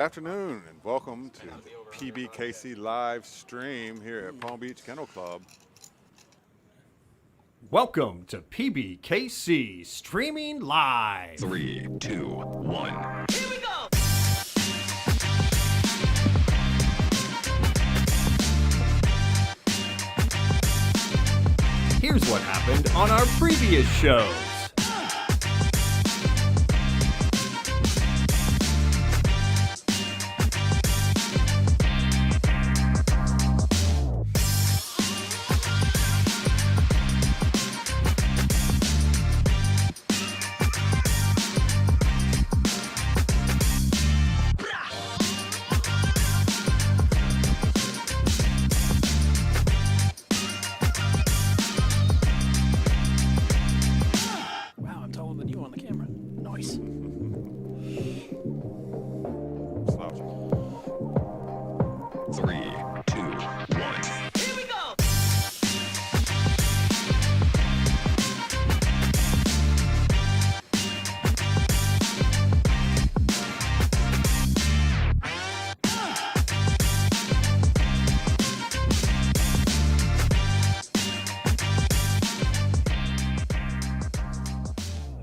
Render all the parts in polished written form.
Afternoon and welcome to the PBKC live stream here at Palm Beach Kennel Club. Welcome to PBKC streaming live. 3, 2, 1. Here we go! Here's what happened on our previous shows. Wow, I'm taller than you on the camera. Nice. Slouch. 3, 2, 1. Here we go!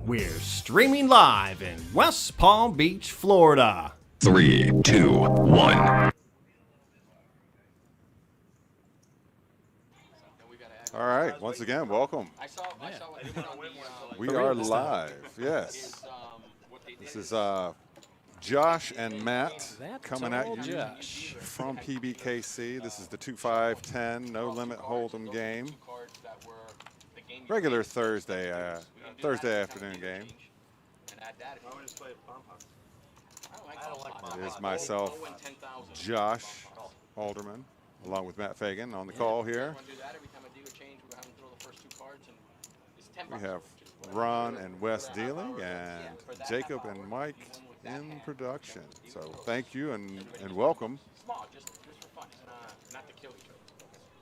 We're streaming live in West Palm Beach, Florida. 3, 2, 1. All right, once again, welcome. We are live, yes. This is Josh and Matt coming at you Josh. from PBKC. This is the 2-5-10 no limit hold'em game. Regular Thursday afternoon game. It is myself, Josh Alderman, along with Matt Fagan on the call here. We have Ron and Wes dealing and Jacob and Mike in production. So thank you and welcome. Small, just for fun, not to kill each other.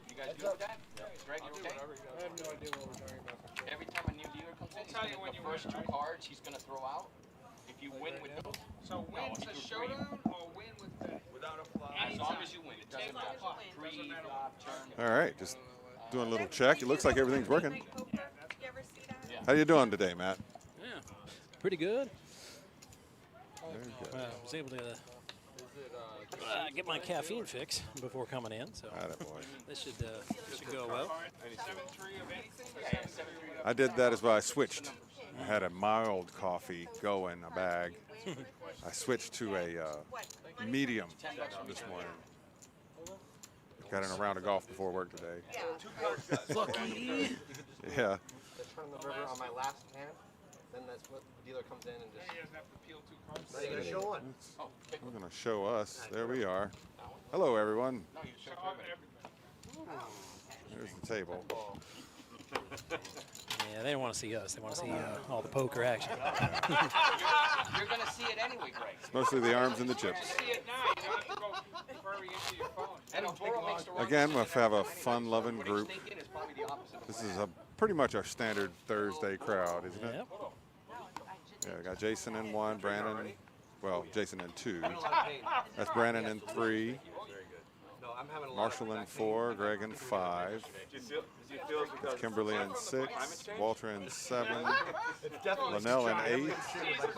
You guys good with that? Greg, you okay? I have no idea what we're talking about. Every time a new dealer comes in, he's gonna the first two cards he's gonna throw out. If you win with those, So win's a showdown or win with that? Without a fly? as long as you win, it doesn't matter. Pre-flop, turn. All right, just doing a little check. It looks like everything's working. How you doing today, Matt? Yeah, pretty good. Very good. I was able to get my caffeine fix before coming in, so Attaboy. this should go well. 7-3 of anything? I did that as well. I switched. I had a mild coffee go in a bag. I switched to a medium this morning. Got in a round of golf before work today. Lucky. Yeah. That's from the river on my last hand. Then that's what the dealer comes in and just. He doesn't have to peel 2 cards. Now you're gonna show one. We're going to show us. There we are. Hello, everyone. There's the table. Yeah, they don't want to see us. They want to see all the poker action. You're gonna see it anyway, Greg. Mostly the arms and the chips. See it now. You don't have to go furry into your phone. And if Burrow makes the wrong Again, we'll decision, have a what he fun-loving sneak group. in is probably the opposite of This what is pretty much our standard Thursday crowd, isn't it? Yep. Yeah, we got Jason in 1, Brandon, well, Jason in 2. I'm in a lot of pain. That's Brandon in 3, No, I'm having a lot Marshall in 4, Greg in 5, that's Kimberly in 6, Walter in 7, Linnell in 8,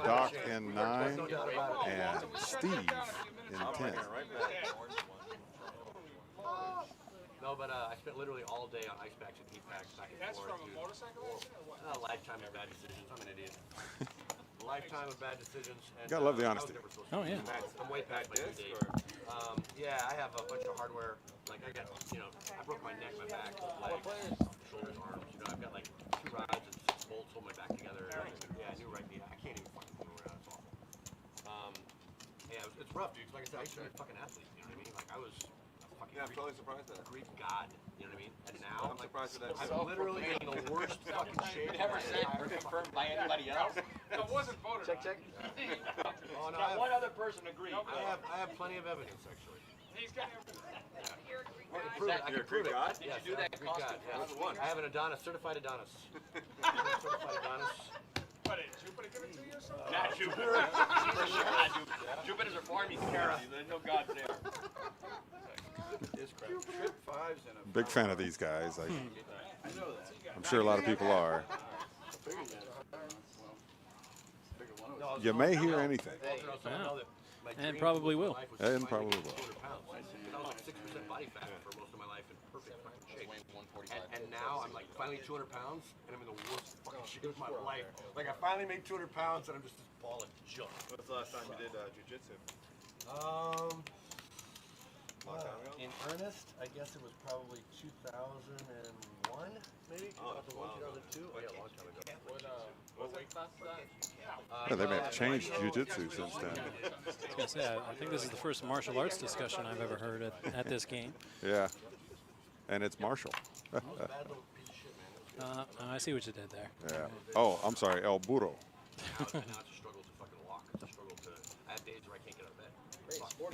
Doc in 9, and Steve in 10. No, but I spent literally all day on ice packs and heat packs back and That's forth. from a motorcycle accident or what? A lifetime of bad decisions. I'm an idiot. Lifetime of bad decisions. And, Gotta love the I was honesty. never supposed to Oh, do yeah. that. I'm way past my due date. Yeah, I have a bunch of hardware. Like I got, I broke my neck, my back, legs, shoulders, arms. I've got like 2 rods and 6 bolts holding my back together. Yeah, new right knee. I can't even fucking move around. It's awful. Yeah, it's rough, dude. 'Cause like I said, I used to be a fucking athlete. You know what I mean? Like I was a fucking. Yeah, I'm totally surprised at that. Greek god. You know what I mean? And now I'm surprised at that. I'm literally in the worst fucking shape. never said or confirmed by anybody else. No, it wasn't voted Check, on. check. Oh, no, Not one other person agreed. I have plenty of evidence actually. He's got everything. I can prove it. I You're can a Greek prove it. god? Did Yes, you do that I'm a Greek costume? god, yeah. Which one? I have an Adonis, certified Adonis. Certified Adonis. What did Jupiter give it to you or something? Not Jupiter. Jupiter's a farm you can care of. There's no gods there. Trip fives and a Big fan of these guys. I'm sure a lot of people are. You may hear anything. And probably will. And probably will. I was like 6% body fat for most of my life in perfect fucking shape. And now I'm like finally 200 pounds and I'm in the worst fucking shape of my life. Like I finally made 200 pounds and I'm just this ball of junk. When's the last time you did jiu-jitsu? In earnest, I guess it was probably 2001, maybe? 2002? Oh yeah, a long time ago. what weight class is that? Yeah, they may have changed jiu-jitsu since then. I was gonna say, I think this is the first martial arts discussion I've ever heard at this game. Yeah. And it's martial. Bad little piece of shit, man. I see what you did there. Yeah. Oh, I'm sorry, El Burro. Now it's a struggle to fucking walk. It's a struggle to. I have days where I can't get out of bed.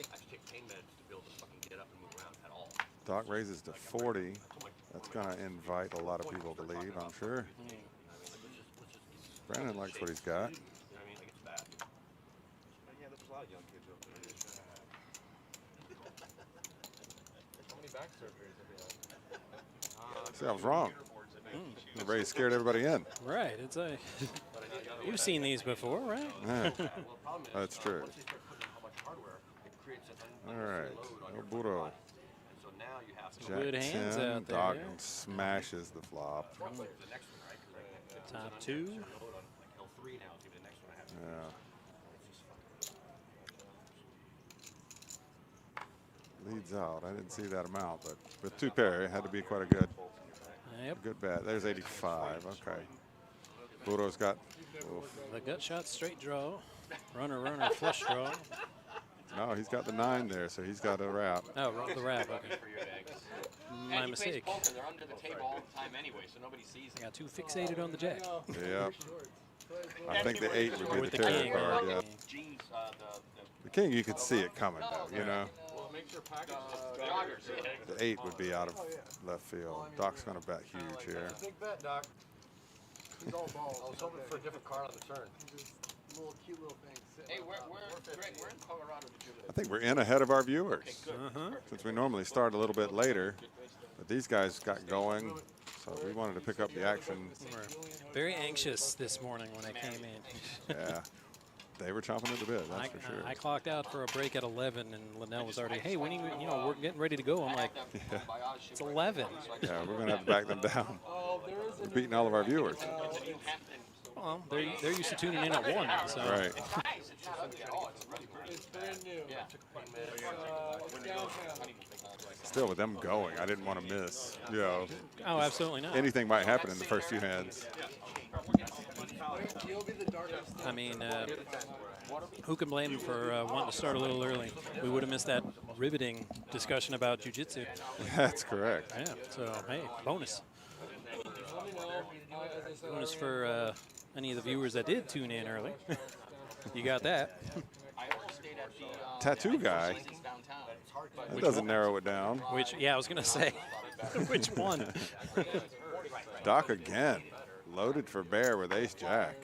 I just take pain meds to be able to fucking get up and move around at all. Doc raises to 40. That's going to invite a lot of people to leave, I'm sure. Brandon likes what he's got. You know what I mean? Like it's bad. Yeah, there's a lot of young kids up there. How many back surgeries have you had? See, I was wrong. Everybody scared everybody in. Right. It's a. You've seen these before, right? Yeah. Well, the problem is, That's true. once they start putting in how much hardware, it creates an All unnecessary right. load on El your Burro. body. And so now you have to Jack Good hands 10. out there, Doc yeah. smashes the flop. the next one, right? 'Cause it's an Top two. unnecessary load on like L3 now. It's even the next one I have to do. Yeah. It's just fucking. Leads out. I didn't see that amount, but with two pair, it had to be quite a good Yep. bet. There's 85. Okay. Burro's got. Oof. The gut shot straight draw. Runner, flush draw. No, he's got the 9 there, so he's got a wrap. Oh, the wrap. Okay. For your eggs. My And he mistake. plays poker. They're under the table all the time anyway, so nobody sees I them. got too fixated on the jack. Yep. I think the 8 would Or be with the the terror king. card. Yeah. Jeans, The king, you could see it coming, though. You know, Well, it makes your package joggers. the 8 would be out of left field. Doc's gonna bet huge here. Big bet, Doc. He's all balls. I was hoping for a different card on the turn. Little cute little things. Hey, Greg, we're in Colorado. Did you live? I think we're in ahead of our viewers, Good. since we normally start a little bit later. But these guys got going, so we wanted to pick up the action. We're very anxious this morning when I came in. Yeah, they were chomping at the bit. That's for sure. I clocked out for a break at 11, and Linnell was already, hey, we need, we're getting ready to go. I'm like, it's 11. Yeah, we're gonna have to back them down. We're beating all of our viewers. Well, they're used to tuning in at 1. So. Right. It's brand new. Still, with them going, I didn't want to miss. You know, Oh, absolutely not. anything might happen in the first few hands. You'll be the darkest. I mean, who can blame him for wanting to start a little early? We would have missed that riveting discussion about jiu-jitsu. That's correct. Yeah, so, hey, bonus. Let me know. As I said Bonus earlier, for any of the viewers that did tune in early. You got that. I almost stayed at the Tattoo guy. downtown. That doesn't narrow it down. Which, yeah, I was going to say, which one? Doc again, loaded for bear with ace jack.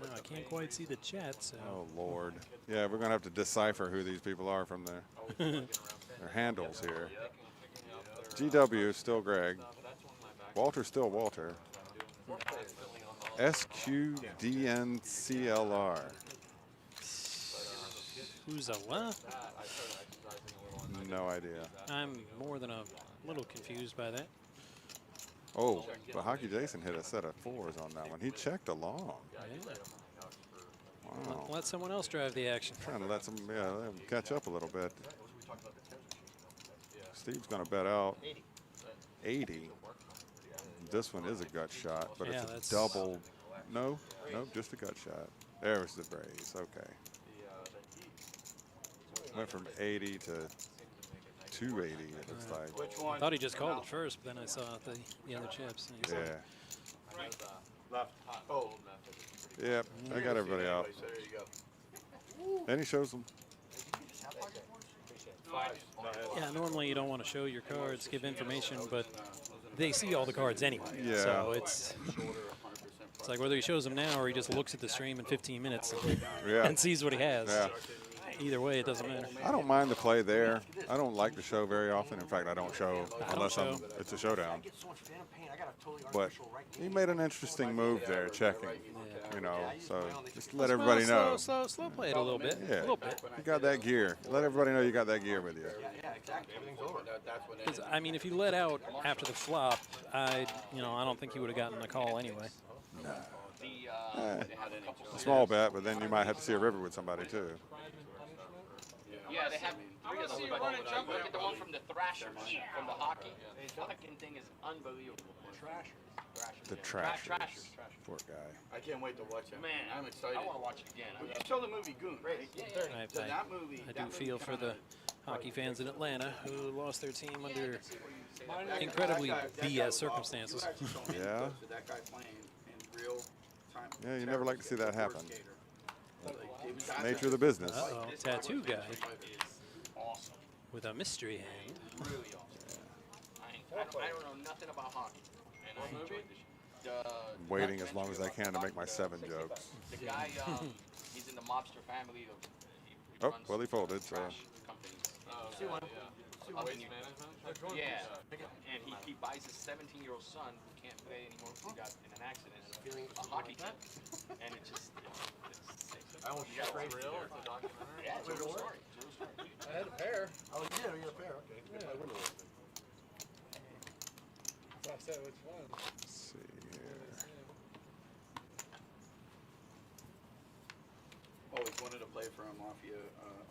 No, I can't quite see the chat, so. Oh Lord. Yeah, we're gonna have to decipher who these people are from their handles here. GW still Greg. Walter still Walter. SQDNCLR. Who's a what? No idea. I'm more than a little confused by that. Oh, but Hockey Jason hit a set of 4s on that one. He checked along. Yeah. Wow. Let someone else drive the action. Trying to let them catch up a little bit. Steve's gonna bet out 80. This one is a gut shot, but Yeah, it's that's- a double. No, just a gut shot. There's the brace. Okay. Went from 80 to 280. It looks like. which I one? thought he just called it first, but then I saw the other chips. And he's like, Yeah. Left. Oh. Yep. I got everybody out. There you go. And he shows them. yeah, normally you don't want to show your cards, give information, but they see all the cards anyway. Yeah. So it's It's like whether he shows them now or he just looks at the stream in 15 minutes Yeah. and sees what he has. Yeah. Either way, it doesn't matter. I don't mind the play there. I don't like to show very often. In fact, I don't show unless show. it's a showdown. But he made an interesting move there, checking. You know, so just let everybody know. Slow play it a little bit. Yeah, A little bit. you got that gear. Let everybody know you got that gear with you. Yeah, exactly. Everything's over. That's what it 'Cause, is. I mean, if you let out after the flop, I don't think he would have gotten the call anyway. Small bet, but then you might have to see a river with somebody too. Yeah, they have three of them. But look at the one from the Thrashers, from the hockey. The fucking thing is unbelievable. The Trashers. Poor guy. I can't wait to watch that. Man, I'm excited. I want to watch it again. You saw the movie Goon, right? So that movie. I do feel for the hockey fans in Atlanta who lost their team under incredibly BS circumstances. Yeah. That guy playing in real time. Yeah, you never like to see that happen. Nature of the business. Uh-oh, tattoo guy with a mystery hand. Really awesome. I don't know nothing about hockey, and I enjoyed this. Waiting as long as I can to make my 7 jokes. The guy, he's in the mobster family of. Oh, well, he folded, so. Yeah, and he buys his 17-year-old son who can't play anymore because he got in an accident a hockey team, and it just it's sick. I won't Yeah, it's real. It's a documentary. Yeah, it's a real story. It's a real story. I had a pair. Oh, you did? You got a pair? Okay. Yeah. So I said which one. Let's see here. Always wanted to play for a mafia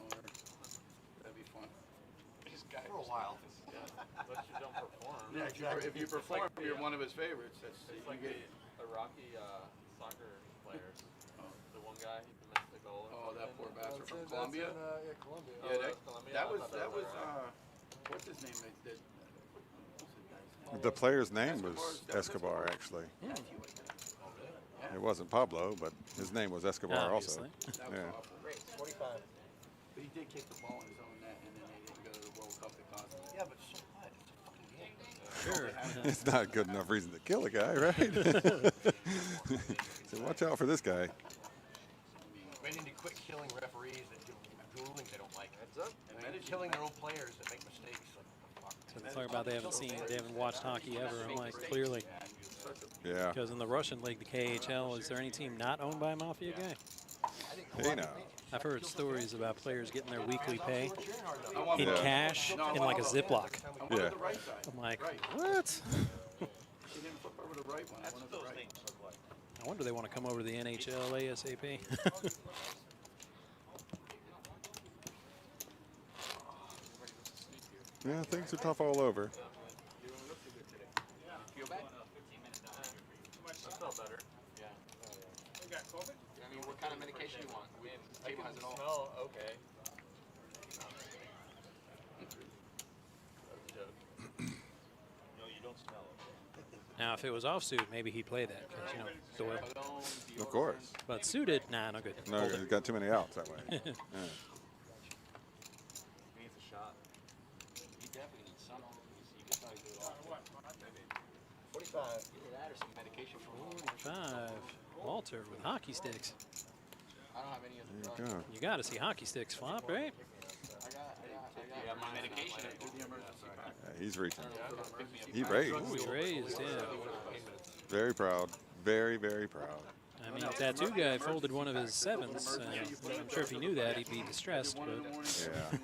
owner. That'd be fun. This guy For a while. But you don't perform. Yeah, exactly. If you perform, you're one of his favorites. That's It's you like get. the Iraqi soccer players. The one guy, he missed the goal. Oh, that poor bastard from Colombia. Yeah, Colombia. Yeah, Colombia. that I was thought that was Iraq. what's his name? What's his guy's name? The player's name was Escobar, actually. It wasn't Pablo, but his name was Escobar also. Obviously. That was Yeah. awful. 45. But he did kick the ball in his own net, and then they didn't go to the World Cup because of it. Yeah, but so what? It's a fucking game. Sure. It's not good enough reason to kill a guy, right? So watch out for this guy. They need to quit killing referees that do rulings they don't like. Heads up. And killing their own players that make mistakes. Like, So they talk about they haven't watched hockey ever. I'm like, clearly. Yeah. Because in the Russian league, the KHL, is there any team not owned by a mafia guy? Hey now. I've heard stories about players getting their weekly pay I want in Yeah. cash in like a Ziploc. I wanted Yeah. the right side. I'm like, what? She didn't flip over the right one. I wanted the right. I wonder they want to come over to the NHL ASAP. Yeah, things are tough all over. Feel bad? I felt better. Yeah. I mean, what kind of medication you want? I Table can has it all. smell okay. That was a joke. Now, if it was offsuit, maybe he'd play that. 'Cause, you know, Doyle. Cologne, Dior. Of course. But suited, nah, no good. No, Fold it. he's got too many outs that way. Yeah. He needs a shot. He definitely needs some. You can tell he do it all. 45. Either that or some medication for 5. Walter with hockey sticks. I don't have any other There drugs. you go. You got to see hockey sticks flop, right? I got my medication. Do the emergency pack. Yeah, he's reaching. He raised. Ooh, he raised, yeah. Very proud. Very, very proud. I mean, tattoo guy folded one of his 7s. I'm sure if he knew that, he'd be distressed, but Yeah.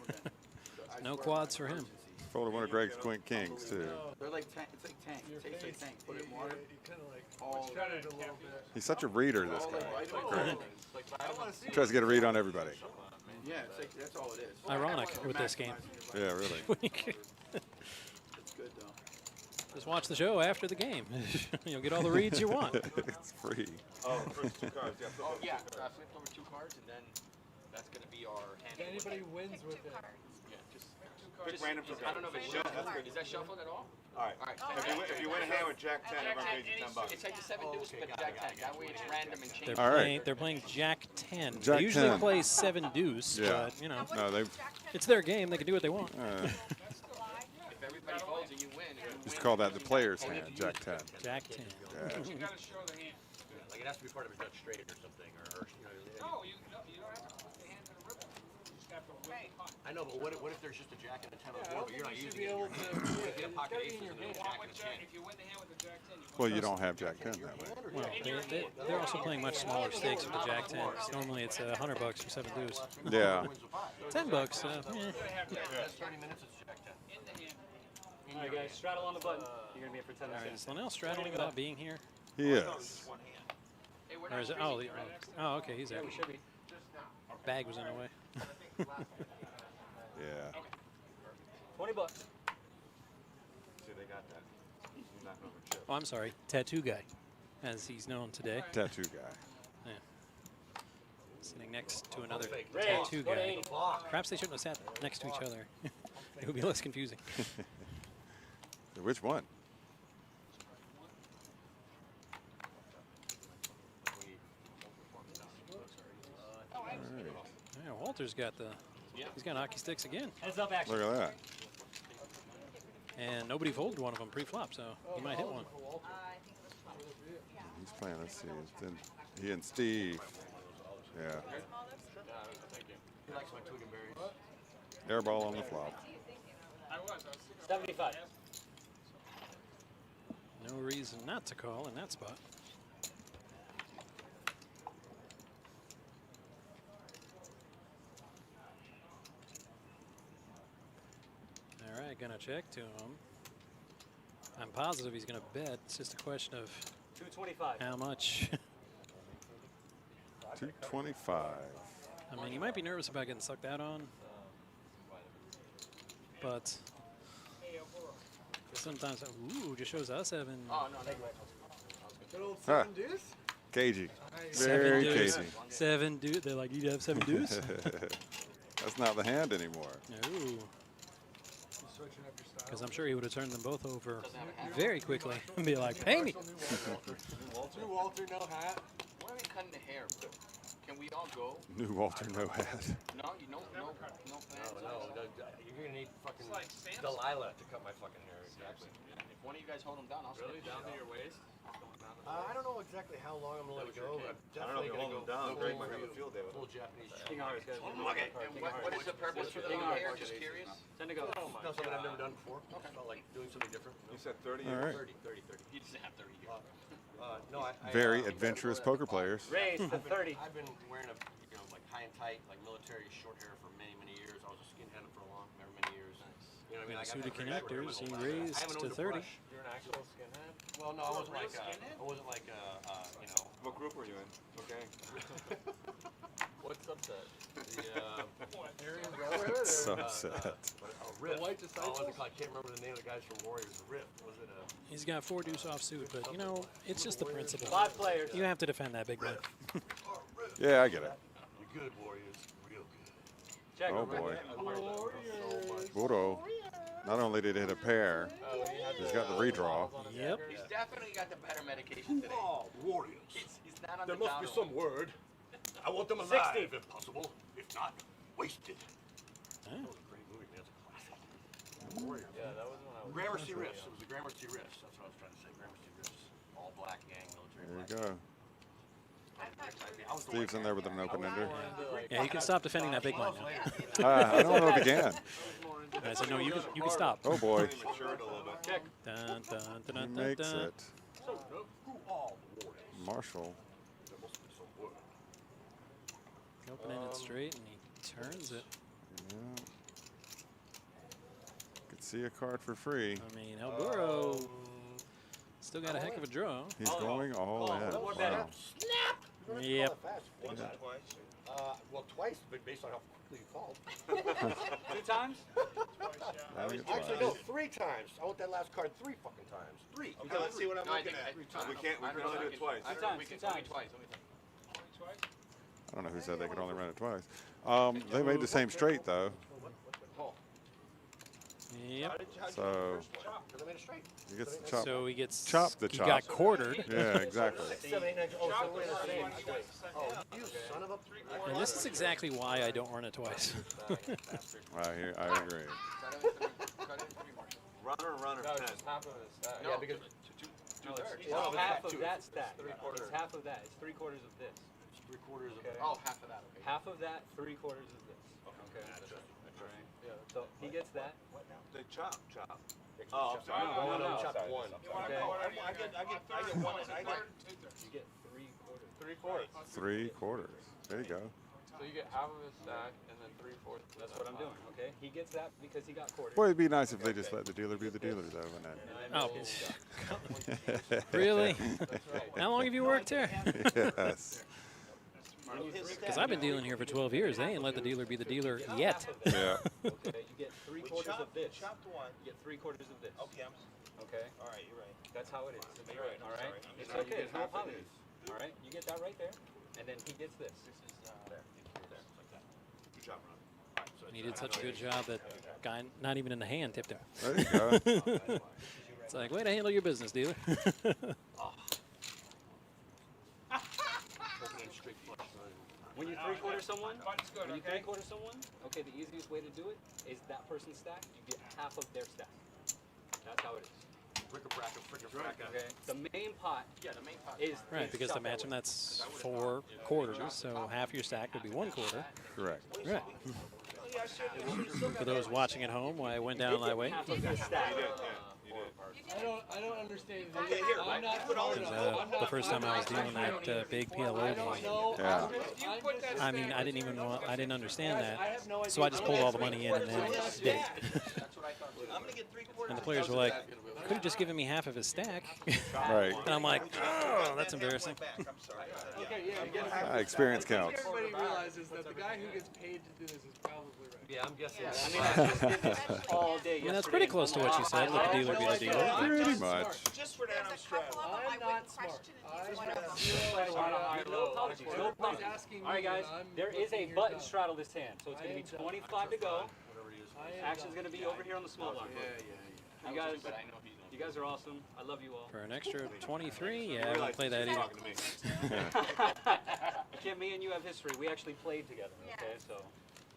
no quads for him. Folded one of Greg's Quint Kings, too. They're like tank. It's like tank. It tastes like tank. Put it in water. He kind of like All shredded a little bit. He's such a reader, this guy. Greg. He tries to get a read on everybody. Yeah, it's like that's all it is. Ironic with this game. Yeah, really. It's good though. Just watch the show after the game. You'll get all the reads you want. It's free. Oh, first 2 cards. Yeah. Oh, yeah. I flipped over 2 cards, and then that's going to be our hand. If anybody wins with it, Yeah, just Pick random two I don't know if it's cards. shuffled. Is that shuffled at all? All right. All right. If you win a hand with Jack 10, everyone pays you $10. It's like the 7 deuce, but Jack 10. That way it's random and changes. They're All right. playing. They're playing Jack 10. Jack they usually 10. play 7 deuce, Yeah. but you know, No, they it's their game. They can do what they want. If everybody folds and you win, used to call that the player's hand, Jack 10. Jack 10. Yeah. like it has to be part of a Dutch straight or something, or you know. No, you don't have to put the hand to the ribbon. You just have to whip the puck. I know, but what if there's just a jack and a 10 on the board, but you're not using it? able You're to you get pocket aces and then a jack and a 10. If you win the hand with the jack 10, you Well, you don't have Jack 10 that way. Well, they're also playing much smaller stakes with the Jack 10. Normally it's $100 for 7 deuce. Yeah. $10. That's 30 minutes, it's jack 10. in the hand. All right, guys, straddle on the button. You're gonna be here for 10 All right, minutes. is Linnell straddling without being here? He is. Hey, we're Or not is it? freezing, Oh, right? oh, okay, he's there. Yeah, we should be. Bag was in the way. Yeah. $20. See, they got that. Not over chip. Oh, I'm sorry, tattoo guy, as he's known today. Tattoo guy. Yeah. Sitting next to another Raise, tattoo go to guy. 80. Perhaps they shouldn't have sat next to each other. It would be less confusing. Which one? All right. Yeah, Walter's got the. He's got hockey sticks again, Heads up action. Look at that. and nobody folded one of them pre-flop, so he might hit one. He's playing. Let's see. It's in, he and Steve. Yeah. He likes my twig and berries. Air ball on the flop. 75. No reason not to call in that spot. All right, gonna check to him. I'm positive he's gonna bet. It's just a question of 225. how much. 225. I mean, he might be nervous about getting sucked out on, but sometimes, ooh, just shows us having Oh, no, they Good old Huh. 7 deuce. Cagey. seven Very deuce. cagey. 7 deuce. They're like, you'd have 7 deuce? That's not the hand anymore. No, Switching up your style. because I'm sure he would have turned them both over very quickly and be like, pay me. New Walter, no hat. Why are we cutting the hair? Can we all go? New Walter, no hat. No, you no plans. No, you're gonna need fucking Delilah to cut my fucking hair. Exactly. If one of you guys hold them down, I'll Really? snip Down it to off. your waist? I don't know exactly how long I'm gonna let it go, but I'm I don't know if definitely you gonna hold go them down. full Greg might have a field day with full them. Japanese. King R's, guys. And what is the purpose for the King hair? R. Just curious. 10 to go. No, something I've never done before. I felt like doing something different. You said 30 All right. 30. He doesn't have 30 years. No, Very adventurous poker players. Raise to 30. I've been wearing a, like high and tight, like military short hair for many, many years. I was a skinhead for many years. You know what I mean? I got Suited that very short hair my connectors, he whole life. I raised haven't to owned a 30. brush. You're an actual skinhead? Well, no, I wasn't like What group were you in? Okay. What's upset? Sunset. Rift. White Oh, Disciples? I can't remember the name of the guys from Warriors. Rift. Was it a? He's got 4 deuce offsuit, but you know, it's just the principle. 5 players. You have to defend that big one. Yeah, I get it. You're good, Warriors. Real good. Check. Oh boy. I learned that so much. Buro. Not only did he hit a pair, he's got the redraw. Yep. He's definitely got the better medication today. Oh, Warriors. He's not on There the must be down some word. I want them alive, 60. if possible. If not, wasted. Huh? That was a great movie, man. It's a classic. Warriors. Yeah, that was when I was. Gramercy Riffs. It was the Gramercy Riffs. That's what I was trying to say. Gramercy Riffs. All black gang military. There you black. go. I was the Steve's in there with an open ender. Yeah, you can stop defending that big blind now. I don't know if he can. I said, no, you can stop. Oh boy. Matured a little bit. Dun, dun, dun, He dun, makes dun. it. Who all the Warriors? Marshall. There must be some word. Opening it straight, and he turns it. Yeah. Could see a card for free. I mean, El Burro still got a heck of a draw. He's going all in. more betting. Wow. Yep. Once or twice? Well, twice, but based on how quickly you called. 2 times? I think it's Actually, fine. no, 3 times. I want that last card 3 fucking times. 3. Okay, let's see what I'm No, I looking think at. We can only do it twice. I don't know, we can only twice. I don't know who said they could only run it twice. They made the same straight though, Yep. so Because I made it straight. he gets the chop. So he gets. Chop the he chop. got quartered. Yeah, exactly. 6, 7, 8, 9. Oh, so we're in the same straight. Oh, you son of a. And this is exactly why I don't run it twice. I agree. Runner, No, pen. just half of his stack. Yeah, because No, two-thirds. it's half of that stack. It's half of that. It's 3/4 of this. 3/4 of Okay. Oh, half of that. Okay. Half of that, 3/4 of this. Okay. All right. So he gets that. They chop. Oh, I'm sorry. No, no, no. Chop one. Okay. I get one. You get 3/4. 3/4. There you go. So you get half of his stack and then 3/4. That's what I'm doing. Okay. He gets that because he got quartered. Boy, it'd be nice if they just let the dealer be the dealer, though. And then, Oh, really? How long have you worked here? yes. Because I've been dealing here for 12 years. They ain't let the dealer be the dealer yet. Yeah. Okay. You get 3/4 of this. Chopped one. You get 3/4 of this. Okay, Okay. all right, you're right. That's how it is. You're right. All right. Sorry. It's okay. It's no apologies. All right. You get that right there, and then he gets this. Good job, Ron. And he did such a good job that guy not even in the hand tipped him. There you go. It's like, way to handle your business, dealer. When you 3/4 someone, okay, the easiest way to do it is that person's stack. You get half of their stack. That's how it is. Brick-a-brack, frick-a-frack. Okay. The main pot. Yeah, the main pot. Is Right, because to match him, that's 4/4, so half your stack would be 1/4. Correct. Right. For those watching at home, why I went down that way. half of their stack. I don't understand. Okay, here, I'm not put all in. The first time I was dealing that big PLO game, Yeah. I mean, I didn't understand that, so I just pulled all the money in and then did. I'm gonna get 3/4. And the players were like, could have just given me half of his stack. Right. And I'm like, oh, that's embarrassing. I'm sorry. Okay, yeah. Experience counts. Everybody realizes that the guy who gets paid to do this is probably right. Yeah, I'm guessing. I mean, I just did this all day. I mean, that's pretty close to what you said. Let the dealer be the dealer. Pretty much. Just for that, I'm strapped. I'm not smart. No apologies. No apologies. Asking All right, me guys. when I'm There is a working your button job. straddle this hand, so it's going to be 25 to go. I am Action's going to be over here on the small line. You guys are awesome. I love you all. For an extra 23, yeah, I won't play that either. Kim, me and you have history. We actually played together. Okay, so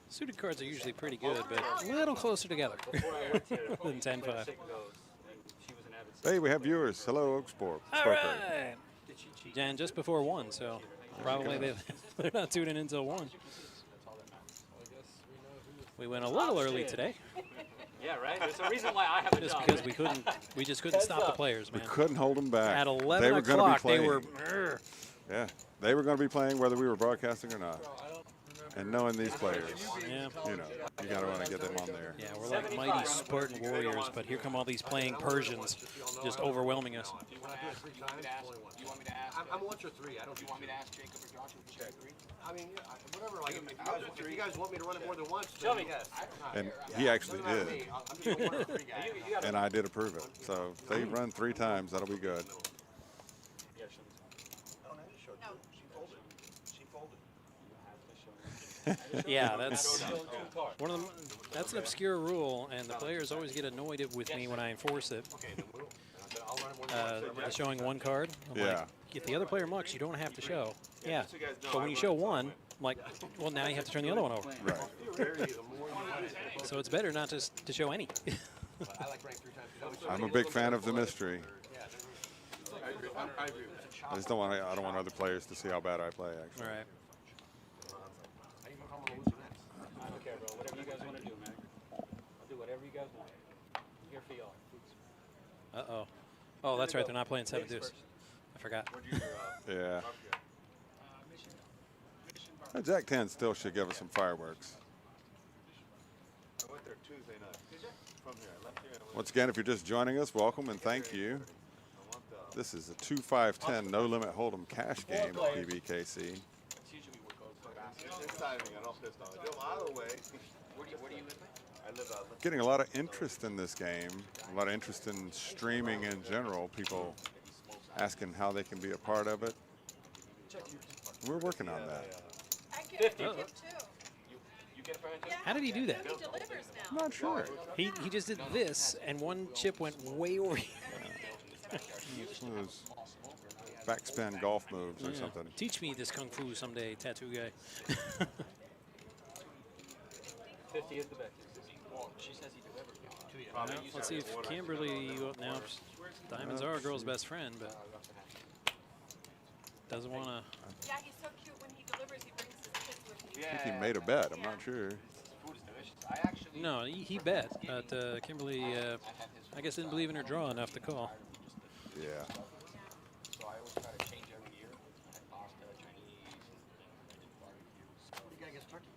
Suited cards are usually pretty good, but a little closer together before I worked here, than we 10-5. played sick goes, and she was an avid Hey, we have viewers. Hello, Oaksport. All right. And just before 1, so probably they're not tuning in until 1. We went a little early today, Yeah, right. There's a reason why I have a just job. because we just couldn't stop the players, We man. couldn't hold them back. At 11 they were gonna o'clock, be they playing. were. Yeah, they were going to be playing whether we were broadcasting or not. And knowing these players, Yeah. you know, you got to want to get them on there. Yeah, we're like mighty Spartan warriors, but here come all these playing Persians, just overwhelming us. Do you want me to ask? I'm once or three. I don't Do you want me to ask Jacob or Josh if you agree? I mean, yeah, whatever. Like, if you guys want me to run it more than once, Show then me. yes. And he actually Doesn't matter to did, me. I'm just a one or three guy. You got and I did approve it. So if they run 3 times, that'll be good. Yeah, show me. I don't have to show it. She folded. She folded. Yeah, that's one of them. That's an obscure rule, and the players always get annoyed with me when I enforce it. Okay, then we'll. I'll run it more than once. The showing 1 card. I'm Yeah. like, if the other player mucks, you don't have to show. Yeah, but when you show 1, I'm like, well, now you have to turn the other one over. Right. So it's better not to show any. I like running 3 times. I'm a big fan of the mystery. I agree. I just don't want I don't want other players to see how bad I play. Actually. All right. I don't care, bro. Whatever you guys want to do, man. I'll do whatever you guys want. I'm here for y'all. Uh-oh. Oh, that's right. They're not playing 7 deuce. I forgot. Yeah. Jack 10 still should give us some fireworks. I went there Tuesday night. From here. I left here and I went. Once again, if you're just joining us, welcome and thank you. This is a 2-5-10 no limit hold'em cash game, PBKC. It's usually what goes for basketball. This timing, I don't piss on it. Either way. Where do you live? I live out. Getting a lot of interest in this game, a lot of interest in streaming in general. People asking how they can be a part of it. We're working on that. I get 50. a tip too. You get a franchise? Yeah, How did he do that? He delivers now. I'm not sure. He just did this, and 1 chip went way over. One of those backspin golf moves or something. Teach me this kung fu someday, tattoo guy. 50 is the best. Well, she says he delivered. Well, let's see if Kimberly, well, now diamonds are a girl's best friend, but doesn't want to. Yeah, he's so cute when he delivers. He brings his kids with him. I think he made a bet. I'm not sure. Food is delicious. I actually. No, he bet, but Kimberly, I guess, didn't believe in her draw enough to call. Yeah. So I always try to change every year. I had pasta, Chinese, and I did barbecue. So What do you got against turkey?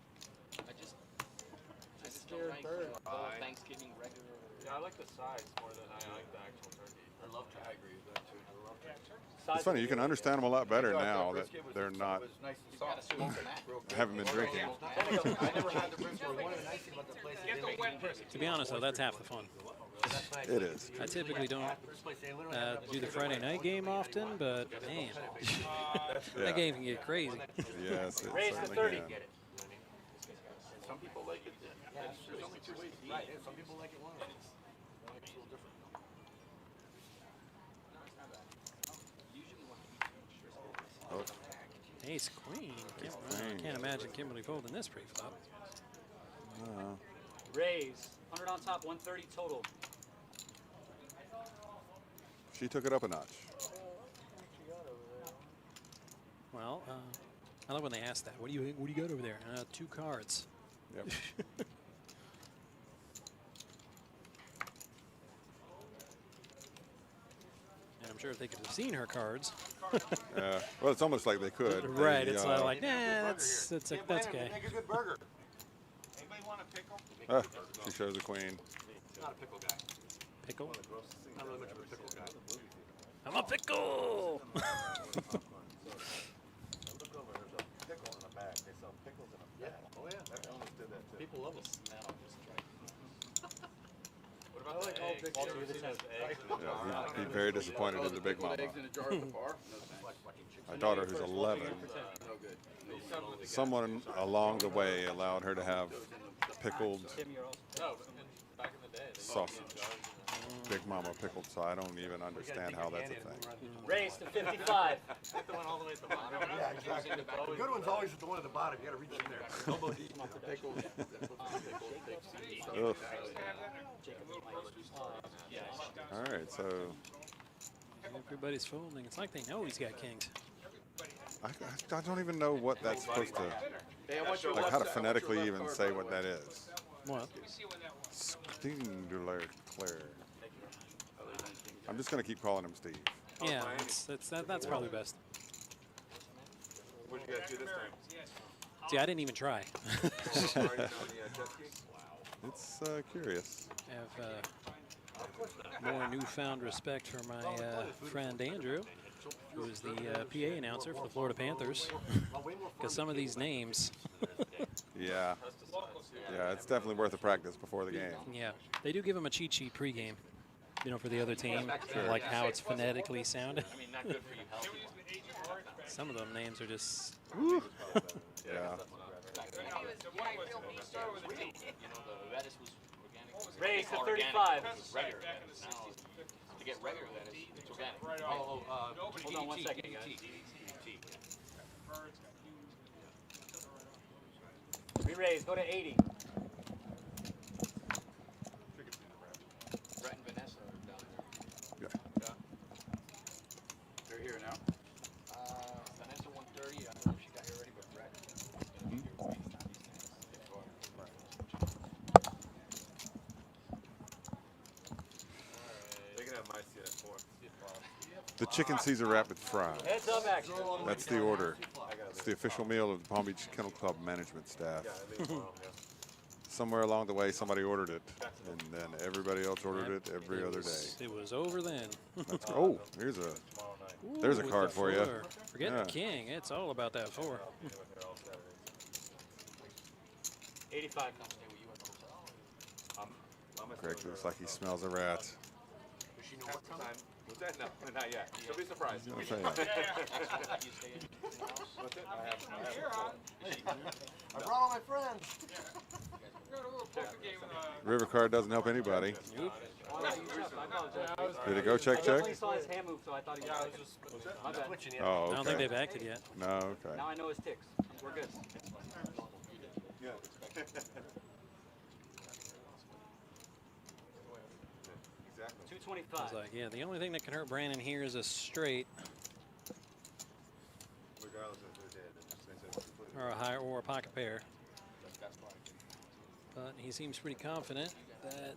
I just don't like Thanksgiving regular. Yeah, I like the size more than I like the actual turkey. I love turkey. I agree with that too. I love turkey. It's funny. You can understand them a lot better now that they're not It was nice and soft. haven't been drinking. I never had the brisket. One of the nice things about the place is they make it. To be honest, though, that's half the fun. It is. I typically don't do the Friday night game often, but man, that game can get crazy. Yes, it Raise to certainly 30. can. Some people like it. There's only two ways to eat it. Some people like it one way. It's a little different. Oh, Ace queen. Can't imagine Kimberly folding this pre-flop. no. Raise. 100 on top, 130 total. She took it up a notch. Well, I love when they ask that. What do you got over there? 2 cards. Yep. And I'm sure if they could have seen her cards. Well, it's almost like they could. Right. They, It's like, nah, that's okay. Make a good burger. Anybody want a pickle? She shows the queen. Not a pickle guy. Pickle. Not really much of a pickle guy. I'm a pickle. Oh yeah. People love them. What about the eggs? Yeah, he'd be very disappointed in the big mama. Eggs in a jar at the bar. My daughter, who's 11, No good. someone along the way allowed her to have pickled Tim, you're all No, back in the day. They sausage. Big mama pickled, so I don't even understand how that's a thing. Raise to 55. Get the one all the way at the bottom. Yeah, exactly. The good one's always at the one at the bottom. You gotta reach in there. Elbow deep. Pickles. Ugh. All right, so Everybody's folding. It's like they know he's got kings. I don't even know what that's supposed to, like how to phonetically even say what that is. What? Stingular Claire. I'm just gonna keep calling him Steve. Yeah, that's probably best. What did you guys do this time? See, I didn't even try. It's curious. I have more newfound respect for my friend Andrew, who is the PA announcer for the Florida Panthers, because some of these names, Yeah. Yeah, it's definitely worth a practice before the game. yeah, they do give him a cheat sheet pregame, you know, for the other team, like how it's phonetically sounded. I mean, not good for you healthy. Some of them names are just, Yeah. The lettuce was organic. Raise to Organic 35. was regular. Now, to get regular lettuce, it's organic. Hold on 1 second, guys. Re-raise, go to 80. Brett and Vanessa are down there. Yeah. They're here now. Vanessa 130. I don't know if she got here already, but Brett is gonna be here. They can have my seat at 4. The chicken Caesar rapid fry. Heads up action. That's the order. It's the official meal of the Palm Beach Kennel Club management staff. Somewhere along the way, somebody ordered it, and then everybody else ordered it every other day. it was over then. Oh, there's a There's a Ooh, with card the for you. 4. Forget Yeah. the king. It's all about that 4. 85. Greg looks like he smells a rat. Does she know what time? Was that? No, not yet. She'll be surprised. I'll tell you. What's it? I brought all my friends. River card doesn't help anybody. Oh, no, you jumped. I apologize. Did it go check I check? definitely saw his hand move, so I thought he was my bad. Oh, I don't think okay. they've acted yet. No, okay. Now I know his ticks. We're good. I was 25. like, yeah, the only thing that can hurt Brandon here is a straight or a high or a pocket pair. But he seems pretty confident that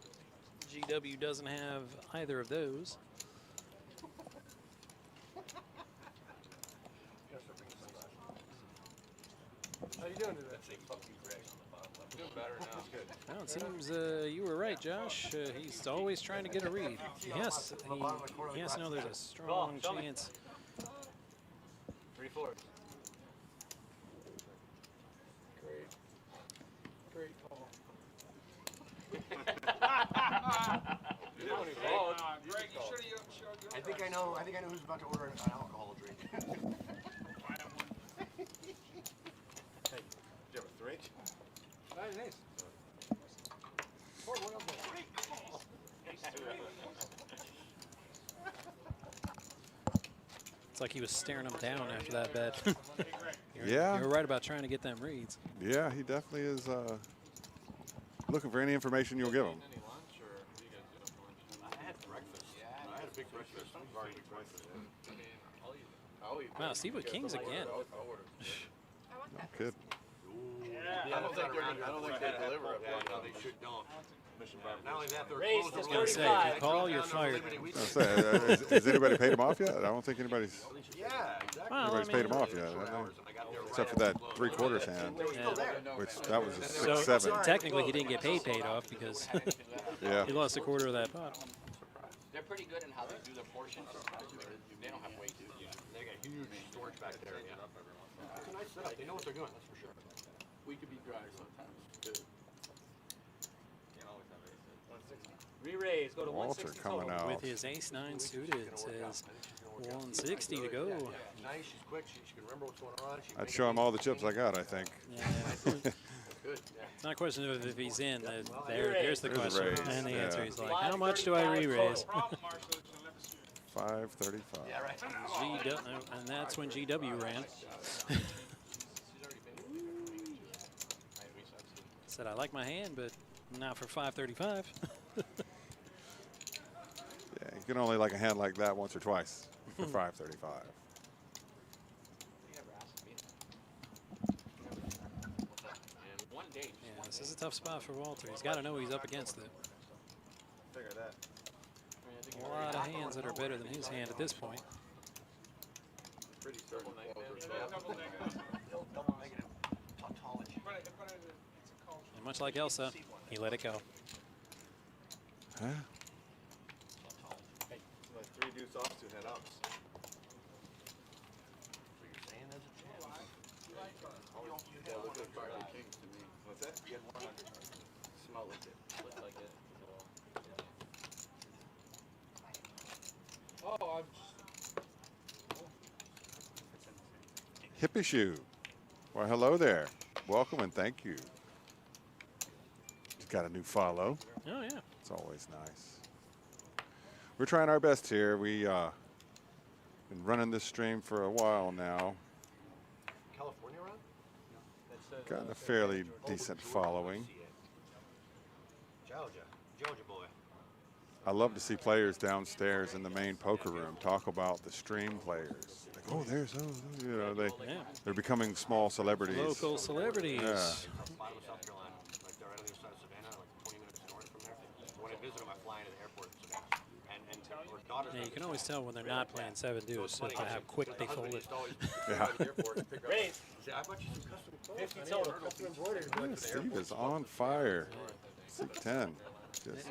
GW doesn't have either of those. How you doing today? Doing better now. Well, it seems you were right, Josh. He's always trying to get a read. Yes, he has to know there's a strong Show me. chance. 34. Great call. Greg, you sure you showed your I think I know who's about to order an alcohol drink. Do you have a 3? Nice. It's like he was staring him down after that bet. Yeah. You were right about trying to get them reads. Yeah, he definitely is looking for any information you'll give him. Any lunch or what do you guys do for lunch? I had breakfast. I had a big breakfast. I'm already eating breakfast. I mean, I'll eat. Wow, Steve with Kings again. I'll order. I want that. Kid. I don't think they deliver it. No, they should don't. Not only that, they're Raise closed to early. I was gonna say, if you 35. call, you're fired. Has anybody paid him off yet? I don't think anybody's Yeah, exactly. Well, I anybody's mean, paid him off yet. have they? Except for that 3/4 hand, which that was a so 6-7. technically he didn't get paid off because Yeah. he lost a quarter of that pot. They're pretty good in how they do their portions. They don't have weight. They got huge storage back there. Yeah. It's a nice setup. They know what they're doing, that's for sure. We could be dry sometimes. Good. Re-raise. Go to Walter 160 coming total. out. With his ace-9 suited, says 160 to go. Nice, she's quick, she can remember what's going on. I'd show him all the chips I got, I think. Yeah. Good, yeah. It's not a question of if he's in. There's the There's a question. raise, And the yeah. answer is like, how much do I re-raise? 535. Yeah, right. And that's when GW ran. Said, I like my hand, but not for 535. Yeah, you can only like a hand like that once or twice for 535. And one day, Yeah, this is a tough spot for Walter. He's got to know he's up against it. Figure that. A lot of hands that are better than his hand at this point. Pretty certain. Double negative. Tautology. And much like Elsa, he let it go. Huh? Like 3 deuce off, 2 head ups. So you're saying there's a chance? Yeah, look like Charlie Kings to me. What's that? You had 100. Smell like it. Looks like it. Oh, I'm Hippie shoe. Well, hello there. Welcome and thank you. He's got a new follow. Oh, yeah. It's always nice. We're trying our best here. We been running this stream for a while now. California run? Gotten a fairly decent following. Georgia boy. I love to see players downstairs in the main poker room talk about the stream players. Like, oh, you know, they're becoming small celebrities. Local celebrities. Yeah. Bottom of South Carolina. Like they're right on the other side of Savannah, like 20 minutes north from there. When I visit them, I fly into the airport in Savannah. And our daughter's Yeah, you can always tell when they're not playing 7 deuce by how quick they fold it. Yeah. Raise. I bought you some custom clothes. 50 total. Custom embroidered. Yeah, Steve is on fire. C10. Just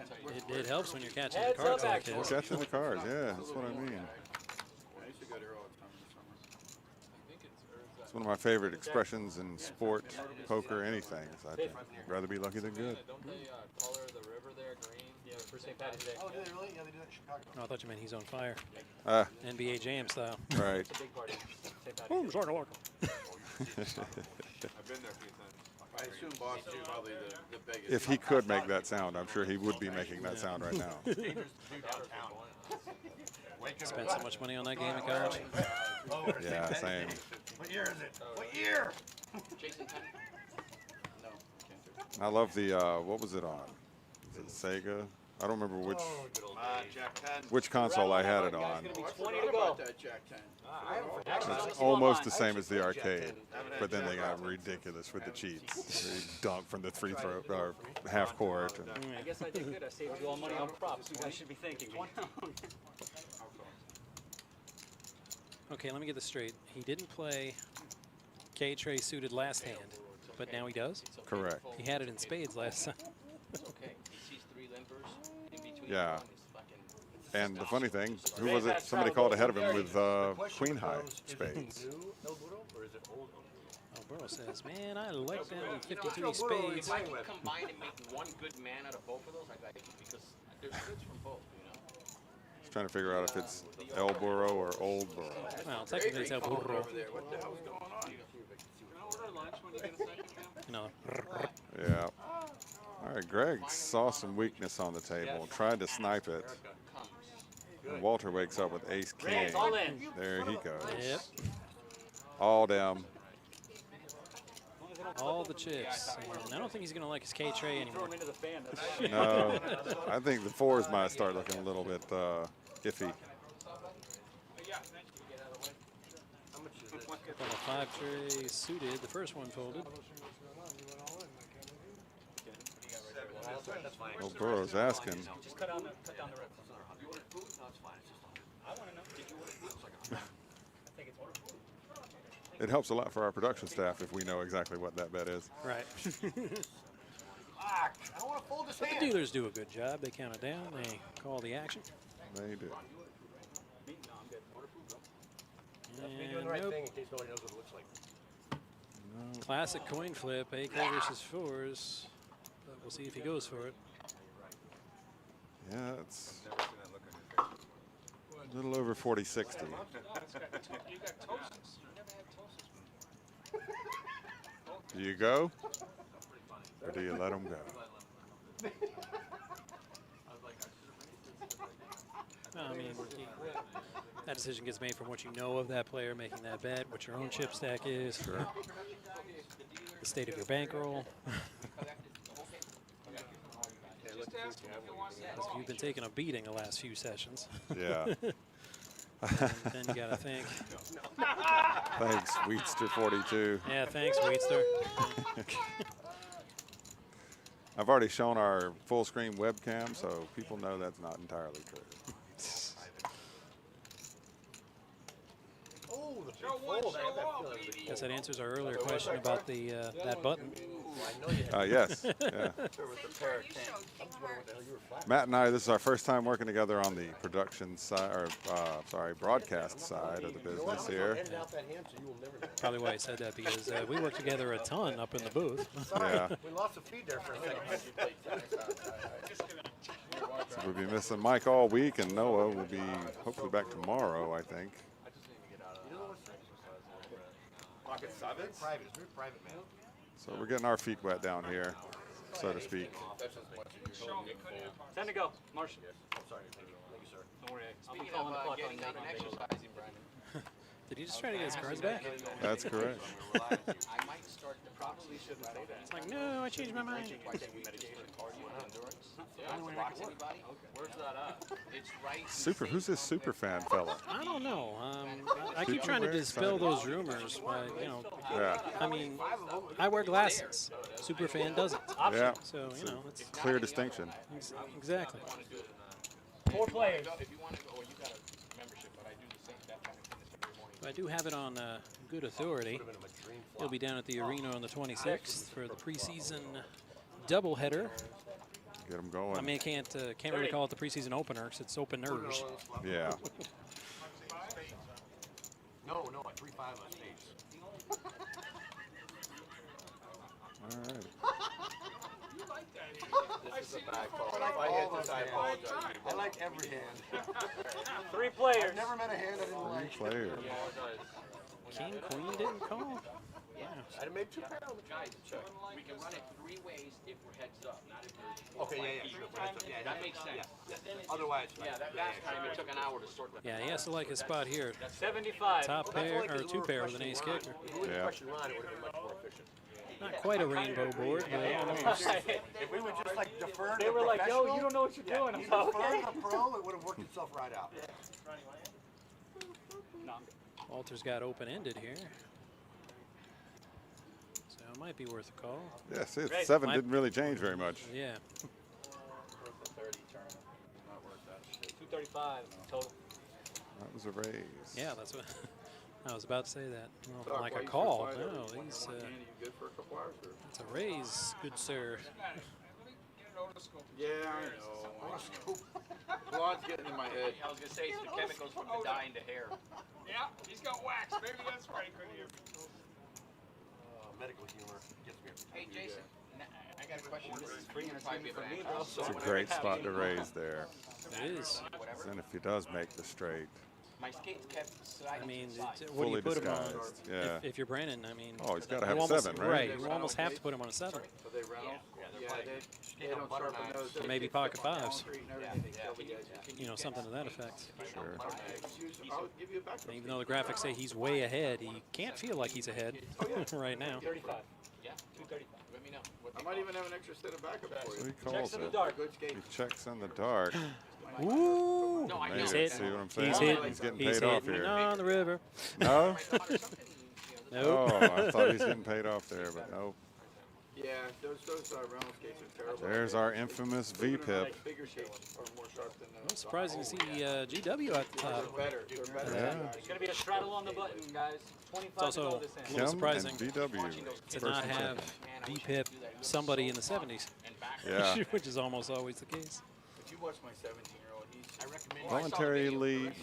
It helps when you're catching the Heads cards up like action. this. catching the cards. Yeah, that's what I mean. I used to go there all the time in the summer. It's one of my favorite expressions in sport, poker, anything. I'd rather be lucky than good. Don't they color the river there green? Yeah, for St. Patty's Day. Oh, do they really? Yeah, they do that in Chicago. Oh, I thought you meant he's on fire. Ah, NBA Jam style. right. It's a big party. St. Patty's Oh, Day. sorry, Lord. I've been there a few times. I assume Boston's probably the biggest. If he could make that sound, I'm sure he would be making that sound right now. Spent so much money on that game in college. Yeah, same. What year is it? What year? Jason Penn. No, can't do it. I love the, what was it on? Is it Sega? I don't remember Jack 10. which console I had it on. It's gonna be I 20 forgot to go. about that Jack 10. It's almost the same as the arcade, but then they got ridiculous with the cheats. They dunk from the free throw or half court. And I guess I did good. I saved you all money on props. You guys should be thanking me. Okay, let me get this straight. He didn't play K-Tray suited last hand, but now he does? correct. He had it in spades last time. Okay, he sees 3 limpers in between. Yeah. one is fucking- And the funny thing, who was it? Somebody called ahead of him with queen high spades. Oh, Burrow says, man, I like them 53 spades. If I can combine and make one good man out of both of those, I like it because there's goods from both, you know? Just trying to figure out if it's El Burro or Old Burro. Well, technically it's El Burro. Over there. What the hell's going on? Can I order lunch when you get a second, Cam? You know, Yeah. All right, Greg saw some weakness on the table, tried to snipe it. And Walter wakes up with ace king. All in. There he goes. yep, All them. all the chips. And I don't think he's going to like his K-Tray Throw anymore. him into the fan. That's No, I think the fours might start looking a little bit iffy. Yeah, thank you. Got a 5-tray suited. The first one folded. Well, Burrow's asking. Just cut down the ribs. I want to know. Did you order food? I think it's ordered food. It helps a lot for our production staff if we know exactly what that bet is. Right. I don't want to fold this But the hand. dealers do a good job. They count it down. They call the action. They do. And nope. in case nobody knows what it looks like. Classic coin flip, 8 versus 4s. But we'll see if he goes for it. Yeah, it's a little over 40-60. You got toasters. You never had toasters. Do you go? Or do you let them go? No, I mean, that decision gets made from what you know of that player making that bet, what your own chip stack is, the state of your bankroll. Just ask him if he wants to Because if you've been taking a beating the last few sessions, Yeah. then you got to think, Thanks, Wheatster42. yeah, thanks, Wheatster. I've already shown our full screen webcam, so people know that's not entirely true. Oh, the big Show one, fold. I show have that all, feeling. baby. Guess that answers our earlier question about the that button. I know you had Yes, yeah. with the pair of 10. I was wondering what the hell you were flat. Matt and I, this is our first time working together on the production side, or sorry, broadcast side of the business here. Handed out that hand, so you will never know. Probably why I said that, because we work together a ton up in the booth. Yeah. We lost the feed there for a second. So we'll be missing Mike all week, and Noah will be hopefully back tomorrow, I think. Pocket 7? Private. It's very private, man. So we're getting our feet wet down here, so to speak. Show me, cut it apart. 10 to go. Marshall. I'm sorry. Thank you, sir. Don't worry. I'll be Speaking calling of the clock on getting you. up and exercising, Brandon, Did he just try to get his cards back? That's correct. I might start to probably shouldn't say that. It's like, no, I changed my mind. Twice a week just for cardio and endurance. Box anybody? Where's that at? It's right. Super, who's this super fan fella? I don't know. I keep trying to dispel those rumors, but, you know, Yeah, I mean, I wear glasses. Superfan doesn't. yeah. So, you know, it's Clear distinction. exactly. 4 players. If you want to go, you got a membership, but I do the same that kind of tennis every morning. I do have it on good authority. He'll be down at the arena on the 26th for the preseason doubleheader. Get them I going. mean, can't really call it the preseason opener because it's openers. Yeah. No, a 3-5 on stage. All right. This is a bad call. If I hit this, I apologize. I like every hand. 3 players. I've never met a hand I didn't like. Player. King, queen didn't call. I made 2 pounds. We can run it 3 ways if we're heads up, not if we're. Okay, yeah, sure. Yeah, That makes sense. Otherwise, Yeah, that last time it took an hour to sort that. Yeah, he has to like his spot here. 75. Top pair or 2 pair with an ace kicker. If you wouldn't Yeah. question Ron, it would have been much more efficient. Not quite a rainbow board, but almost. If we would just like defer to They were like, yo, professional, you don't know what you're doing. I'm you like, defer okay. to the pro, it would have worked itself right out. No, I'm good. Walter's got open-ended here. So it might be worth a call. Yeah, see, Great. 7 My- didn't really change very much. Yeah. Worth the 30 tournament. Not worth that shit. 235 total. That was a raise. Yeah, that's what I was about to say that. Well, Doc, like why a you call. surprised No, everyone? he's You good for a couple hours? Or? it's a raise, good sir. Let me get an otoscope. Yeah, I know. Blood's getting in my head. I was gonna say it's the chemicals from the dye into hair. Yeah, he's got wax. Maybe that's why he couldn't hear me. Medical humor gets me. Hey Jason, I got a question. This is free entertainment for me, It's a great spot to raise there. It is. And if he does make the straight, My skates kept sliding I mean, to the side. what do you fully put him on? disguised. Yeah. If you're Brandon, I mean, Oh, he's got to you have almost, 7, right? You almost have to put him on a 7. Are they round? Yeah, They don't sharpen those. Or maybe pocket 5s. Yeah. You know, something to that effect. Sure. I'll give you a backup. And even though the graphics say he's way ahead, he can't feel like he's ahead right now. 35. Yeah, 235. let me know. What I might even have an extra set of backup for So you. he calls Checks in the it. dark. Good skate. He checks in the dark. Ooh! No, I know. Made He's it. hitting. See what I'm saying? He's hitting. He's getting He's paid off hitting here. on the river. No? Nope. Oh, I thought he's getting paid off there, but nope. Yeah, those rental skates are terrible. There's our infamous V-pip. Like bigger skates are more sharp than those. Well, surprising to see GW at the top. They're better. They're better. Yeah. It's going to be a straddle on the button, guys. 25 It's to also go this end. a little Kim surprising and VW. to First not and have second. VPIP somebody in the 70s, Yeah. which is almost always the case. If you watch my 17-year-old, he's. I recommend.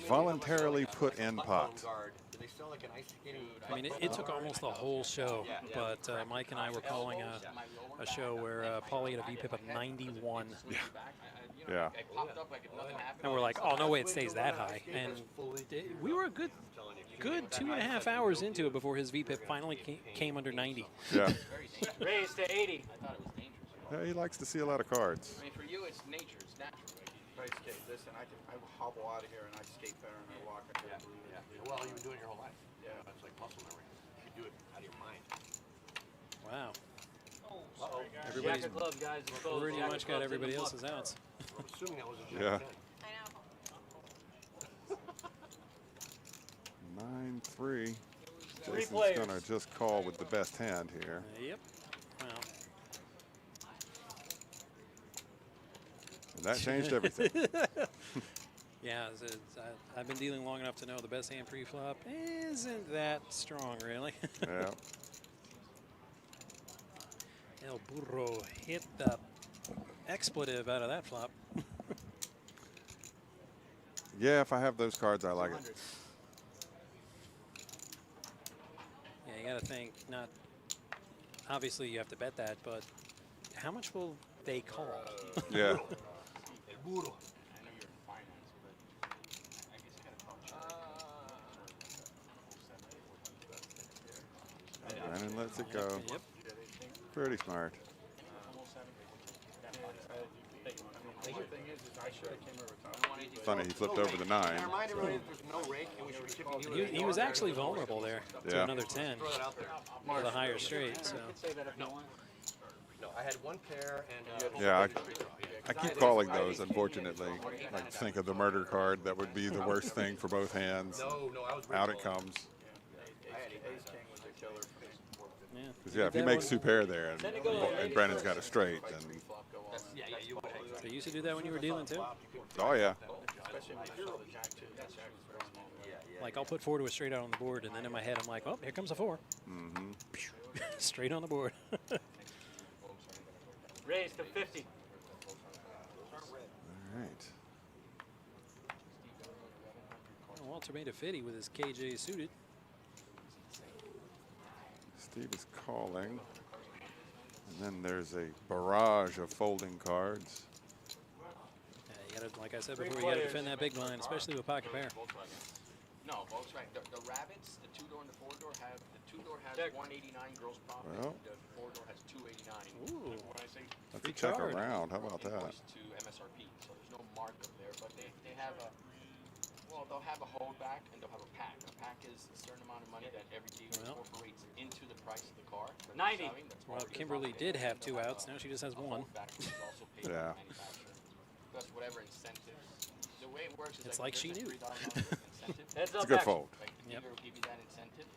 Voluntarily put in pot. Do they sell like an ice skating? I mean, it took almost the whole show, but Mike and I were calling a show where Paulie had a VPIP of 91. Yeah. It popped up like if nothing happened. And we're like, oh, no way it stays that high. And we were a good 2.5 hours into it before his VPIP finally came under 90. Yeah. Raise to 80. I thought it was dangerous. Yeah, he likes to see a lot of cards. I mean, for you, it's nature. It's natural. I skate. Listen, I hobble out of here and I skate better and I walk. I can't believe it. Well, you've been doing it your whole life. Yeah, it's like muscle memory. You do it out of your mind. Wow. Jack Everybody's of clubs, guys. It's closed. pretty Jack of much got clubs in everybody the else's muck. outs. I'm assuming that was a Yeah. joke. I know. 9-3. Jason's players. gonna just call with the best hand here. Yep. Well, And that changed everything. yeah, I've been dealing long enough to know the best hand pre-flop isn't that strong, really. Yeah. El Burro hit the expletive out of that flop. Yeah, if I have those cards, I like it. Yeah, you got to think, not obviously you have to bet that, but how much will they call? Yeah. I know you're in finance, but I guess you gotta talk. Brandon lets it go. Yep. Pretty smart. The thing is I should have came over top. Funny, he flipped over the 9. Now, remind everybody that there's no rake and we should be chipping you. He was actually vulnerable there to Yeah. another 10 Throw that out there. with a higher straight. So Say that if you want. No, I had one pair and. Yeah, I keep calling those, unfortunately. Like, think of the murder card. That would be the worst thing for both hands. No, I was. Out it comes. I had ace king was a killer. yeah. Because, yeah, if he makes two pair there and Brandon's got a straight, then, Yeah, you would. So you used to do that when you were dealing too? oh, yeah. Especially when you saw the jack too. That jack was going on. Like I'll put 4 to a straight out on the board, and then in my head I'm like, oh, here comes a 4. Mm-hmm. Straight on the board. Raise to 50. All right. Well, Walter made a 50 with his KJ suited. Steve is calling. And then there's a barrage of folding cards. Yeah, you gotta, like I said before, you gotta defend that big blind, especially with pocket pair. No, Volkswagen. The rabbits, the 2-door and the 4-door have the 2-door has Check. 189 gross profit. Well. The 4-door has 289. Ooh. When I say Let's Free check card. around. How about that? invoice to MSRP, so there's no markup there, but they have a Well, they'll have a holdback and they'll have a pack. A pack is a certain amount of money that every dealer Well. incorporates into the price of the car. that they're 90. selling that's Well, already Kimberly locked in, did have and 2 they'll outs. Now she just has a 1. holdback, which is also paid by Yeah. the manufacturer. Plus whatever incentives. The way it works is It's like like she there's a knew. $3 incentive. Heads It's a up, good action. fold. Like the Yep. dealer will give you that incentive,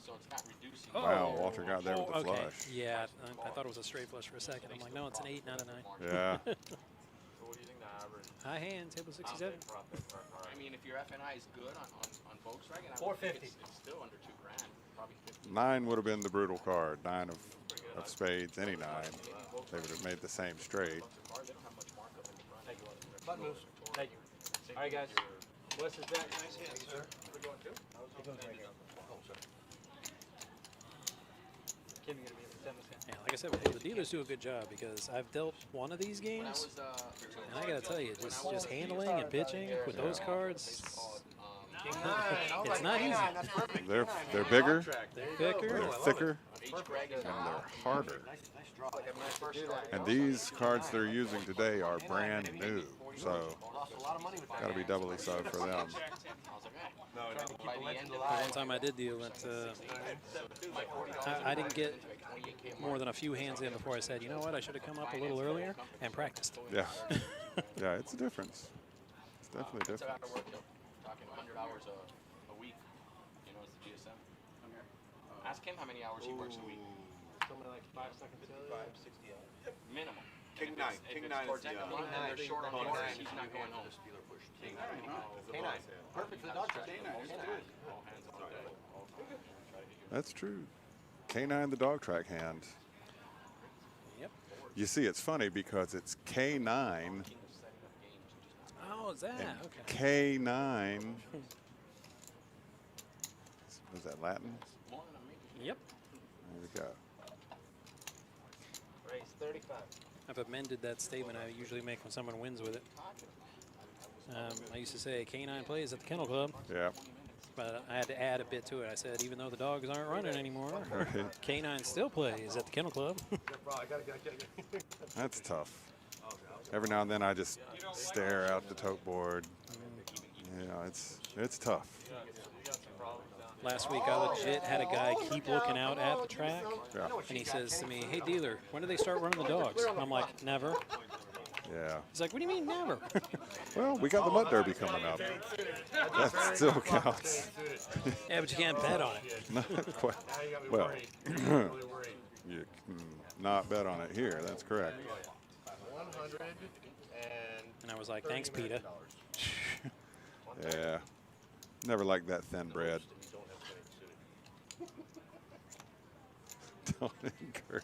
so it's not reducing. Wow, Walter got there with the okay. flush. Yeah, I thought it was a straight flush for a second. I'm like, no, it's an 8, not a 9. Yeah. So what do you think the average High hand, table 67. profit per car? I mean, if your F&I is good on Volkswagen, I would 450. think it's still under $2,000, probably 50. 9 would have been the brutal card. 9 of spades, any 9. They would have made the same straight. Button moves. Thank you. All right, guys. Wes is back. Nice hand, sir. We're going too? He goes right here. Oh, sorry. Kim, you gonna be able to send this hand? Yeah, like I said before, the dealers do a good job because I've dealt one of these When I games, was, and I gotta tell you, just handling and pitching with those cards, it's not easy. They're bigger, They're thicker. they're thicker, H. Gregg is and they're harder. like my first try. And these cards they're using today are brand new, so got to be doubly so for them. I was like, by the end of One time I did deal it, I didn't get more than a few hands in before I said, you know what, I should have come up a little earlier and practiced. Yeah, yeah, it's a difference. It's definitely a It's out difference. of work, though. Talking 100 hours a week, you know, as the GSM. Ask him how many hours he works a week. Something like 5 seconds. 560 out. Minimum. King And if nine. it's- King if nine it's towards is end the, of the month and they're short on bonus orders, hand. he's not going home. Dealer push. K9. Perfect for the dog track. That's true. K9 the dog track hand. Yep. You see, it's funny because it's K9 Oh, is that? and Okay. K9. Was that Latin? Yep. There we go. Race 35. I've amended that statement I usually make when someone wins with it. I used to say K9 plays at the Kennel Club, Yeah. but I had to add a bit to it. I said, even though the dogs aren't running anymore, Right. K9 still plays at the Kennel Club. That's tough. Every now and then I just stare out the tote board. You know, it's tough. Last week I legit had a guy keep looking out at the track, Yeah. and he says to me, hey dealer, when do they start running the dogs? And I'm like, never. Yeah. He's like, what do you mean never? Well, we got the Mud Derby coming up. That still counts. Yeah, but you can't bet on it. Not quite. Well, you can not bet on it here. That's correct. 100 And I was like, thanks, PETA. Yeah. Never liked that thin bread. Don't encourage.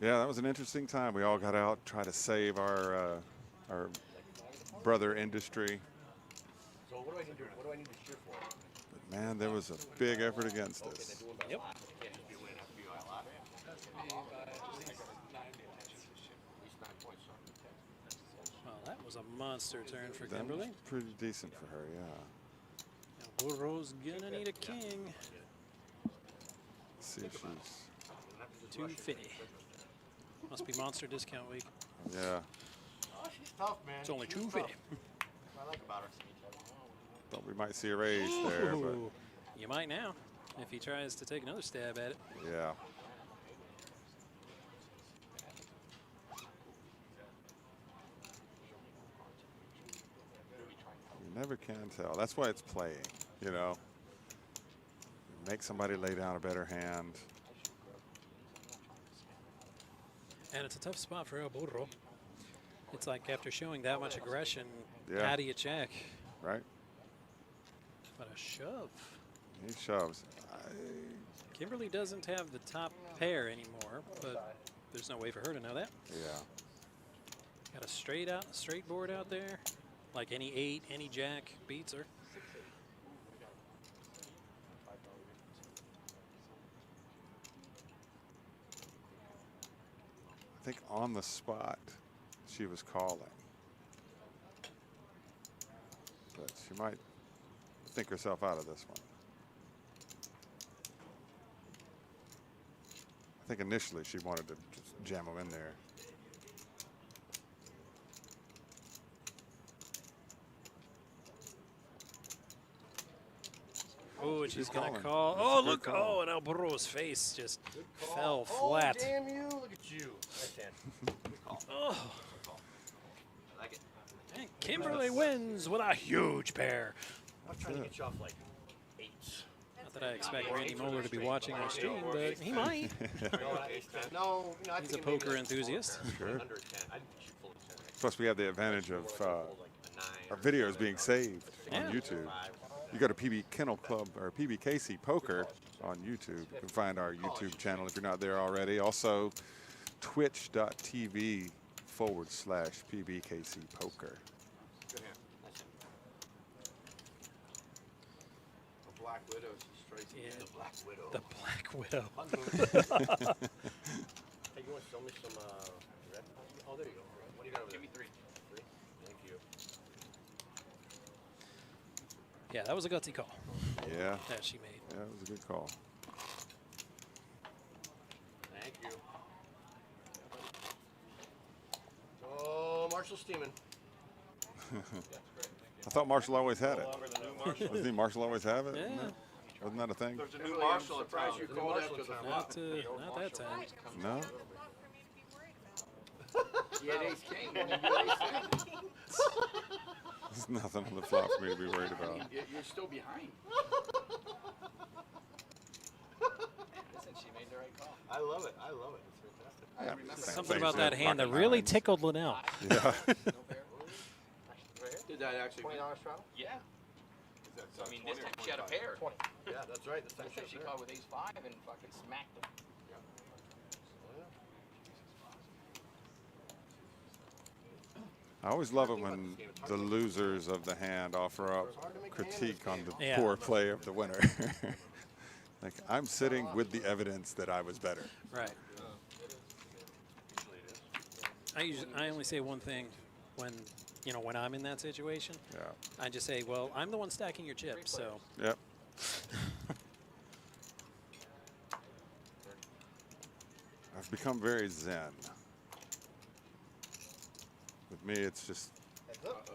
Yeah, that was an interesting time. We all got out, try to save our brother industry. So what do I need to cheer for? But man, there was a big effort against us. Yep. Well, that was a monster turn for That was Kimberly. pretty decent for her, yeah. Now, Burro's gonna need a king. Let's see if she's, 250. Must be monster discount week. yeah. Oh, she's tough, man. It's only She's 250. tough. I like about her. Thought we might see a raise there, but Ooh, you might now if he tries to take another stab at it. yeah. You never can tell. That's why it's playing, you know. Make somebody lay down a better hand. And it's a tough spot for El Burro. It's like after showing that much aggression, Yeah. how do you check? Right? But a shove. He shoves. Kimberly doesn't have the top pair anymore, but there's no way for her to know that. Yeah. Got a straight board out there. Like any 8, any jack beats her. I think on the spot she was calling. But she might think herself out of this one. I think initially she wanted to just jam them in there. Oh, and she's going to calling. call. That's Oh, a good look. call. Oh, and El Burro's face just fell flat. Damn you! Look at you. Nice hand. Good call. Oh, I like it. and Kimberly wins with a huge pair. I was trying to get you off like 8s. Not that I expect Randy Moeller to be watching our stream, but he might. No, you know, I He's think a maybe poker like enthusiast. Sure. under 10. I'd shoot full of 10. Plus, we have the advantage of Like a 9 our videos being saved Yeah. on YouTube. You go to PB Kennel Club or PBKC Poker on YouTube. You can find our YouTube channel if you're not there already. Also, twitch.tv/PBKC Poker. Good hand. Nice hand. A Black Widow strikes Yeah. again. Black Widow. The Black Widow. Hey, you want to show me some red? Oh, there you go. What do you got over there? Give me 3. 3? Thank you. Yeah, that was a gutsy call Yeah, that she made. yeah, it was a good call. Thank you. Oh, Marshall Steeman. I thought Marshall always had it. Doesn't he Marshall always have it? Yeah. Wasn't that a thing? There's a new Marshall in town. You called after the flop. Not that time. No? He had ace king. When you get ace king, There's nothing on the flop for me to be worried about. you're still behind. Listen, she made the right call. I love it. I love it. It's fantastic. I remember Something Things about that with hand that pocket really nines. tickled Linnell. Yeah. Did that actually? $20 straddle? Yeah. I mean, this time she had a pair. 20. Yeah, that's right. This time This time she called with ace 5 and fucking smacked him. I always love it when the losers of the hand offer up critique on the Yeah. poor play of the winner. Like, I'm sitting with the evidence that I was better. Right. I only say one thing when when I'm in that situation. Yeah. I just say, well, I'm the one stacking your chips, so Yep. I've become very zen. With me, it's just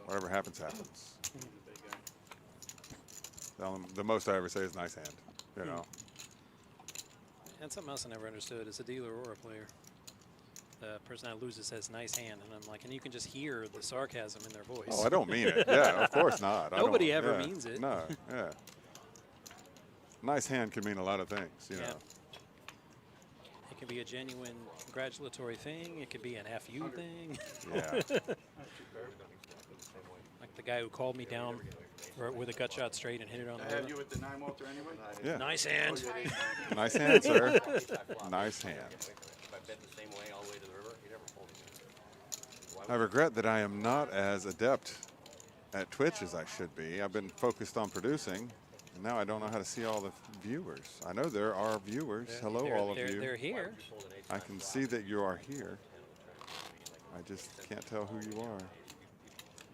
whatever happens, happens. The most I ever say is nice hand, you know. and something else I never understood is a dealer or a player. The person that loses says nice hand, and I'm like, and you can just hear the sarcasm in their voice. Oh, I don't mean it. Yeah, of course not. Nobody I don't, ever yeah, means it. No, yeah. Nice hand can mean a lot of things, you Yeah. know. It can be a genuine congratulatory thing. It could be an FU thing. Yeah. Like the guy who called me down with a gut shot straight and hit it on I the have river. you at the 9 Walter anyway. Yeah. Nice hand. Nice hand, sir. Nice hand. If I bet the same way all the way to the river, you never fold again. I regret that I am not as adept at Twitch as I should be. I've been focused on producing, and now I don't know how to see all the viewers. I know there are viewers. Hello, all of you. They're here. I can see that you are here. I just can't tell who you are.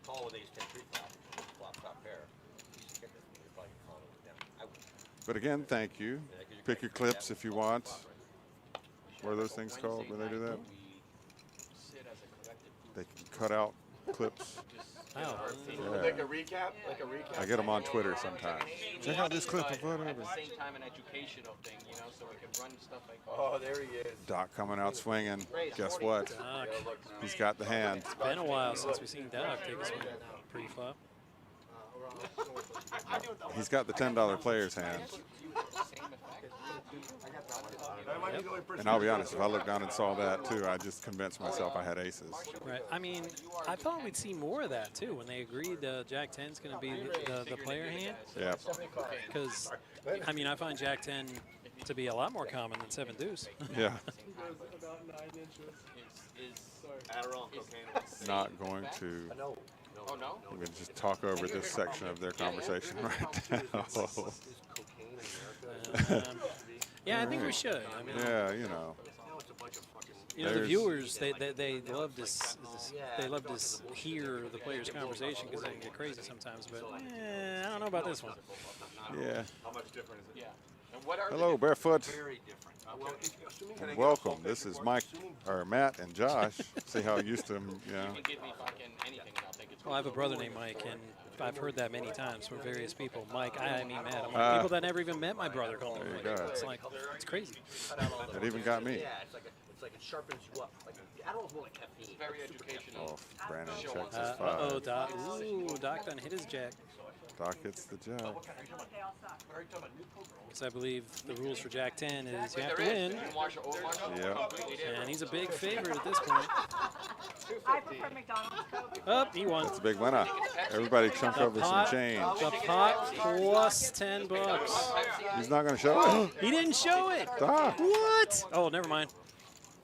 Call with ace 10 pre-flop, flop top pair. You should get this one. You're probably calling it down. I would. But again, thank you. Pick your clips if you want. What are those things called when they do that? Sit as a collective group. They can cut out clips. Oh, Yeah. Like a recap? Like a recap? I get them on Twitter sometimes. Check out this clip of At whatever. the same time, an educational thing, so we can run stuff like Oh, there he is. Doc coming out swinging. Guess what? Doc. He's got the hand. Been a while since we've seen Doc take a swing pre-flop. He's got the $10 player's hand. And I'll be honest, if I looked down and saw that too, I just convinced myself I had aces. Right. I mean, I thought we'd see more of that too when they agreed Jack 10's going to be the player hand. Yeah. Because, I mean, I find Jack 10 to be a lot more common than 7 deuce. Yeah. Adderall, cocaine. Not going to. No. Oh, no? I'm going to just talk over this section of their conversation right now. Is cocaine in America? Yeah, I think we should. I mean, Yeah, you know. Now it's a bunch of fucking. the There's- viewers they love this they love to hear the players' conversation because they can get crazy sometimes. But I don't know about this one. Yeah. How much different is it? Yeah. And what are Hello, Barefoot. Very different. And welcome. This is Mike, or Matt and Josh. See how used to him, you know. You can give me fucking anything and I'll think it's Well, I have a brother named Mike, and I've heard that many times from various people. Mike, I mean Matt. I'm like, people that never even met my brother call him. There you Mike. go. It's like, it's crazy. It even got me. Yeah, it's like it sharpens you up. Like Adderall's more like caffeine. Very educational. Oh, Brandon checks his Uh-oh, five. Doc. Ooh, Doc done hit his jack. Doc hits the jack. Because I believe the rules for Jack 10 is you have to There is. win. You can watch your old one. Yep. Completely different. And he's a big favorite at this point. I prefer McDonald's Coke. Up, he won. That's a big winner. Everybody chunk over some change. The pot plus $10. He's not going to show it? He didn't show it. Doc. What? Oh, never mind.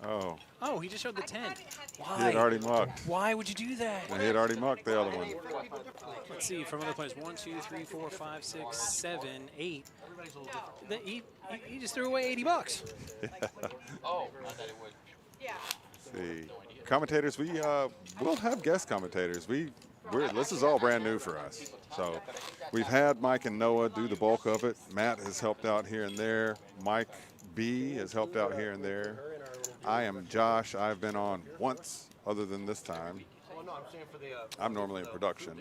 Oh, Oh, he just showed the 10. he had Why? already mucked. Why would you do that? He had already mucked the other one. Let's see, from other players, 1, 2, 3, 4, 5, 6, 7, 8. He just threw away $80. Oh, I thought it would. Yeah. See, commentators, we'll have guest commentators. This is all brand new for us. So we've had Mike and Noah do the bulk of it. Matt has helped out here and there. Mike B has helped out here and there. I am Josh. I've been on once, other than this time. Well, no, I'm saying for the. I'm normally in production.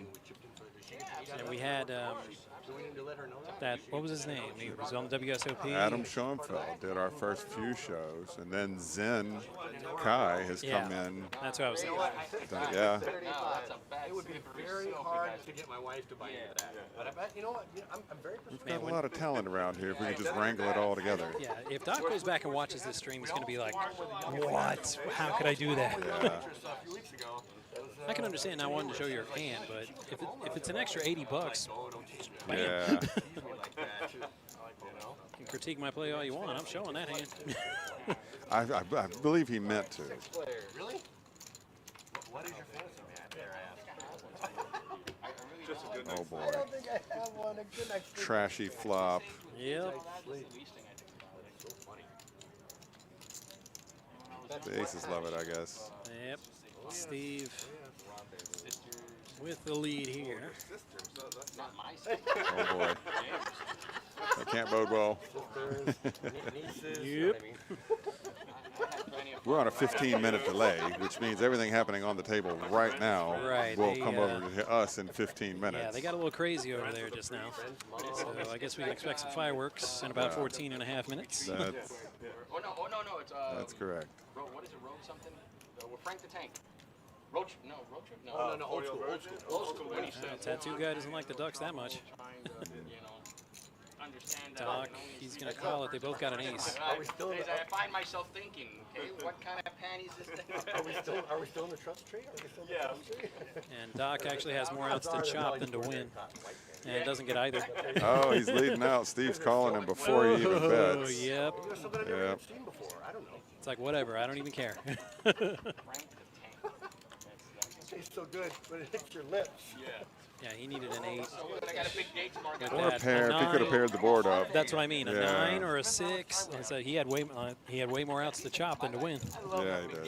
And we had Do we need to let her know that? that, what was his name? He was on the WSOP. Adam Schoenfeld did our first few shows, and then Zen Kai has come in. That's what I was thinking. Yeah. No, that's a bad It would be slippery very slope, you hard guys. to get my wife to buy into that. But I bet, you know what? I'm very We've persuaded. got a lot of talent around here if we can just wrangle it all together. Yeah, if Doc goes back and watches this stream, he's going to be like, what? How could I do that? A few weeks ago. I can understand not wanting to show your hand, but if it's an extra $80, bam. Yeah. You can critique my play all you want. I'm showing that hand. I believe he meant to. Really? What is your fantasy map there, Oh boy. I think I have one. A good extra. Trashy flop. Yep. The aces love it, I guess. Yep. Steve with the lead here. Not my sister. Oh boy. That can't bode well. Yep. We're on a 15-minute delay, which means everything happening on the table right now Right, will they, come over to us in 15 minutes. Yeah, they got a little crazy over there just now. So I guess we can expect some fireworks in about 14 and a half minutes. That's, Oh no, it's that's correct. What is it? Road something? With Frank the Tank. Roach? No, road trip? No. No, old school. Old school. When he said, Tattoo guy doesn't like the Ducks that much. understand that. Doc, he's going to call it. They both got an ace. I find myself thinking, okay, what kind of panties is that? Are we still in the trust tree? Are we still in the trust tree? And Doc actually has more outs to chop than to win. And doesn't get either. Oh, he's leading out. Steve's calling him before he even Oh, bets. yep. Yep. I don't know. It's like, whatever. I don't even care. Frank the Tank. Tastes so good when it hits your lips. Yeah, he needed an 8. I got a big date tomorrow. With Or a that, pair. If he could have paired the board up. That's what I mean. A Yeah. 9 or a 6. And so he had way more outs to chop than to win. Yeah, he did.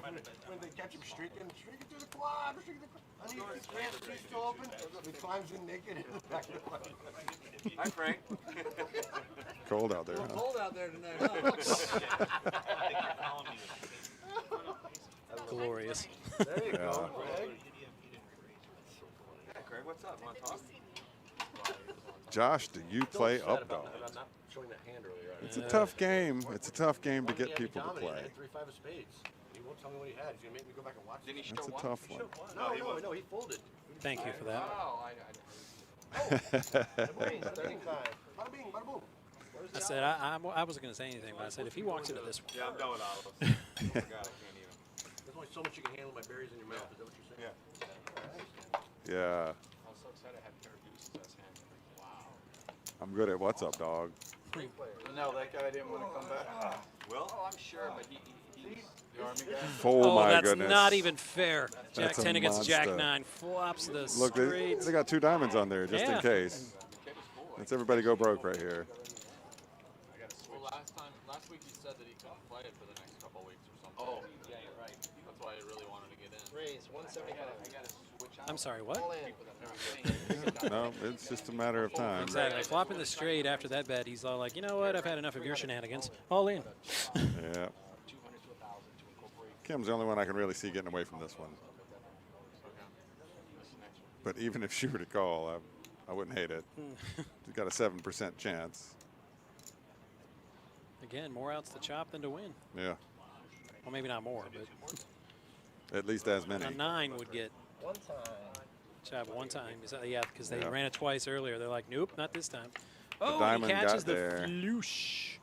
When they catch him streaking through the quad, streaking the quad. I need his pants still open. He climbs in naked in the back of the quad. Hi, Frank. Cold out there, huh? Cold out there tonight, huh? Glorious. There you Yeah. go, Greg. Yeah, Craig, what's up? Want to talk? Josh, do you play Sad up about dog? that. I'm not showing that hand earlier. It's a tough game. It's a tough game to get people to play. 3-5 of spades. He won't tell me what he had. He's gonna make me go back and watch. Didn't he It's show a one? tough one. No, he folded. Thank you for that. Oh, Bada bing, bada boom. I said I wasn't going to say anything, but I said if he walks into this one. Yeah, I'm done with olives. God, I can't eat them. There's only so much you can handle my berries in your mouth. Is that what you're saying? Yeah, I was so excited I had a pair of deuces last hand. Wow. I'm good at what's up, dog. No, that guy didn't want to come back. Will? Oh, I'm sure, but he's The Army guy? Oh, my that's goodness. not even fair. Jack That's a 10 against Jack monster. 9. Flops the Look, straight. they got 2 diamonds on there just Yeah. in case. Let's everybody go broke right here. Well, last week he said that he couldn't play it for the next couple of weeks or something. Oh, yeah, you're right. That's why he really wanted to get in. Raise 175. I gotta switch out. I'm sorry, what? No, it's just a matter of time. Exactly. Flopping the straight after that bet, he's all like, you know what? I've had enough of your shenanigans. All in. Yeah. 200 to 1,000 to incorporate. Kim's the only one I can really see getting away from this one. But even if she were to call, I wouldn't hate it. She's got a 7% chance. Again, more outs to chop than to win. Yeah. Well, maybe not more, but At least as many. a 9 would get chop one time. Yeah, because they ran it twice earlier. They're like, nope, not this time. Oh, he diamond got catches the there. floosh.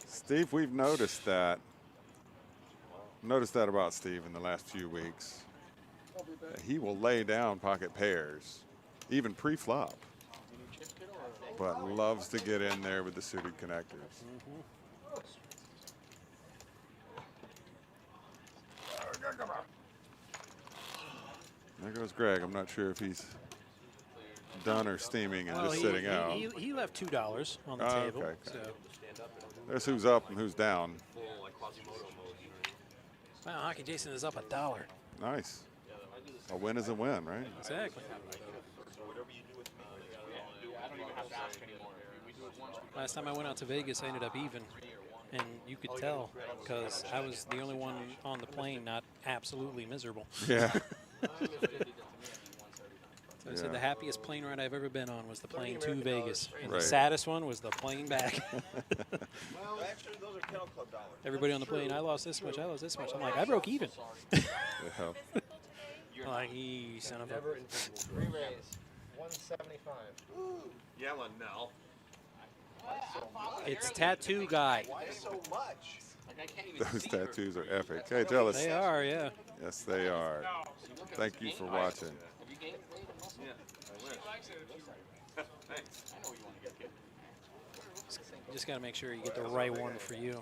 Steve, we've noticed that. Noticed that about Steve in the last few weeks. He will lay down pocket pairs, even pre-flop, but loves to get in there with the suited connectors. There goes Greg. I'm not sure if he's done or steaming and just sitting out. He left $2 on the table. Okay. So. There's who's up and who's down. Wow, Hockey Jason is up $1. Nice. A win is a win, right? Exactly. Last time I went out to Vegas, I ended up even. And you could tell because I was the only one on the plane not absolutely miserable. Yeah. So I said the happiest plane ride I've ever been on was the plane to Vegas. And Right. the saddest one was the plane back. Well, actually, those are Kennel Club dollars. Everybody on the plane, I lost this much, I lost this much. I'm like, I broke even. Yeah. I'm like, you son of a... Re-raise, 175. Yelling now. It's Tattoo Guy. Why so much? Those tattoos are epic. Hey, jealous. They are, yeah. Yes, they are. Thank you for watching. You just got to make sure you get the right one for you.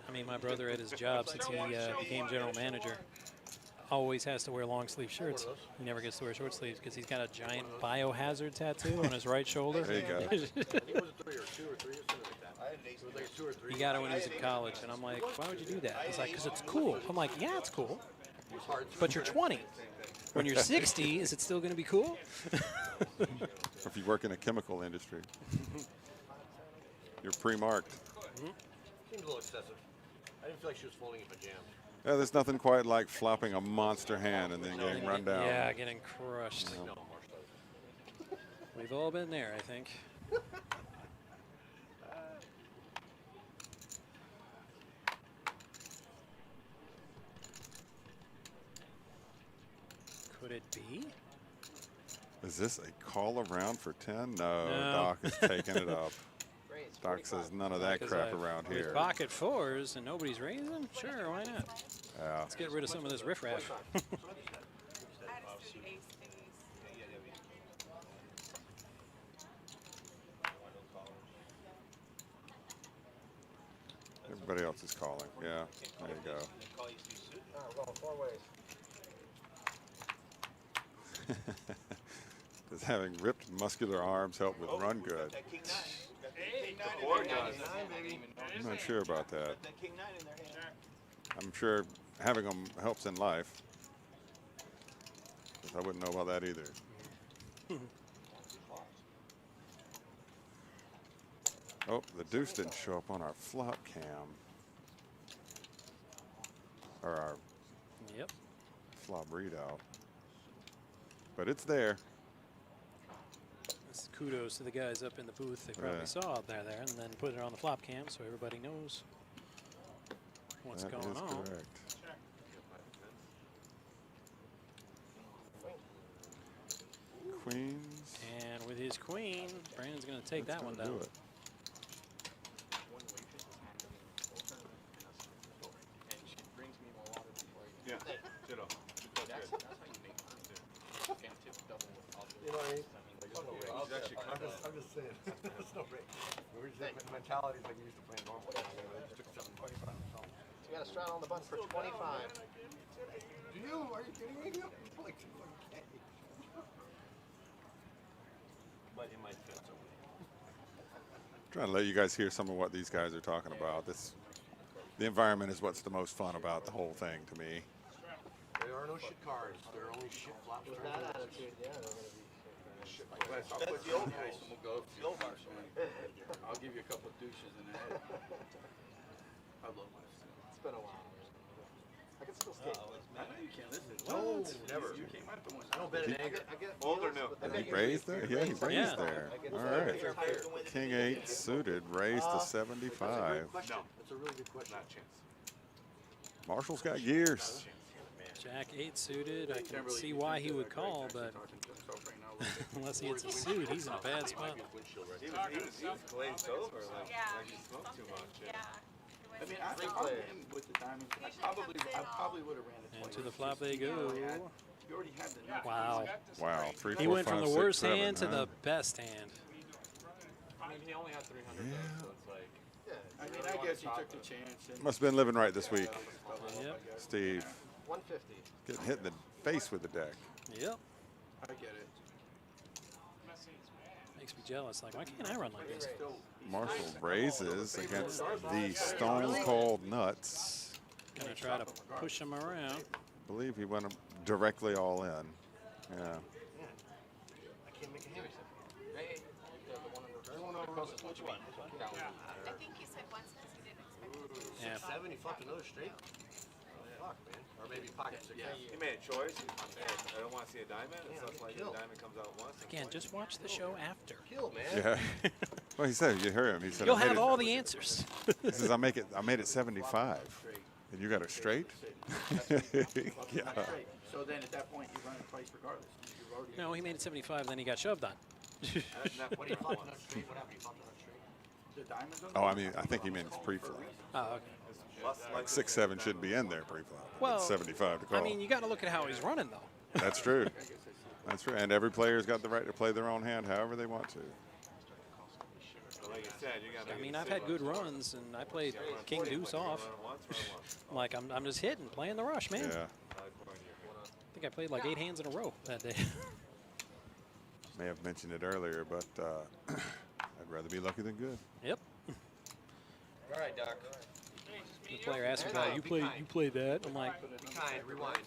I mean, my brother at his job, since he became general manager, always has to wear long sleeve shirts. He never gets to wear short sleeves because he's got a giant biohazard tattoo on his right shoulder. There you go. He got it when he was in college, and I'm like, why would you do that? He's like, because it's cool. I'm like, yeah, it's cool. But you're 20. When you're 60, is it still going to be cool? If you work in a chemical industry, you're pre-marked. Seems a little excessive. I didn't feel like she was folding in pajamas. Yeah, there's nothing quite like flopping a monster hand and then getting run down. Yeah, getting crushed. We've all been there, I think. Could it be? Is this a call around for 10? No, Doc is taking it up. Doc says none of that crap around With here. pocket fours and nobody's raising? Sure, why not? Yeah. Let's get rid of some of this riffraff. Everybody else is calling. Yeah, there you go. We're going 4 ways. Does having ripped muscular arms help with run good? I'm not sure about that. I'm sure having them helps in life. But I wouldn't know about that either. Oh, the deuce didn't show up on our flop cam. Or our flop readout. But it's there. This is kudos to the guys up in the booth. They probably saw it there and then put it on the flop cam so everybody knows what's going on. Correct. Queens. And with his queen, Brandon's going to take that one down. Yeah, you know what I mean? I'm just saying. There's no break. Mentality's like we used to play normal. I just took 7.25. So you got to straddle on the button for 25. Do you? Are you kidding me? Like, okay. But it might fit so. Trying to let you guys hear some of what these guys are talking about. The environment is what's the most fun about the whole thing to me. There are no shit cards. There are only shit flops. With that attitude, yeah, they're going to be shit like that. That's the old guys. We'll go. I'll give you a couple of douches in the head. I love West. It's been a while. I can still skate. I know you can't listen. No, never. You came out the one. I don't bet in anger. Old or new? He raised there? Yeah, he raised Yeah. there. All right. King 8 suited, raised to 75. No. That's a really good question. Not a chance. Marshall's got gears. Jack 8 suited. I can see why he would call, but unless he hits a suit, he's in a bad spot. He was glazed over, like he smoked too much. Yeah. I mean, I in with the diamonds. I probably would have ran it. And to the flop they go. You already had the net. Wow. Wow. 3, 4, He went 5, from the 6, worst 7, hand to huh? the best hand. I mean, he only had 300 though, so it's like. I mean, I guess he took the chance. And Must have been living right this week. Yep. Steve 150. getting hit in the face with the deck. Yep. I get it. Makes me jealous. Like, why can't I run like this? Marshall raises against the Stone Cold Nuts. Gonna try to push him around. I believe he went directly all in. Yeah. I can't make a hand. Hey, the one across the which one? I think you said once because you didn't expect it. Yeah. 70, fuck another straight. Fuck, man. Or maybe pocket six. He made a choice. Hey, I don't want to see a diamond. It's not like the diamond comes out once. Again, just watch the show after. Kill, man. Yeah. Well, he said, you heard him. He said, You'll I made have it- all the answers. He says, I made it 75. And you got it straight? Yeah. So then at that point, you run it twice regardless. You've already No, he made it 75, then he got shoved on. What do you fuck another straight? What happened? You fucked another straight? the diamonds on Oh, I mean, I think he meant it's pre-flop. Oh, okay. Like 6, 7 shouldn't be in there pre-flop. Well, It's 75 to call. I mean, you got to look at how he's running, though. That's true. That's true. And every player's got the right to play their own hand however they want to. Like you said, you got to. I mean, I've had good runs, and I played King Deuce off. Like, I'm just hitting, playing the rush, man. Yeah. I think I played like 8 hands in a row that day. May have mentioned it earlier, but I'd rather be lucky than good. Yep. All right, Doc. The player asked me, "Oh, you played that?" I'm like, Be kind. Rewind.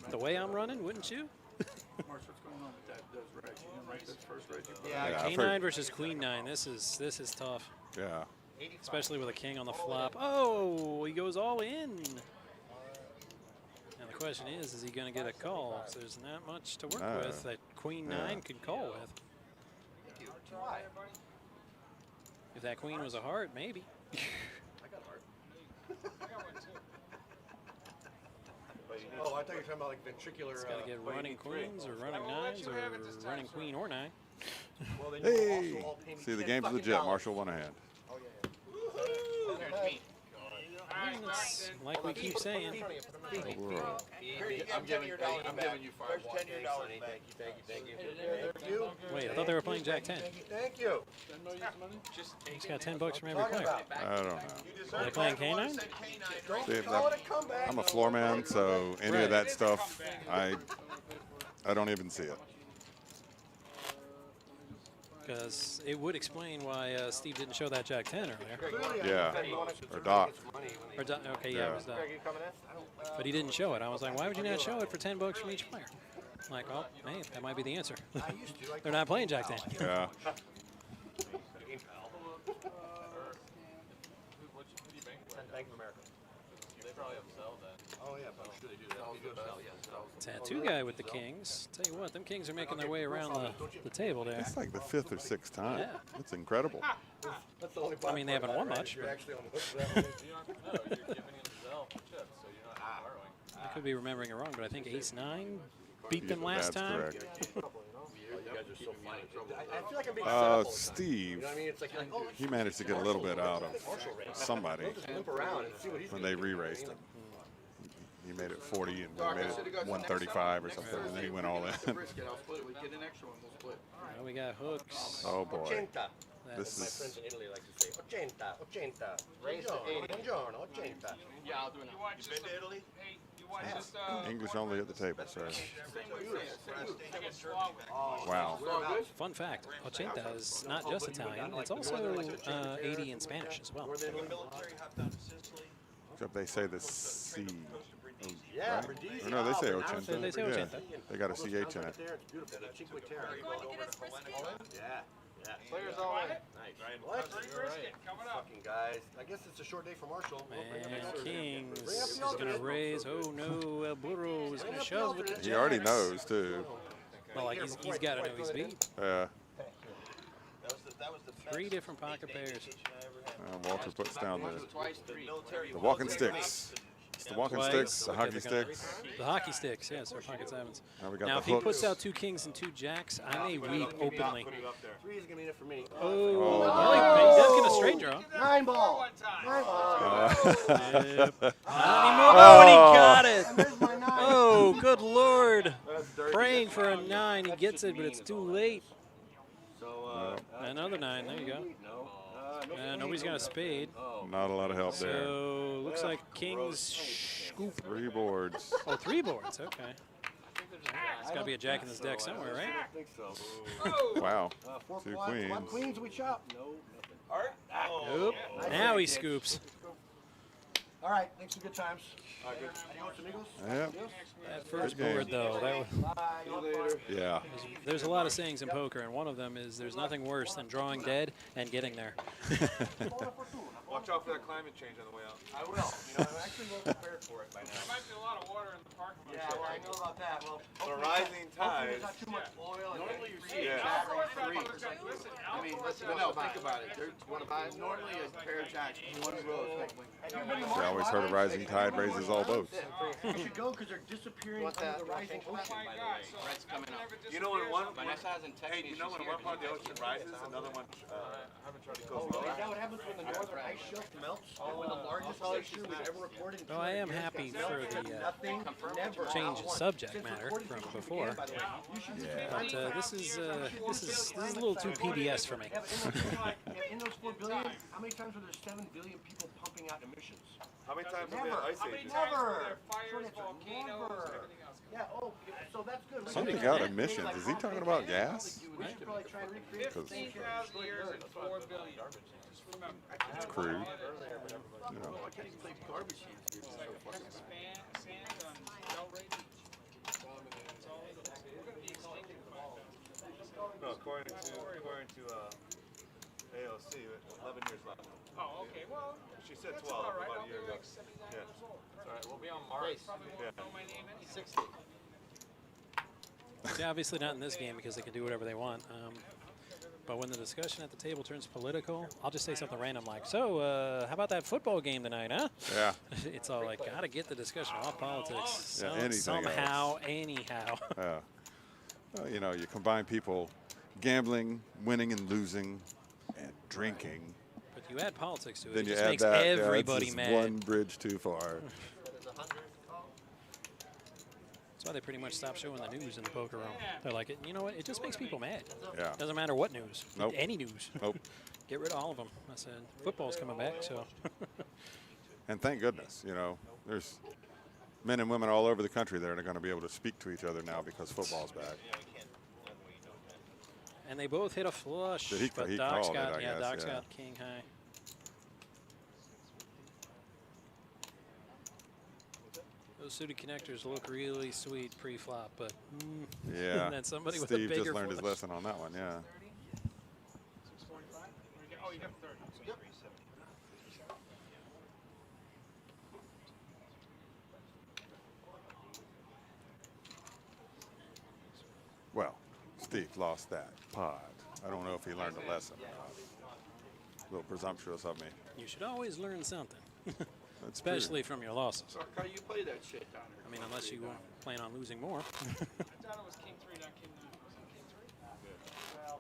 the way I'm running, wouldn't you? Marsh, what's going on with those reds? You didn't like those first reds you put? Yeah, Yeah, I've King 9 heard- versus Queen 9. This is tough, Yeah. especially with a king on the flop. Oh, he goes all in. Now the question is he going to get a call? 'Cause there's not much to work No. with that Queen Yeah. 9 could call with. Thank you. Too high. If that queen was a heart, maybe. I got heart. Oh, I thought you were talking about like ventricular. It's got to get running queens or running 9s or running queen or 9. Well, then you will Hey! also all pay me See, the 10 game's fucking legit. dollars. Marshall won a hand. Oh, yeah. It's like we keep saying. Whoa. I'm giving you $5. There's $10 back. Thank you. Wait, I thought they were playing Jack 10. Thank you. He's got $10 from every player. I don't know. Are they playing K9? See, Call it a comeback. I'm a floor man, so any of that stuff, I don't even see it. Because it would explain why Steve didn't show that Jack 10 earlier. Yeah. Or Doc. Or okay, yeah, it was Doc. But he didn't show it. I was like, why would you not show it for $10 from each player? I'm like, well, hey, that might be the answer. They're not playing Jack 10. Yeah. Bank of America. They probably have Zell then. Oh, yeah, but I'm sure they do that. They do have Zell, yeah. Tattoo guy with the kings. Tell you what, them kings are making their way around the table there. It's like the 5th or 6th time. Yeah. It's incredible. That's the only I mean, they haven't won much. You're but actually on the hook for that one. No, you're giving him Zell for chips, so you're not borrowing. I could be remembering it wrong, but I think Ace-9 beat them Yeah, last that's time. correct. You guys are so fine in trouble. I feel like I'm being set up Uh, all the time. Steve, You know what I mean? It's like, you're like, oh, he managed to get a little bit out of somebody just limp around and see what he's when gonna they do. re-raced him. He made it 40 and we made it 135 or something, and then he went all in. Brisket, I'll split it. We get an extra one, we'll split. Now we got hooks. Oh boy. Ochenta. This My is friends in Italy like to say, ochenta, ochenta. Buongiorno, ochenta. Yeah, I'll do it now. You been to Italy? Hey, you watch this, English only at the table, sir. Oh, Wow. Fun fact, ochenta is not just Italian, it's also 80 in Spanish as well. Except they say the C. Yeah, Right? Brindisi. Or no, they say Oh, ochenta. They say Yeah, ochenta. they got a CH in it. There, it's beautiful. The Cinque Terre. Going to get us brisket? Yeah, yeah. Players all in. Nice. What? Coming up. Fucking guys. I guess it's a short day for Marshall. And Kings is going to raise. Oh no, El Burro is going to shove with the He already jacks. knows too. Well, like he's got to know he's beat. Yeah. That was the 3 different pocket pairs. Walter puts down Twice, three. the walking sticks. It's the walking Twice. sticks, the Okay, hockey they got sticks. The hockey sticks, yes, or pocket sevens. Now we got Now, the if he hooks. puts out 2 kings and 2 jacks, I may weep openly. 3 is gonna be enough for me. Oh, well, he does get a straight draw. 9 ball. 9 ball. Yep. Not anymore. Oh, and he got it. Oh, good Lord. Praying for a 9. He gets it, but it's too late. So, Another 9. There you go. Nobody's got a spade. Not a lot of help there. So, looks like Kings scoop. 3 boards. Oh, 3 boards. Okay. There's got to be a jack in this deck somewhere, right? I think so. Wow. 4 2 queens. queens. Queens we chop. No, nothing. Nope. Now he scoops. All right, thanks for good times. Adios, amigos. Yep. That first Good game. board, though, that was, Bye. See you later. Yeah. there's a lot of sayings in poker, and one of them is there's nothing worse than drawing dead and getting there. Watch out for that climate change on the way out. I will. You know, I'm actually well prepared for it by now. There might be a lot of water in the parking lot. Yeah, well, I know about that. Well, The rising hopefully there's tides. not too much oil. Normally you see Yeah. a jack Alcohol on 3. like, listen, I mean, alcohol no, think about it. You want to buy normally a pair of jacks, 1 row. I always heard a rising tide raises all boats. You should go because they're disappearing Want under that? the rising Oh ocean. my God, so Red's coming up. You know when one, Vanessa hasn't texted hey, me. you know She's when here. one part of the ocean rises, another one goes Oh, lower? is that what happens when the northern ice shelf melts? When the largest glacier we've ever recorded in Well, I am 200 years happy got for melted? the Nothing, never, change not in once. subject Since matter recording from since before. began, by the way. You should just But this is a little too PBS for me. Yeah, but in those 4 billion, how many times were there 7 billion people pumping out emissions? How many times have Never. there been ice How many ages? times were Never. there fires, Short answer, volcanoes, never. and everything else? Yeah, oh, so that's good. We Something should got recreate, emissions. like, Is he talking about gas? We should probably try and recreate the same shit. 15,000 years and 4 billion. Just remember. It's crude. You know. Garbage cans here. It's like a fucking sand on Delray Beach. That's all it is. We're gonna be extinct in 5,000. No, according to AOC, 11 years left. Oh, okay, well, She said that's 12 about right. about I'll a be year ago. like 79 Yeah. years old. All right, we'll be on Mars. Probably won't know my name anyway. 60. See, obviously not in this game because they can do whatever they want. But when the discussion at the table turns political, I'll just say something random like, so how about that football game tonight, huh? Yeah. It's all like, gotta get the discussion off politics. Yeah, anything somehow, anyhow. Yeah. Well, you know, you combine people gambling, winning and losing, and drinking. But you add politics to it, Then it you just add makes that. everybody yeah, it's mad. one bridge too far. That's why they pretty much stopped showing the news in the poker room. They're like, you know what? It just makes people mad. Yeah. Doesn't matter what news. Nope. Any news. Nope. Get rid of all of them. I said, football's coming back, so. And thank goodness, you know, there's men and women all over the country that are going to be able to speak to each other now because football's back. And they both hit a flush, Did he- but he Doc's called it, got, I yeah, guess, Doc's yeah. got king high. Those suited connectors look really sweet pre-flop, but Yeah. that's somebody with Steve a bigger just learned his flush. lesson on that one, yeah. 645? Oh, you got 30. So 370. Well, Steve lost that pod. I don't know if he learned a lesson or not. A little presumptuous of me. You should always learn something, That's true. especially from your losses. So how do you play that shit down there? I mean, unless you plan on losing more. I thought it was king 3, not king 9. Was it king 3?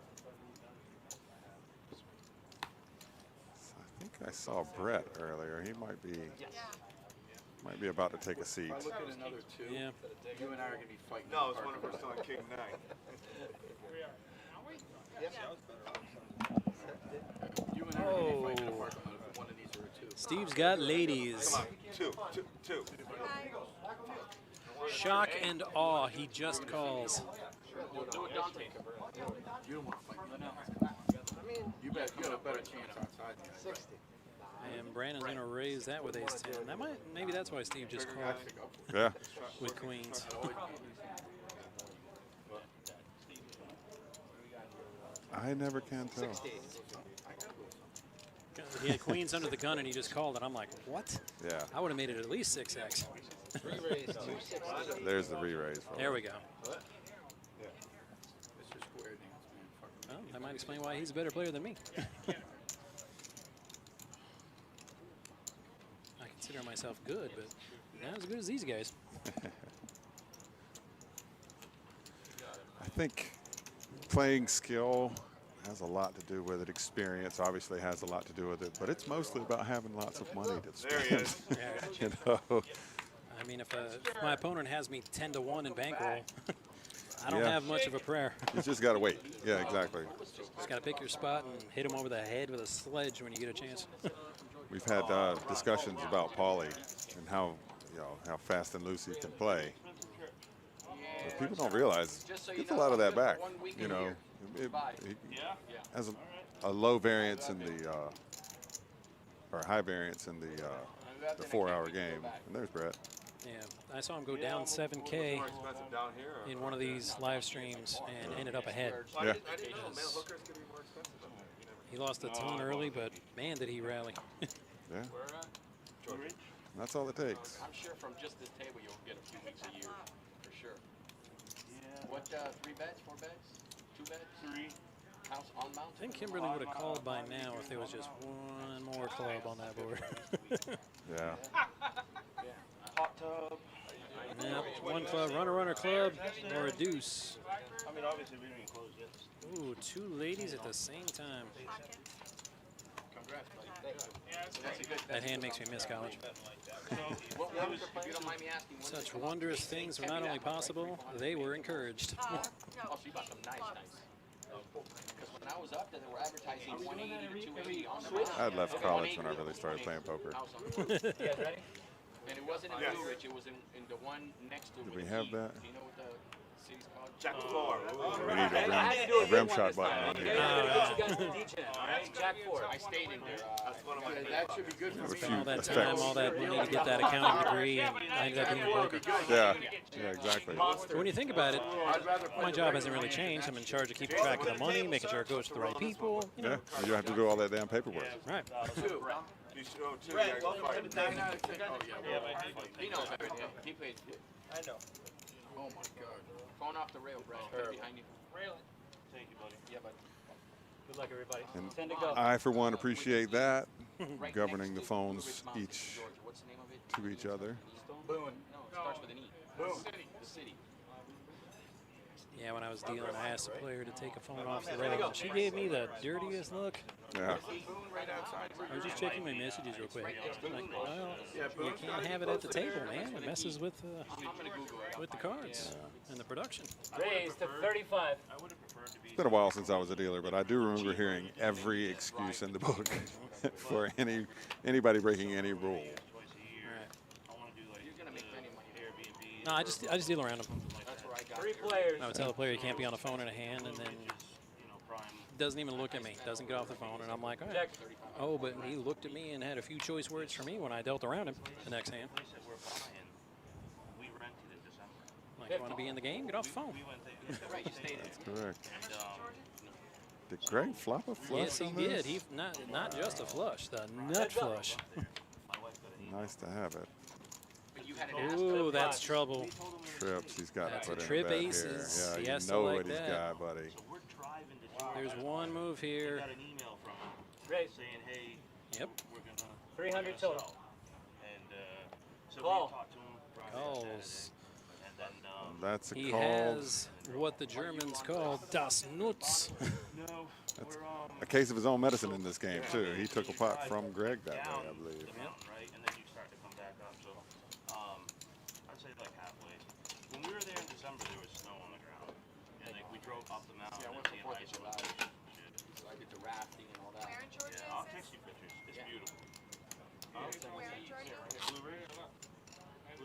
I think I saw Brett earlier. He might be about to take a seat. If I look at another 2, Yeah. you and I are going to be fighting. No, it's hard. one of us on King 9. Here we are. Are we? You and I are going to be fighting in the parking lot if one of these are a 2. Steve's got ladies. Come on, two. Shock and awe, he just calls. You don't want to fight me. You bet. You got a better chance outside. 60. And Brandon's going to raise that with ace 10. That might, maybe that's why Steve just called Yeah. with queens. I never can tell. He had queens under the gun, and he just called it. I'm like, what? Yeah. I would have made it at least 6x. There's the re-raise. There we go. It's just square dance, man. Fucking Well, that might explain why he's a better player than me. I consider myself good, but not as good as these guys. I think playing skill has a lot to do with it. Experience obviously has a lot to do with it, but it's mostly about having lots of money to spend. You know. I mean, if my opponent has me 10-1 in bankroll, I don't Yeah. have much of a prayer. You just got to wait. Yeah, exactly. Just got to pick your spot and hit him over the head with a sledge when you get a chance. We've had discussions about Paulie and how how fast and loose he can play. But people don't realize he gets a lot of that back. You know, he has a low variance in the or high variance in the 4-hour game. And there's Brett. Yeah, I saw him go down 7K in one of these live streams and ended up ahead. Yeah. He lost a ton early, but man, did he rally. Yeah. That's all it takes. I'm sure from just this table you'll get a few weeks a year, for sure. What, 3 bets, 4 bets, 2 bets? 3. House on mount? I think Kimberly would have called by now if there was just one more club on that board. Yeah. Hot tub. Yep, one club, runner club, or a deuce. I mean, obviously, we didn't even close yet. Ooh, 2 ladies at the same time. Congrats, buddy. That hand makes me miss college. What was, if you don't mind me asking, Such wondrous things were not only possible, they were encouraged. Oh, so you got some nice. Because when I was up there, they were advertising 180 to 280 on the mount. I'd left college when I really started playing poker. And it wasn't in Blue Ridge, it was in the one next to it. Do we with have heat. that? Do you know what the city's called? Jack 4. We need a rim shot button on here. Put you guys in D-Chan, all right? Jack 4. I stayed in there. That should be good for Have a me. few All that time, effects. all that money to get that accounting degree, and I ended up being a broker. Yeah. Yeah, exactly. But when you think about it, my job hasn't really changed. I'm in charge of keeping track of the money, making sure it goes to the right people. You know. Yeah. You have to do all that damn paperwork. Right. He knows everything. He paid. I know. Oh my God. Going off the rail, Brett. Right behind you. Railing. Thank you, buddy. Yeah, but Good luck, everybody. And 10 to go. I, for one, appreciate that. right Governing the next to Blue phones Ridge Mountain, each Georgia. What's the name of it? to each other. Boone. No, it starts with an E. Boom. The city. Yeah, when I was dealing, I asked the player to take a phone off the rail. And she gave me the dirtiest look. Yeah. I was just checking my messages real quick. I'm like, well, you can't have it at the table, man. It messes with the cards and the production. Raise to 35. It's been a while since I was a dealer, but I do remember hearing every excuse in the book for anybody breaking any rule. Right. You're gonna make plenty of money. No, I just deal around them. That's where I got 3 here. players. I would tell the player he can't be on the phone in a hand, and then doesn't even look at me, doesn't get off the phone, and I'm like, all right. Jack. Oh, but he looked at me and had a few choice words for me when I dealt around him the next hand. Like, you want to be in the game? Get off the phone. Right, you stayed That's correct. Did Greg flop a flush Yes, he on did. this? He not just a flush, the nut flush. Nice to have it. But you had an ass. Ooh, that's trouble. Trips, he's got That's to a put in trip a bet aces. here. He Yeah, has you to know like what he's that. got, buddy. There's one move here. Raise. Saying, hey, Yep. we're gonna 300 total. and so Call. we talked to him Friday, Calls. Saturday, and then That's a He call. has what the Germans call das Nuts. no, That's we're a case of his own medicine in this game, too. He took a pot from Greg that down way, I believe. the mountain, right? And then you start to come back up. So I'd say like halfway. When we were there in December, there was snow on the ground, and like we drove up the mountain Yeah, I and went see for a 4th of nice July. shit. So I did the rafting and all that. Where in Georgia Yeah, I'll is text this? you pictures. It's Yeah. beautiful. Where in Georgia?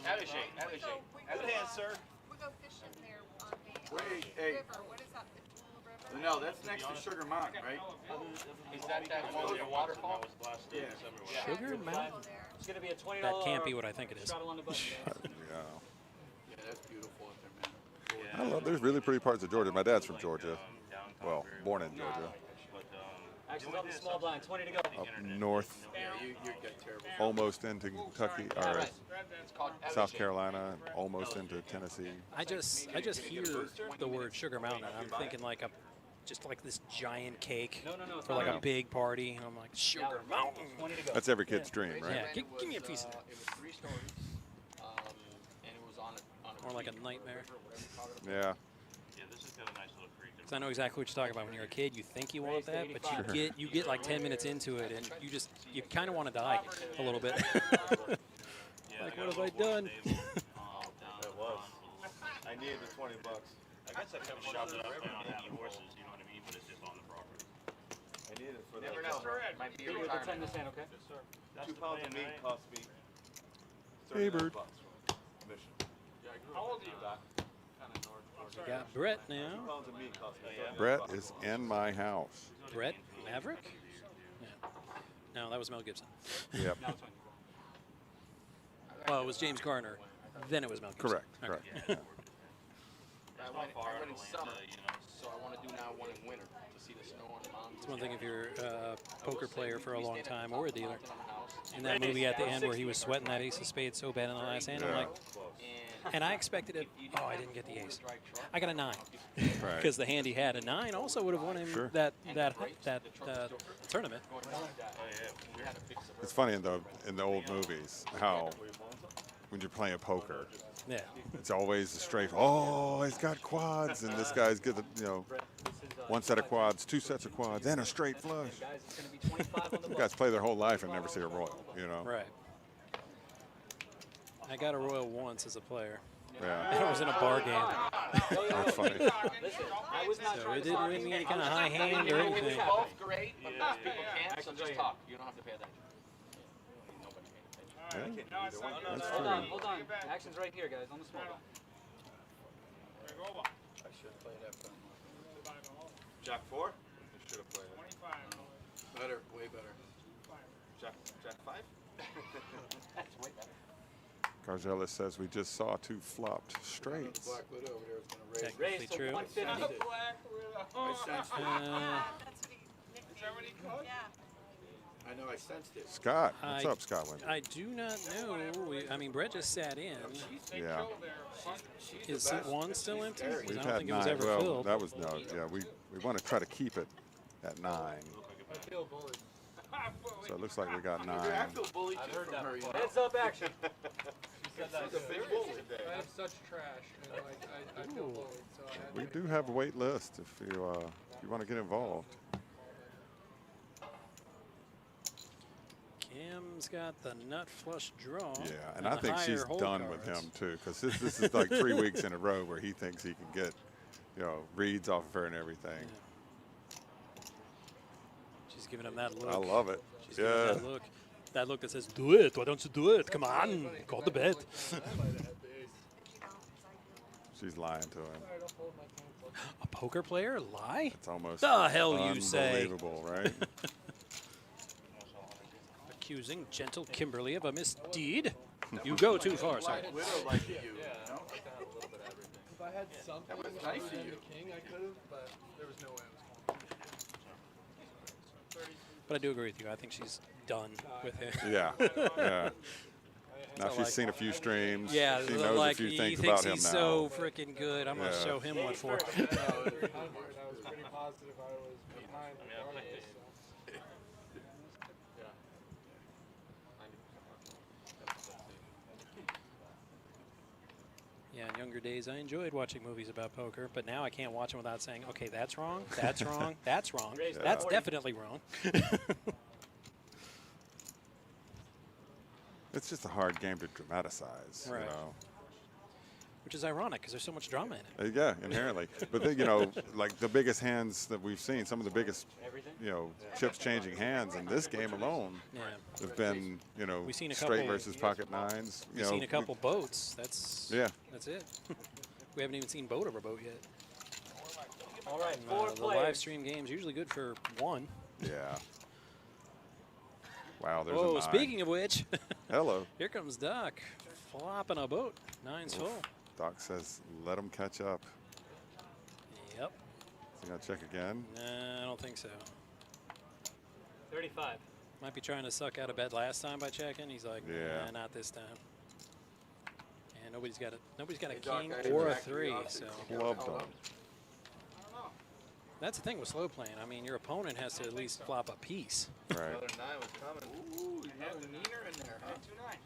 Abhishek, So Abhishek. we Good go, hand, sir. we go fishing there on the Wait, hey. river. What is that, the Tula River? No, that's next to Sugar Mountain, right? Is that one with the waterfall? That was last Yeah. December. Sugar Go Mountain? there. It's going to be a $20. That can't be what I think it is. Shuttle on the button. Yeah. Yeah, that's beautiful up there, man. I love, there's really pretty parts of Georgia. My dad's from Georgia. Well, born in Georgia. But Questions on the small blind. 20 to go. up north, Yeah, you get terrible. almost into Kentucky or It's called South Carolina, and almost into Tennessee. I just hear the word Sugar Mountain, and I'm thinking like just like this giant cake it's for like not. a big party. And I'm like, Sugar Mountain. 20 to go. That's every kid's dream, right? Yeah, give me a piece of that. It was 3 stories, and it was on a More like a creek. nightmare. Yeah. Yeah, this has got a nice little creek. Because I know exactly what you're talking about. When you're a kid, you think you want that, but you get like 10 minutes into it, and you kind of want to die a little bit. Like, what have I done? It was. I needed the $20. I guess I could have shopped it up and not have horses, you know what I mean? But it's just on the property. I needed it for the Never know. Might be your You're the 10 retirement. to stand, okay? That's 2 the pounds plan, of meat right? cost me Hey, $39 bird. commission. Yeah, I grew How up old are you? kind of north. You got Brett 2 now. pounds of meat cost me $39. Brett is in my house. Brett Maverick? Yeah. No, that was Mel Gibson. Yep. Now it's 20. Well, it was James Garner. Then it was Mel Gibson. Correct. Okay. Correct. Yeah. I went in summer, so I want to do now one in winter to see the snow on the mountains. It's one thing if you're a poker player for a long time or a dealer. In that movie at the end where he was sweating that ace of spades so bad in the last hand, I'm Yeah. like, and I expected it. Oh, I didn't get the ace. I got a 9 Right. because the hand he had, a 9, also would have won him Sure. that tournament. Oh, yeah. It's funny in the old movies how when you're playing poker, Yeah. it's always a straight. Oh, he's got quads, and this guy's get the 1 set of quads, 2 sets of quads, and a straight flush. Guys, it's going to be 25 on the You guys play their whole life and never see a royal. Right. I got a royal once as a player. Yeah. And it was in a bar game. That's funny. Listen, I was not So trying it to didn't talk win me to any you. kind of high hand or It was anything. both great, but most people can't, so Actions just right talk. You don't have to pay attention. Nobody pays attention. Yeah. No, it's not. That's Hold true. on, hold on. Action's right here, guys, on the small blind. There you go. I should have played that. Jack 4? I should have played it. 25. Better, way better. Jack 5? That's way better. Cargelis says we just saw 2 flopped straights. Black Widow over there was going to raise. Technically Raised to true. 150. Black Widow. I sensed it. That's what he nicknamed. Is that what he called? Yeah. I know, I sensed it. Scott, what's I- up, Scotland? I do not know. I mean, Brett just sat in. They Yeah. killed their Is seat 1 still empty? We've Because I We've don't had think it was 9. ever Well, filled. that was no. Yeah, we want to try to keep it at 9. I feel bullied. So it looks like we got 9. I feel bullied too heard from that her, you know. Heads up action. She said that She's a big bully today. I have such trash, and I feel bullied. So I had We to do have a wait list if you want to get involved. Cam's got the nut flush draw. Yeah, and I the think she's higher hold done with cards. him too, because this is like 3 weeks in a row where he thinks he can get, reads off of her and everything. She's giving him that look. I love it. She's giving Yeah. him that look. That look that says, do it. Why don't you do it? Come on. Go to bed. I might have had the ace. If you don't, it's like She's lying to him. I don't hold my cancel. A poker player lie? It's almost The hell you say? unbelievable, right? Accusing gentle Kimberly of a misdeed. You go too far, sir. Widow like you, Yeah, you know? I got a little bit of everything. If I had something was other nice of than you. the king, I could have, but there was no way I was going to. But I do agree with you. I think she's done with him. Yeah, yeah. Now So, she's like- seen a few streams. Yeah, she knows like a few he things thinks about him he's now. so freaking good. I'm gonna Yeah. show him what for. I was pretty positive I was behind regardless. So. Yeah, in younger days, I enjoyed watching movies about poker, but now I can't watch them without saying, "Okay, that's wrong. That's wrong. That's wrong. Raise the That's 40. definitely wrong." It's just a hard game to dramatize, Right. you know. Which is ironic because there's so much drama in it. Yeah, inherently. But then, like the biggest hands that we've seen, some of the biggest, chips changing hands in this game alone Yeah. have been, We've seen a straight couple- versus pocket nines. We've seen a couple boats. That's That's it. We haven't even seen boat over boat yet. All right, And, 4 the players. live stream game's usually good for 1. Yeah. Wow, there's a Whoa, 9. speaking of which, Hello. here comes Doc flopping a boat. 9's full. Doc says, let them catch up. Yep. So you got to check again. Nah, I don't think so. 35. Might be trying to suck out a bet last time by checking. He's like, Yeah. nah, not this time. And nobody's got a Doc, king I or a back to the 3. office. So Clubbed him. that's the thing with slow playing. I mean, your opponent has to at least flop a piece. Right. Another 9 was coming. Ooh, another niner in there, huh? 2 nines.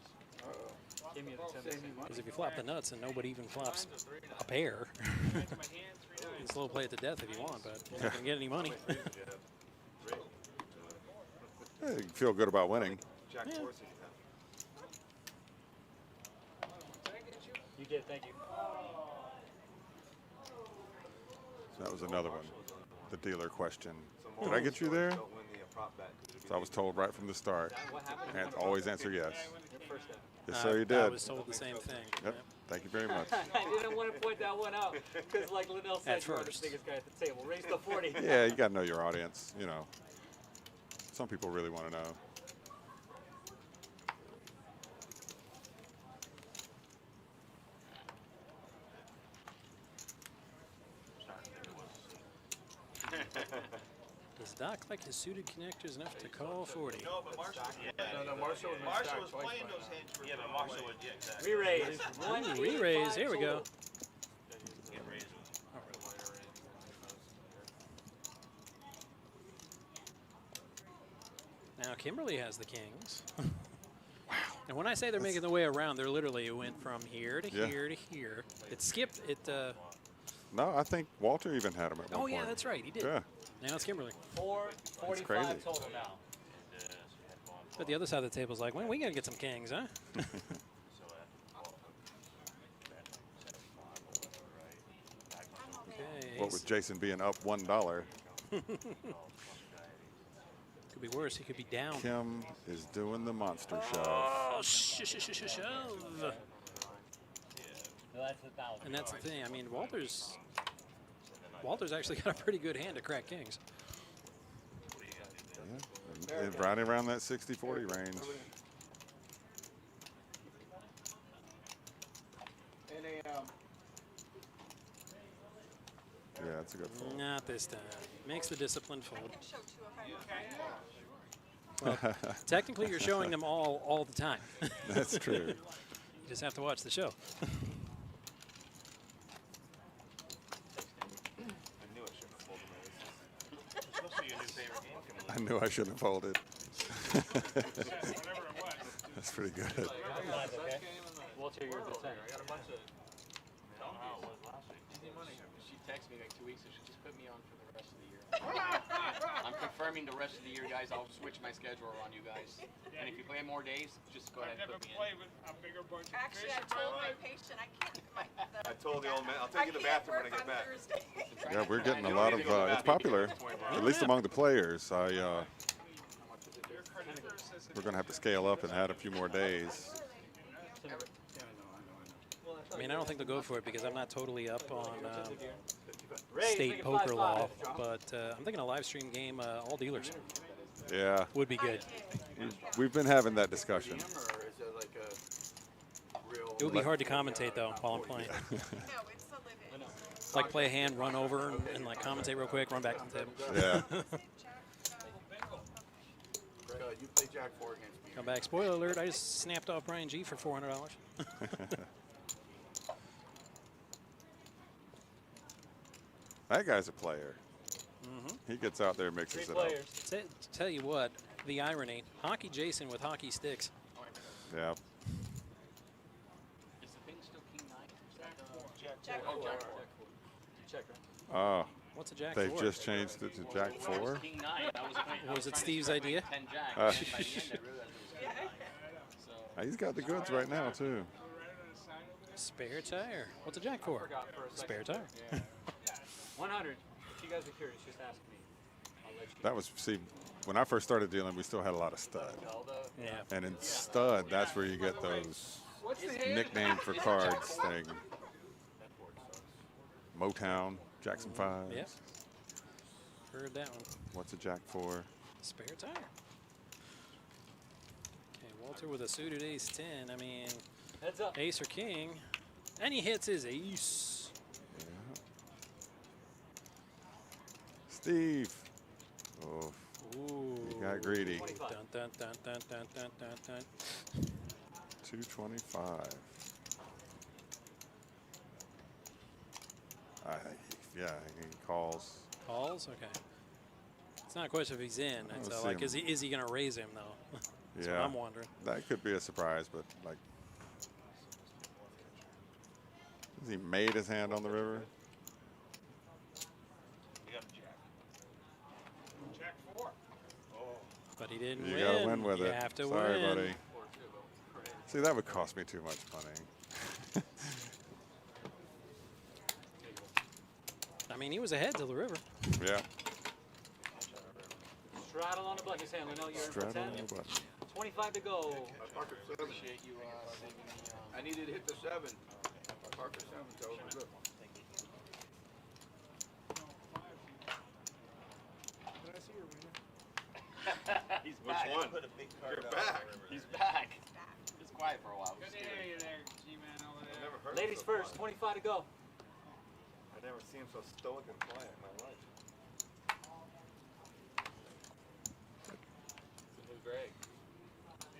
Uh-oh. Give me the 10. Save me money. Because if you flop the nuts and nobody even flops a pair, My hand, 3 you nines. can slow play it to death if you want, but you're not going to get any money. Yeah, you can feel good about winning. Jack Yeah. Dorsey. You did, thank you. That was another one. The dealer question. Did I get you there? Don't win the prop bet. So I was told right from the start. What happened? And always answer yes. Your first time. Yes, sir, you I did. was told the same thing. Yep. Thank you very much. I didn't want to point that one out because, like Linnell said, At you are the first. biggest guy at the table. Raise the 40. Yeah, you got to know your audience, you know. Some people really want to know. Does Doc like his suited connectors enough to call 40? No, but Marshall. No, Marshall was Marshall was twice playing by those now. hands for. Yeah, but Marshall would. Yeah, exactly. Re-raise. Ooh, re-raise. Here we go. Get raised. Now Kimberly has the kings. Wow. And when I say they're making the way around, they're literally it went from here to Yeah. here to here. It skipped. It. No, I think Walter even had him at one Oh point. yeah, that's right. He did. Yeah. Now it's Kimberly. 45 45 crazy. total now. But the other side of the table's like, well, we gotta get some kings, huh? Okay. What with Jason being up $1, Could be worse. He could be down. Kim is doing the monster shove. Oh, shove. No, that's 1,000. And that's the thing. I mean, Walter's actually got a pretty good hand to crack kings. Yeah. And right around that 60-40 range. And Yeah, that's a good fold. Not this time. Makes the disciplined fold. Show 2 if I want. Well, technically, you're showing them all the time. That's true. You just have to watch the show. I knew I shouldn't have folded. That's pretty good. Okay. Walter, you're the 10. I got a bunch of. She texted me like 2 weeks ago. She just put me on for the rest of the year. I'm confirming the rest of the year, guys. I'll switch my schedule on you guys. And if you play more days, just go I've ahead and never put me played with a bigger bunch of Actually, fish I in my told my life. patient I can't. I told the old man, I'll take you to the bathroom when I get back. Yeah, we're getting a lot of, it's popular, at least among the players. We're going to have to scale up and add a few more days. I mean, I don't think they'll go for it because I'm not totally up on Raise, state make it poker 5-5. law, but I'm thinking a live stream game, all dealers, Yeah, would be good. we've been having that discussion. or is it like a real? It would be hard to commentate though while I'm playing. No, it's a living. Like play a hand, run over, and like commentate real quick, run back to the table. Yeah. You play Jack 4 against me. Come back. Spoiler alert! I just snapped off Brian G for $400. That guy's a player. Mm-hmm. He gets out there and mixes 3 it up. players. Tell you what, the irony: Hockey Jason with hockey sticks. Yeah. Is the thing still King 9? Is that Jack oh, Jack 4. Check, right? Oh, What's a jack they've for? just changed it to Jack 4. King 9. I was playing, Was it Steve's idea? 10 Jack. Uh, And by the end, I realized it was King 9. So, He's got the goods right now, too. Spare tire. What's a jack for? Forgot for a second. Spare tire. 100. If you guys are curious, just ask me. I'll let you That was, see, when I first started dealing, we still had a lot of stud. know. Yeah. And in stud, that's where you get those nickname for cards thing. Motown, Jackson 5s. Yep. Heard that one. What's a Jack 4? Spare tire. Okay, Walter with a suited ace 10. I mean, Heads up. ace or king. And he hits his ace. Yeah. Steve. Oh, Ooh. he Got greedy. 25. Dun, dun, dun, dun, dun, dun, dun, dun. 225. I think, yeah, he calls. Calls? Okay. It's not a question if he's in. It's Let's like, see is he going to raise him, though? That's Yeah, what I'm wondering. that could be a surprise, but like, has he made his hand on the river? You got a jack. Jack 4. But he didn't You win. gotta win with you it. have to Sorry, win. buddy. See, that would cost me too much money. I mean, he was ahead till the river. Yeah. Straddle on the button. He's handling. No, you're in for Straddle 10. on the button. 25 to go. Appreciate you saving me. I needed to hit the 7. Parker 7, so it was good. Did I see your winner? He's Which back. one? Put a big card You're out back. on the river. He's back. He was quiet for a while. Good to hear you there, G-Man over there. Never heard Ladies him so first. quiet. 25 to go. I never seen him so stoic and quiet in my life. It's a new Greg.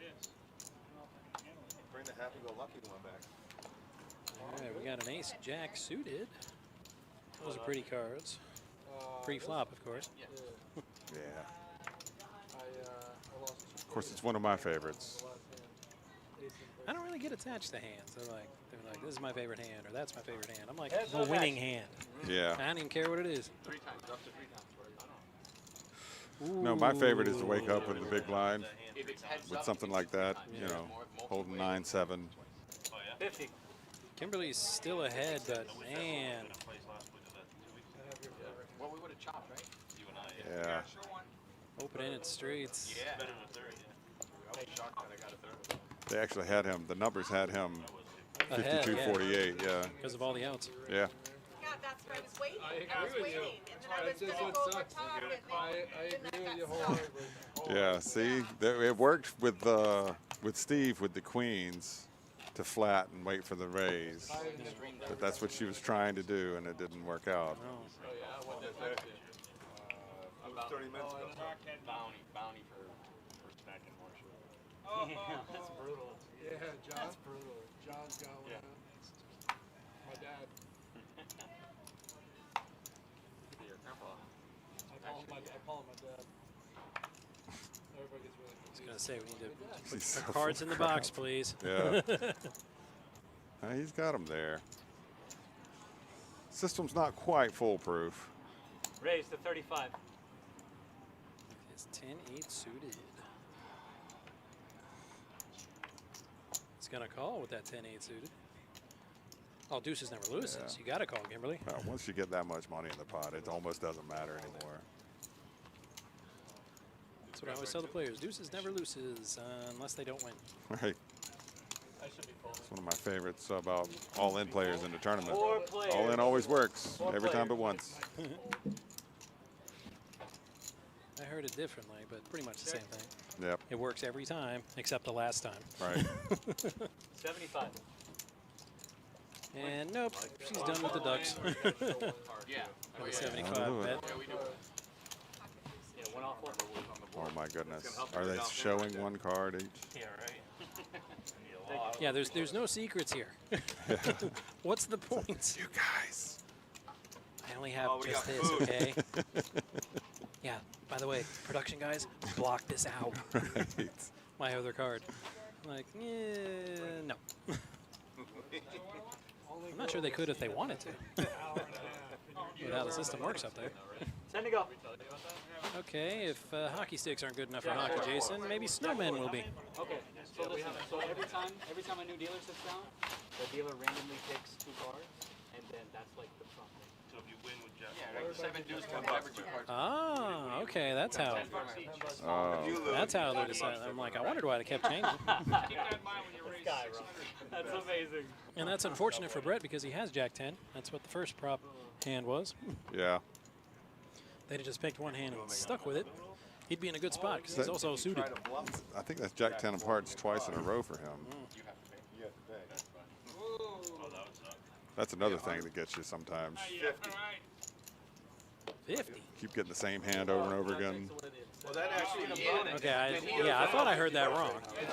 Yes. Bring the happy-go-lucky one back. All right, we got an ace jack suited. Those are pretty cards. Pre-flop, of course. Yeah. I lost Of course, it's one of my favorites. I don't really get attached to hands. They're like, this is my favorite hand, or that's my favorite hand. I'm like, Heads the up, winning action. hand. Yeah. I don't even care what it is. 3 times, up to 3 times. Right? No, my favorite is to wake up with the big blind If it's heads with up, something it's like that, 3 you times. know, Multiple holding ways. 9-7. 50. Kimberly's still ahead, but man, Well, we would have chopped, right? You and I, Yeah. open-ended streets. Yeah. better than a third, I was shocked that I got a third. They actually had him, the numbers had him Ahead, 52-48, yeah. because of all the outs. Yeah. Yeah, that's where I was waiting. I agree I was with you. waiting, and then I was That's just gonna what go over sucks. top, and then I agree with you got stuck. wholeheartedly. Yeah, see, it worked with Steve with the queens to flat and wait for the raise. But that's what she was trying to do, and it didn't work out. No. Oh, yeah, what does that do? About 30 minutes ago. Bounty for stacking more shit. That's brutal. Yeah, John's brutal. John's got one. Yeah. My dad. Your grandpa. I call him my dad. Everybody gets really I was confused. gonna say we need to He's put so our cards in the full of box, crap. please. Yeah. He's got him there. System's not quite foolproof. Raise to 35. It's 10-8 suited. It's gonna call with that 10-8 suited. Oh, deuces never loses. Yeah. You gotta call, Kimberly. Once you get that much money in the pot, it almost doesn't matter anymore. That's what I always tell the players. Deuces never loses unless they don't win. Right. I should be folding. It's one of my favorites about all-in players in the tournament. 4 players. All-in always works, 4 every time players. but once. I heard it differently, but pretty much the same thing. Yep, It works every time except the last time. right. 75. And nope, she's done with the ducks. Yeah. With a I'll 75 do it. bet. Yeah, we do. Yeah, 1 off 1. Oh my goodness. Are they showing one card each? Yeah, right. Yeah, there's no secrets here. What's the point? You guys. I only have Oh, we just got this, food. okay? Yeah, by the way, production guys, block this out. Right. My other card. Like, yeah, no. I'm not sure they could if they wanted to. With how the system works up there. 10 to go. Okay, if hockey sticks aren't good enough for hockey, Jason, maybe snowmen will be. Okay, so listen, so every time a new dealer sits down, the dealer randomly picks 2 cards, and then that's like the front thing. So if you win with Jack, Yeah, like 7 dudes come whatever 2 cards. Ah, okay, that's how. Oh, That's how they decide. I'm like, I wondered why they kept changing. Keep that in mind when you raise 600. That's amazing. And that's unfortunate for Brett because he has Jack 10. That's what the first prop hand was. yeah. They'd have just picked one hand and stuck with it. He'd be in a good spot because he's also suited. I think that's Jack 10 of hearts twice in a row for him. You have to pay. You have to pay. oh, that would suck. That's another thing that gets you sometimes. Yeah, all right. 50. Keep getting the same hand over and over again. Well, that actually Okay, I thought I heard that wrong.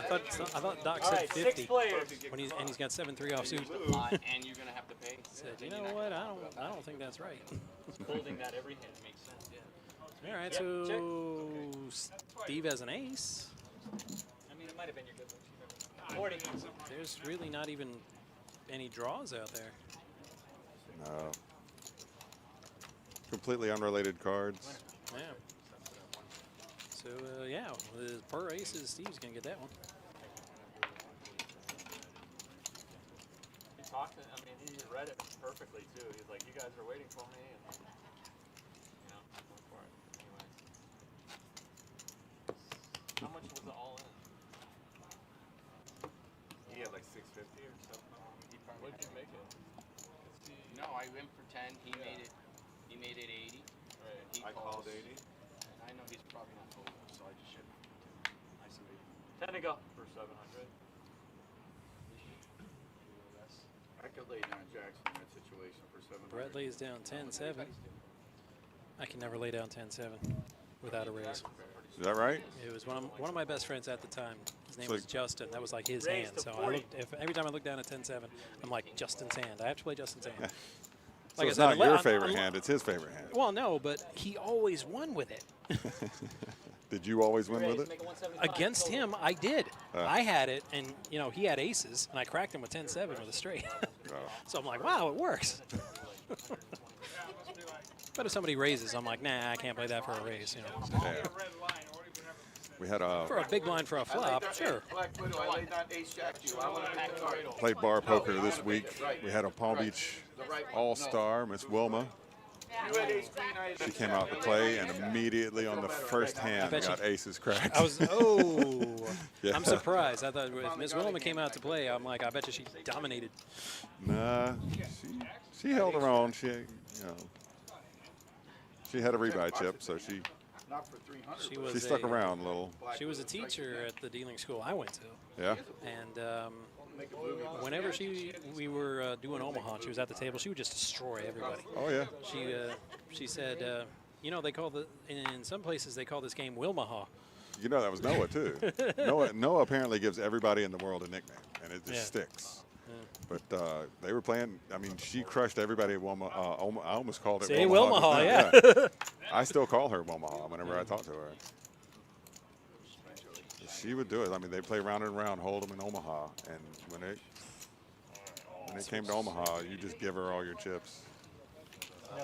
I thought Doc All said right, 50 6 players. when he's got 7-3 offsuit. And you're gonna have to pay. Said, you know what? I don't think that's right. Folding that every hand. Makes sense. Yeah. All right, Yep, so Steve has an ace. I mean, it might have been your good one. 40. There's really not even any draws out there. No. Completely unrelated cards. Yeah. So, yeah, the per aces, Steve's going to get that one. He talked. I mean, he read it perfectly too. He's like, "You guys are waiting for me," and you know, went for it. Anyway, how much was it all in? He had like 650 or something. What did you make it? No, I went for 10. He made it 80. Right. He I called 80. And I know he's probably not folding, so I just shipped him. I see. 10 to go. For 700. I could lay down Jackson in that situation for 700. Brett lays down 10-7. I can never lay down 10-7 without a raise. Is that right? It was one of my best friends at the time. His name So- was Justin. That was like his Raise hand. to So 40. every time I look down at 10-7, I'm like, Justin's hand. I have to play Justin's hand. So Like I it's said, not your I- favorite hand, it's his favorite hand. Well, no, but he always won with it. Did you always win with Raise, it? make it 175. Against Total. him, I did. I had it, and he had aces, and I cracked him with 10-7 with a straight. So I'm like, wow, it works. But if somebody raises, I'm like, nah, I can't play that for a raise. Yeah. We had For a big blind for a flop, sure. Black Widow, I laid down ace jack to you. I want to pack card. played bar poker this week. We had a Palm Beach All-Star, Miss Wilma. You had ace queen, I had She ace came jack. out to play, and immediately on the first hand, bet got aces cracked. I was, Yeah. I'm surprised. I thought if Miss Wilma came out to play, I'm like, I bet you she dominated. Nah, she held her own. She had a rebuy chip, so she Not for 300. She was she stuck around a little. She was a teacher at the dealing school I went to. Yeah. And whenever we were doing Omaha, she was at the table. She would just destroy everybody. Oh yeah. She said, they call in some places they call this game Wilmaha. You know that was Noah too. Noah apparently gives everybody in the world a nickname, and it just sticks. But they were playing. I mean, she crushed everybody at Wilma. I almost called it. Say Wilmaha, Wilmaha, yeah. I still call her Wilmaha whenever I talk to her. She would do it. I mean, they play round and round, hold them in Omaha, and when it came to Omaha, you just give her all your chips. No, but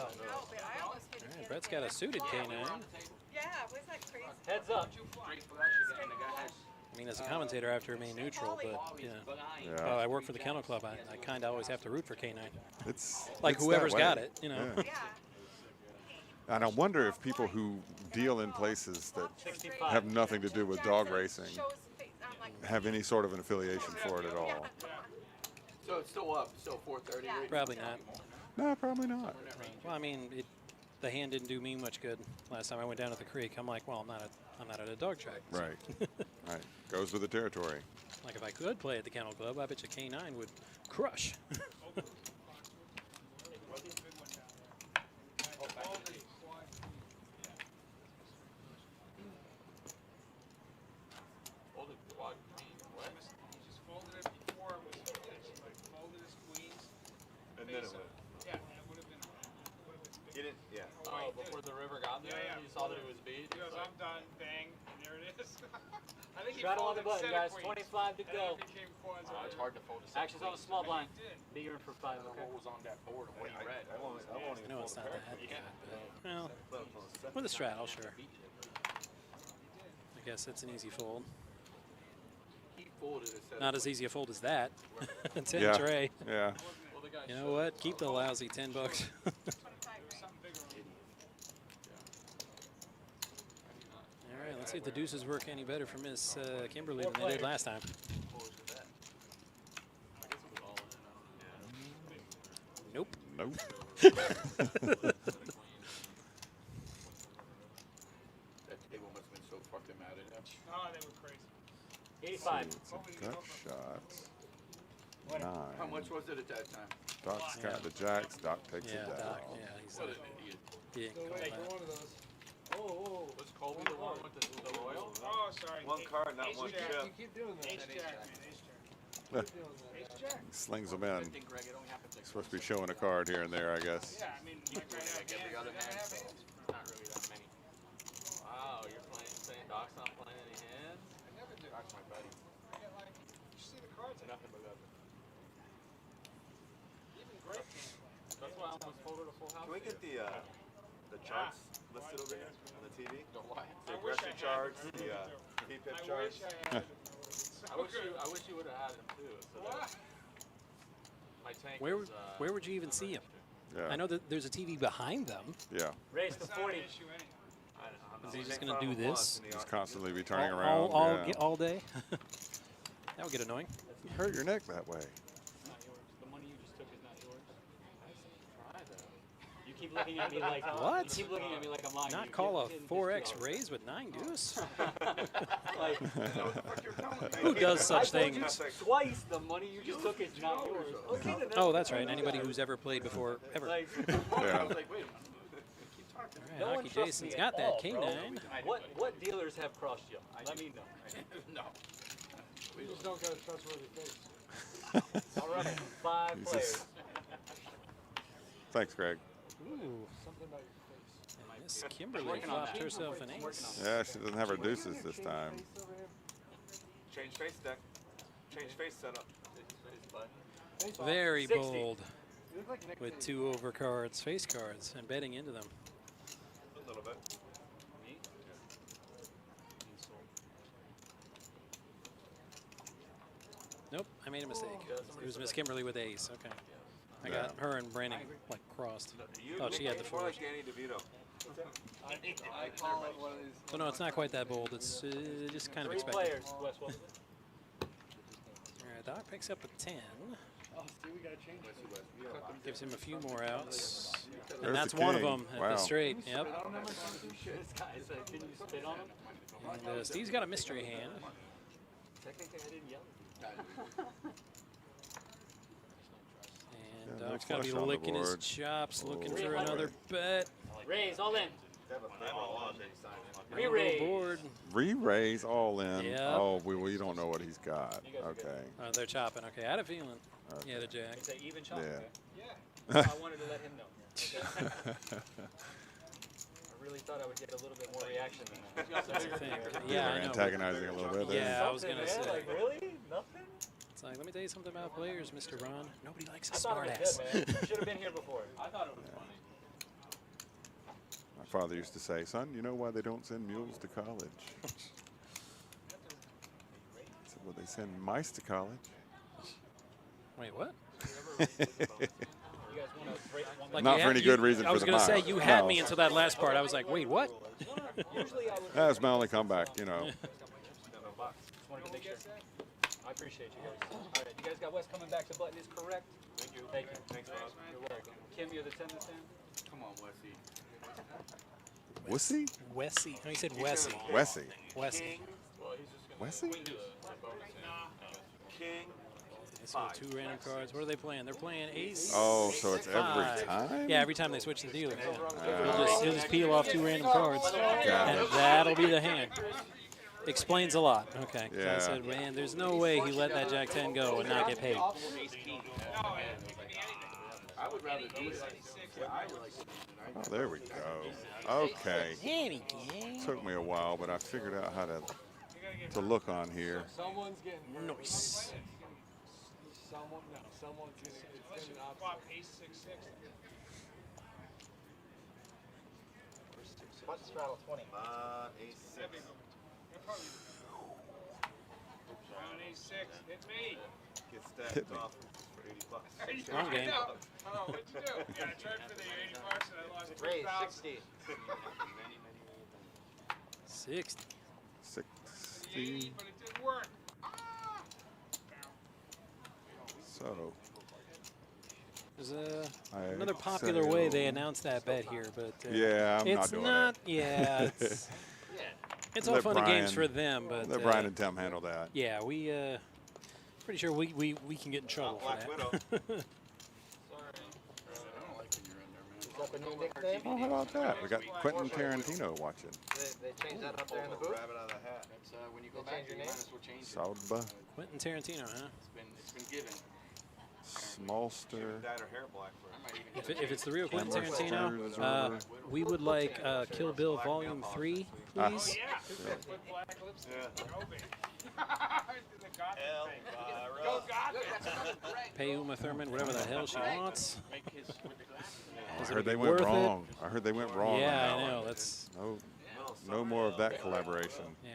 I almost hit All right, Brett's got a suited K9. Yeah, was that crazy? Heads up. I mean, as a commentator, I have to remain neutral, but Yeah. I work for the Kennel Club. I kind of always have to root for K9. It's Like it's whoever's that got way. it, Yeah. Yeah. And I wonder if people who deal in places that 65. have nothing to do with dog racing Shows the face. I'm like, have any sort of an affiliation for it at all. So it's still up, still 430. right? Probably not. No, probably not. Well, I mean, the hand didn't do me much good last time I went down to the creek. I'm like, well, I'm not at a dog track. So, Right. Right. Goes with the territory. like if I could play at the Kennel Club, I bet you K9 would crush. Folded quad queen. What? He just folded it before it was finished. Like folded his queens. And then it face up. went. Yeah, and it would have been big. He didn't, yeah. Oh, before the river got there, Yeah, yeah. you saw that it was beat. He goes, I'm done, bang, and there it is. I think he Rattle on the folded button, set of guys. queens, 25 to and then go. it became quads or It's whatever. hard to fold a set. Action's on the small blind. Did. Bigger for 5. What was on that board and what he read. I won't I know it's not that good, but, well, with a straddle, sure. I guess that's an easy fold. He folded it. said Not it as easy a fold as that. 10 Yeah. tray. Yeah. Well, the guy You know what? Keep the lousy $10. Something bigger on All right, let's see if the deuces work any better for Miss Kimberly than they did last time. Nope. Nope. That table must have been so fucking mad at him. Oh, they were crazy. 85. It's a gut shot. 9. How much was it at that time? Doc's got the jacks. Doc takes Yeah, it down. Doc. Yeah, he's What an idiot. he ain't call that. Was Colby the one with the Royal? sorry. One card, not one Ace-jack. chip. You keep doing that. Ace-jack, man. Ace-jack. Ace-jack. Slings them in. Good thing, Greg, it only happens like Supposed to be showing a card here and there, I guess. Yeah, I mean, like right now, get the other hand, so hands. not really that many. Wow, you're saying Doc's not playing any hands? I never do. Doc's my buddy. I get like, you see the cards. Nothing but nothing. Even Greg can't play. That's why I almost folded a full house. Can we get the charts listed over here on the TV? The what? The I wish I aggression had charts, them. the P-pip I charts. wish I had. I wish you would have had him too. So that my tank Where was, where would you even see him? Yeah. I know that there's a TV behind them. Yeah. Race to It's not an 40. issue anyway. Is he just going to do this Just constantly be turning all, around. all, yeah. all day? That would get annoying. You hurt your neck that way. It's not yours. The money you just took is not yours. try though. You keep looking at me like What? You keep looking at me like I'm lying. Not You call a didn't 4X just raise with 9 deuce. like, Who does I such told you things? twice the money you just took is not yours. Okay, then Oh, that's right. Anybody who's ever played before, ever. Like, Yeah. no All one right, Hockey trusts Jason's me got at that all, king bro. 9. What dealers have crossed you? Let me know. No. You just don't got a trustworthy face. All right, 5 Jesus. players. Thanks, Greg. Ooh. Something about your face. Miss Kimberly flopped herself an ace. Yeah, she doesn't have her deuces this time. Change face deck. Change face setup. Very 60. bold You look like Nick with Cage. 2 over cards, face cards, and betting into them. A little bit. Nope, I made a mistake. It was Miss Kimberly with ace. Okay. I Yeah. got her and Brandon like crossed. You Thought she had the more fours. like Danny DeVito. I call it one of these. So no, it's not quite that bold. It's just kind of 3 expected. players, Wes. What was it? All right, Doc picks up a 10. Oh, see, we gotta change it. Gives him a few more outs. There's And that's the one of king. them at Wow. the straight. Yep. This guy said, can you spit on him? And Steve's got a mystery hand. Technically, I didn't yell. And Yeah, no Doc's got to be flush on the licking his board. chops, looking Oh, for boy. another bet. Raise, all in. On Re-raise. the board. Re-raise all in. Yeah. Oh, we don't know what he's got. Okay. They're chopping. Okay, I had a feeling. Yeah, the jack. It's an even chop. Yeah. Okay? Yeah. I wanted to let him know. Okay? I really thought I would get a little bit more reaction than that. That's the thing. You're Yeah, I know. antagonizing a little bit there. Yeah, I was Something, going to man, say. Like, really? Nothing? It's like, let me tell you something about players, Mr. Ron. Nobody likes a I thought it was smartass. good, man. Should have been here before. I thought it was funny. My father used to say, son, you know why they don't send mules to college? I said, well, they send mice to college. Wait, what? You guys want to break one? Like Not you for had- any you- good reason I for was the gonna say, mile. you had No. me until that last part. I was like, wait, what? Usually I would. That was my only comeback, you know. Just wanted to make sure. I appreciate you guys. All right, you guys got Wes coming back. The button is correct. Thank you. Thank you. Thanks, Rob. You're welcome. Kim, you're the 10 this time? Come on, Wesley. Wussy? Wessie. No, he said Wessie. Wessy. Wessie. Wessy? King. So 2 random cards. What are they playing? They're playing ace. Oh, so it's every 5. time? Yeah, every time they switch the dealer. Yeah. He'll just peel off 2 random cards, Got and it. that'll be the hand. Explains a lot. Okay. So I Yeah. said, man, there's no way he let that Jack 10 go and not get paid. No, it could be anything. I would rather do that. Oh, there we go. Okay. Any game. Took me a while, but I figured out how to look on here. Someone's getting hurt. Nice. Someone's getting Unless you flop ace 6-6. Button straddle 20. Ace 6. Round ace 6. Hit me. Get stacked Hit me. off for 80 bucks. Wrong game. I know. Oh, what'd you do? Yeah, I tried for the 80 bucks and I lost Raise 3,000. 60. 60. 60. But it didn't work. So, There's I another popular way they settle. announce that bet here, but Yeah, I'm not it's doing not. it. Yeah, it's all Let fun and games Brian- for them, but Let Brian and Tim handle that. yeah, we pretty sure we can get in trouble for Black Widow. that. Is that the new nickname? Oh, how about that? We got Quentin Tarantino watching. They changed that up there in the booth? Rabbit out of the hat. go back, you might as well change it. Salba, Quentin Tarantino, huh? It's been given. Smolster. Dyed her hair black for If it's the real Quentin Amherst Tarantino, Reservoir. we would like Kill Bill Volume 3, Ah. please. Put black lipstick. Yeah. Go, baby. The goth thing. Go goth. Pay Uma Thurman whatever the hell she wants. I Is heard it they went worth it? wrong. I heard they went wrong. Yeah, on I that know. one. That's No more of that collaboration. yeah.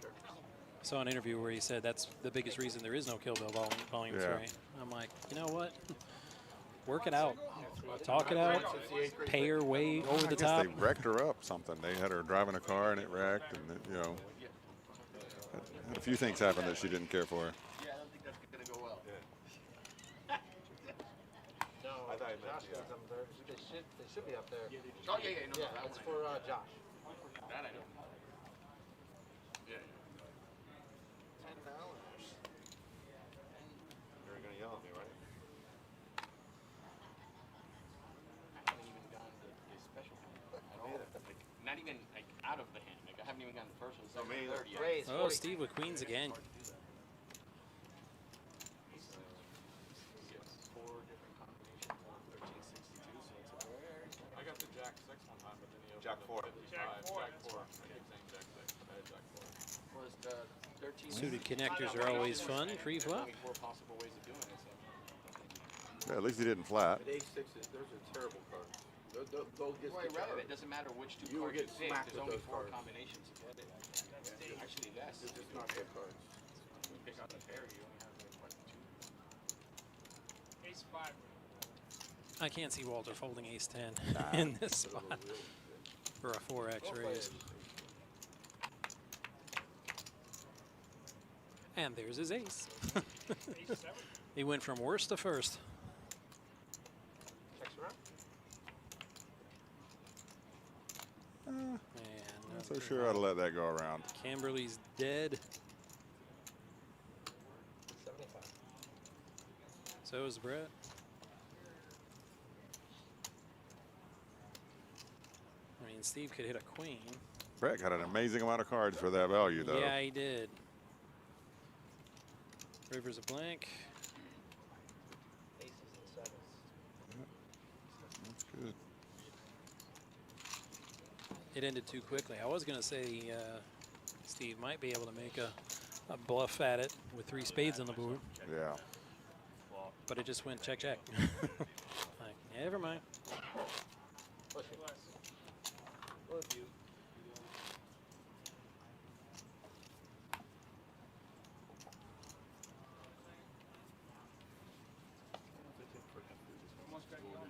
I saw an interview where he said that's the biggest reason there is no Kill Bill Volume Yeah. 3. I'm like, you know what? Work it out. Talk it out. Pay her way over the I guess top. they wrecked her up something. They had her driving a car and it wrecked, and it, you know, had a few things happened that she didn't care for. Yeah, I don't think that's gonna go well. No, I thought it meant, yeah. They should be up there. Oh, yeah, no, that That's one I for Josh. That I know. Yeah. $10. You're gonna yell at me, right? I haven't even gotten the special hand at all. Like, not even like out of the hand. Like I haven't even gotten the first one, No, second, me or either. third yet. Raise Oh, 40. Steve with Queens again. Four different combinations on 1362, so it's a very. I got the Jack 6 one time, but then he opened Jack the 4. 55. Jack 4, Jack that's 4. right. I keep saying Jack 6, but I had Jack 4. Was the 13 Suited connectors are always fun. Pre-flop. Only 4 possible ways of doing it. So. Yeah, at least he didn't flat. But A6s, those are terrible cards. Those get Well, irrelevant. It doesn't matter which two You will cards get you pick. smacked There's with only those 4 cards. combinations to get it. Actually, less. They're just not good cards. When you pick out a pair, you only have like what, 2. Ace 5. I can't see Walter folding ace 10 in this spot for a 4x raise. And there's his ace. Ace 7. He went from worst to first. Checks around. And Not so sure how to let that go around. Camberley's dead. 75. So is Brett. I mean, Steve could hit a queen. Brett got an amazing amount of cards for that value, though. Yeah, he did. River's a blank. Aces and 7s. That's good. It ended too quickly. I was going to say Steve might be able to make a bluff at it with 3 spades on the board, Yeah. but it just went check, check. Like, never mind. Push it. Look, you. Almost got you. I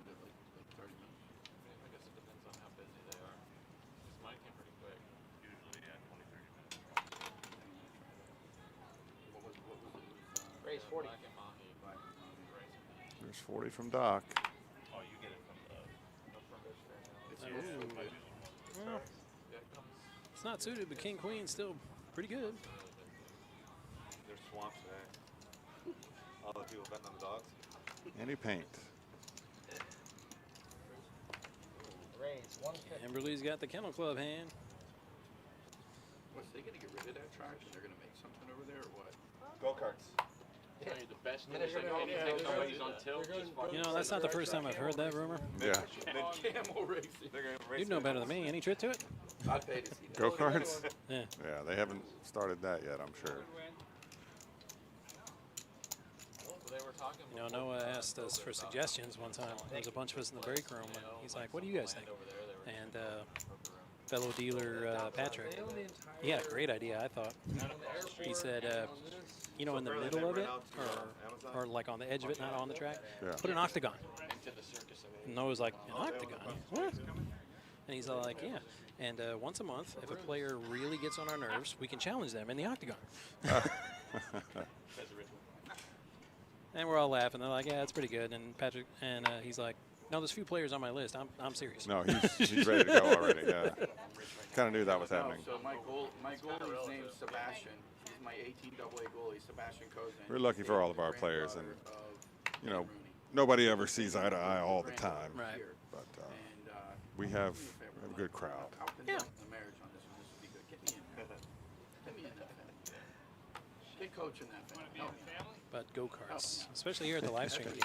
guess it depends on how busy they are. 'Cause mine came pretty quick. Usually, yeah, 20, 30 minutes. What was it? Raise 40. Black and Mahi. There's 40 from Doc. Oh, you get it from the. It's Ooh. Well, yeah, it comes. It's not suited, but King Queen still pretty good. There's swamps today. All the people betting on the dogs. Any paint. Raise 150. Amberley's got the Kennel Club hand. What's they gonna get rid of that track and they're gonna make something over there or what? Go-karts. Tell you the best thing Minute is like ago, anytime somebody's on tilt, just fucking You know, that's not the first time I've heard that rumor. Yeah. Camel racing. They're gonna race You'd know better than me. Any trick to it? I'd pay to see that. Go-karts? Yeah. Yeah, they haven't started that yet, I'm sure. Good win. So they were talking. You know, Noah asked us for suggestions one time. There was a bunch of us in the break room, and he's like, what do you guys think? And fellow dealer Patrick, he had a great idea, I thought. He said, you know, in the middle of it, or like on the edge of it, not on the track, Yeah. put an octagon. into the circus of it. And Noah's like, an octagon? What? And he's all like, yeah. And once a month, if a player really gets on our nerves, we can challenge them in the octagon. And we're all laughing. They're like, yeah, that's pretty good. And Patrick, and he's like, no, there's a few players on my list. I'm serious. No, he's ready to go already, yeah. Kind of knew that was happening. So my goalie's name's Sebastian. He's my 18 AA goalie, Sebastian Kozan. We're lucky for all of our players, and, you know, nobody ever sees eye to eye all the time. Right. But And we have a good crowd. I'll Yeah. conduct the marriage on this one. This would be good. Get me in there. Get me in there. ain't coaching that thing. No. But go-karts, especially here at the live stream game.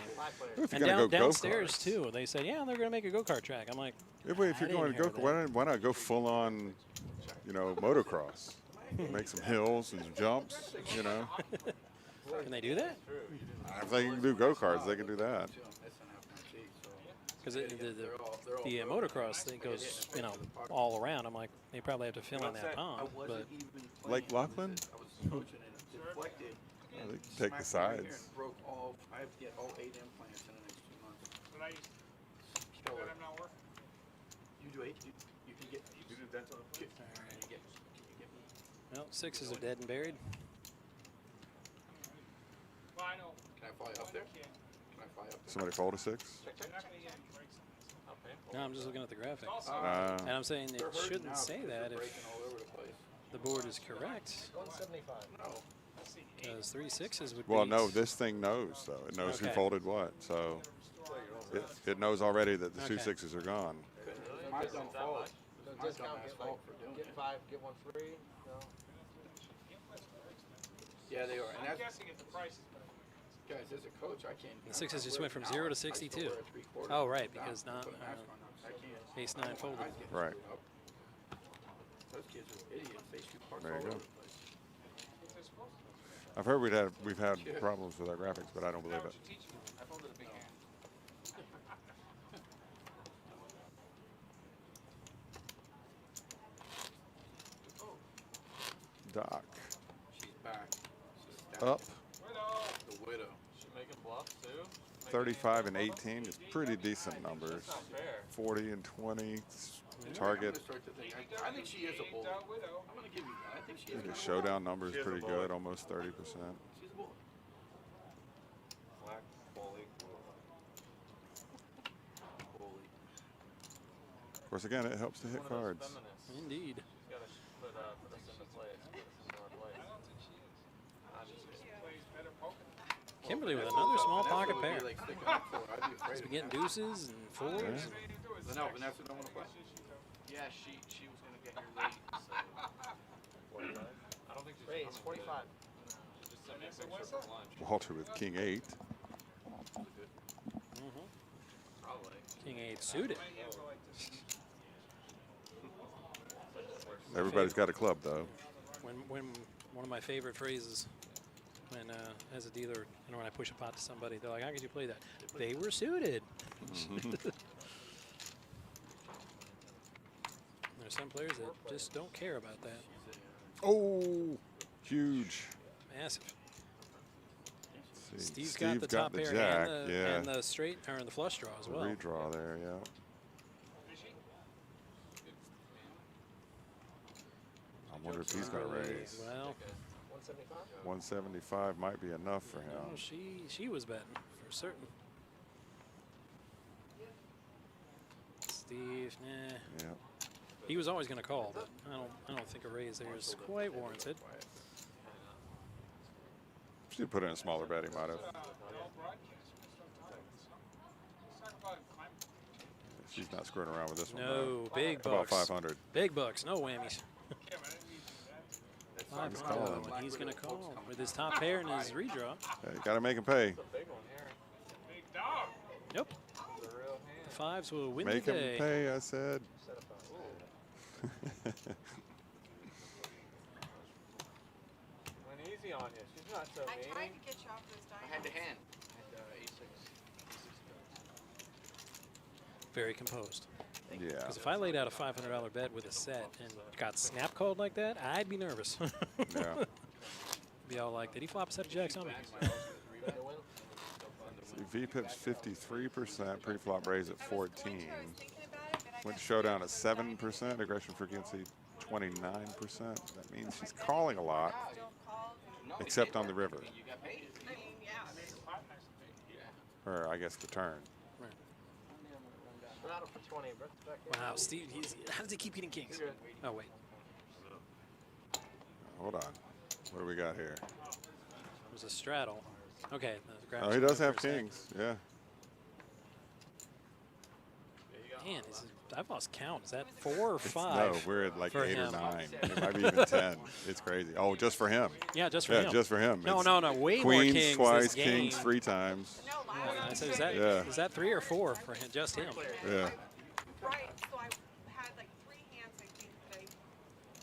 If you're And gonna go downstairs, go-karts. too, they said, yeah, they're going to make a go-kart track. I'm like, If you're I didn't going to hear go, that. why not go full on, you know, motocross? Make some hills and some jumps, you know. Can they do that? If they can do go-karts, they can do that. Because the motocross thing goes, you know, all around. I'm like, they probably have to fill in that pond. But Lake Lachlan? They take the sides. Broke all. I have to get all 8 implants in the next 2 months. But I used to. But I'm not working. You do 8. You can get. You do dental. well, 6s are dead and buried. Well, I know. Can I fly up there? Can. Can I fly up there? Somebody fold a 6? You're not going to get any breaks on this. No, I'm just looking at the graphic. Uh, And I'm saying it They're hurting shouldn't now say because that they're if breaking all over the place. the board is correct. 175. No. Because 3 6s would well, be. no, this thing knows, though. It knows who Okay. folded what. So it knows already that the 2 Okay. 6s are gone. My dumb fault. No My discount, dumb ass get fault for doing get it. 5, get 1 free. No. Yeah, they are. And I'm that's, guessing if the price is better. guys, as a coach, I can't. The 6s just went from 0 to 62. Oh, right, because not ace 9 folded. Right. Those kids are idiots. They shoot pucks There all you over go. the place. I've heard we've had problems with our graphics, but I don't believe it. I folded a big hand. Doc. She's back. She's stacked. Up The widow. She making bluffs too? 35 and 18 is pretty decent numbers. Not fair. 40 and 20 I'm target. gonna start to think. I think she is a bully. I'm gonna give you that. I think she is. The a showdown number is pretty good, almost 30%. She's a bully. Black, bully. Bully. Of course, again, it helps to hit cards. Indeed. She's got to put us into place. Put us into our place. I don't think she is. I'm just She plays better poker. Kimberly with another small Vanessa pocket would be, pair. like, sticking up for her. I'd be afraid He's of been getting that. deuces and 4s. and- No, Vanessa don't want to play. Yeah, she was gonna get here late, so 45. I don't think she's Raise, coming 45. today. She just sent me a picture for lunch. Walter with King 8. Probably. King 8 suited. Everybody's got a club, though. When one of my favorite phrases when as a dealer, you know, when I push a pot to somebody, they're like, how could you play that? They were suited. There's some players that just don't care about that. Oh, huge. Massive. Let's see. Steve's got the top pair jack, and the, yeah. and the straight or the flush draw as well. Redraw there, yeah. I wonder if he's going to raise. Well, 175. 175 might be enough for him. no, she was betting for certain. Steve, nah. Yeah. He was always going to call, but I don't think a raise there is quite warranted. If you put in a smaller bet, he might have. She's not screwing around with this one. No, big How about bucks. 500? Big bucks, no whammies. He's calling. And he's going to call with his top pair and his redraw. Hey, got to make him pay. Big one here. Big dog. Yep. The real hand. The 5s will win Make the him day. pay, I said. Went easy on you. She's not so I mean. tried to get you off those I diamonds. had to hand. I had A6. Very composed. Yeah. Because if I laid out a $500 bet with a set and got snap called like that, I'd be nervous. Yeah. Be all like, did he flop a set of jacks on me? See, V pips 53%, pre-flop raise at 14. I was thinking about it, but I Went got showdown at 7%, aggression frequency 29%. That means she's calling a lot, still called. No, it except did on the work. river, I mean, you got paid. I mean, yeah. or I guess the turn. Straddle for 20. Brett's back there. Wow, Steve, how does he keep hitting kings? Oh, wait. Hold on. What do we got here? It was a straddle. Okay. the Oh, he graphics does were have for a sec. kings. Yeah. Man, is it I've lost count. Is that 4 or 5? No, we're at like for 8 or him? 9. It might be even 10. It's crazy. Oh, just for him. Yeah, just for Yeah, him. just for him. No, It's no, way more Queens kings twice, this game. kings 3 times. Yeah, I said, is that 3 or 4 for him? Just him. Yeah. Right, so I had like 3 hands, I think, that I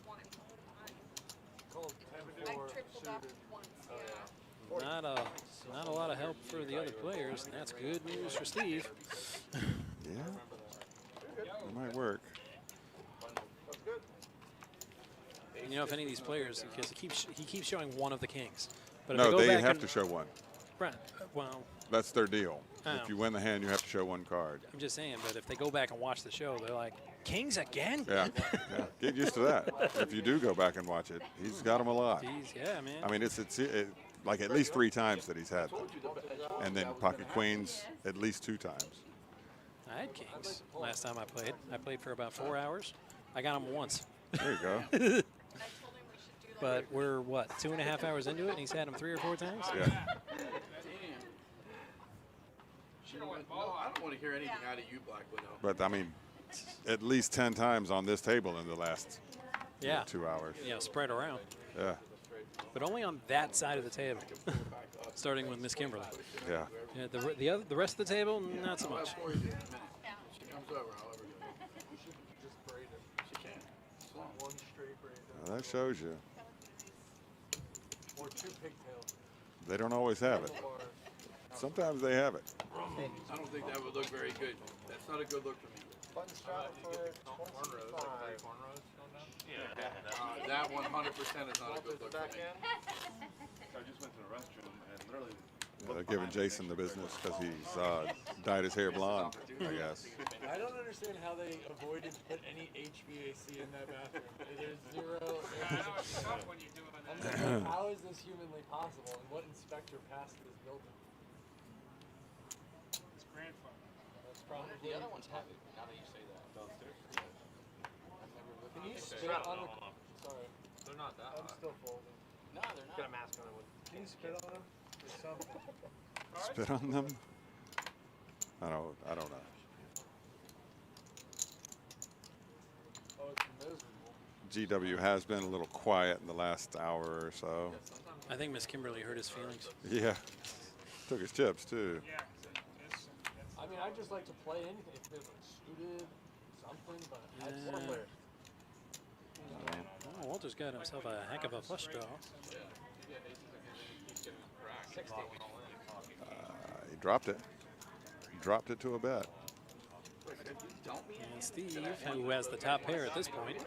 won. I tripled up once, yeah. Not a lot of help for the other players, and that's good news for Steve. Yeah. It might work. You know, if any of these players, because he keeps showing one of the kings. But if No, go they back have and, to show one. Right. Well, That's their deal. Oh. If you win the hand, you have to show 1 card. I'm just saying. But if they go back and watch the show, they're like, kings again? Yeah. Yeah. Get used to that. If you do go back and watch it, he's got them a lot. Yeah, man. I mean, it's like at least 3 times that he's had them. And then pocket queens at least 2 times. I had kings last time I played. I played for about 4 hours. I got them once. There you go. But we're, what, 2.5 hours into it, and he's had them 3 or 4 times? Yeah. No, I don't want to hear anything out of you, Black Widow. But, I mean, at least 10 times on this table in the last 2 hours. Yeah, spread around. Yeah. But only on that side of the table, starting with Miss Kimberly. Yeah. Yeah, the rest of the table, not so much. She comes over, however. Just braid it. She can't. One straight braid. Well, that shows you. Or 2 pigtails. They don't always have it. Sometimes they have it. I don't think that would look very good. That's not a good look for me. Button strap for 25. That 100% is not a good look for me. I just went to the restroom and literally. Yeah, they're giving Jason the business because he's dyed his hair blonde, I guess. I don't understand how they avoided to put any HVAC in that bathroom. There's 0. I'm like, how is this humanly possible? And what inspector passed this building? It's grandfather. That's probably The other ones have it, now that you say that. Can you spit on the? Sorry, They're not that I'm hot. still folding. No, they're not. Got a mask on it. Can you spit on them? Or something. Spit on them? I don't know. Oh, it's miserable. GW has been a little quiet in the last hour or so. I think Miss Kimberly hurt his feelings. Yeah. Took his chips, too. Yeah, I mean, I just like to play anything. If it was suited, something, but I just want to play it. Oh, Walter's got himself a heck of a flush draw. He dropped it. Dropped it to a bet. And Steve, who has the top pair at this point.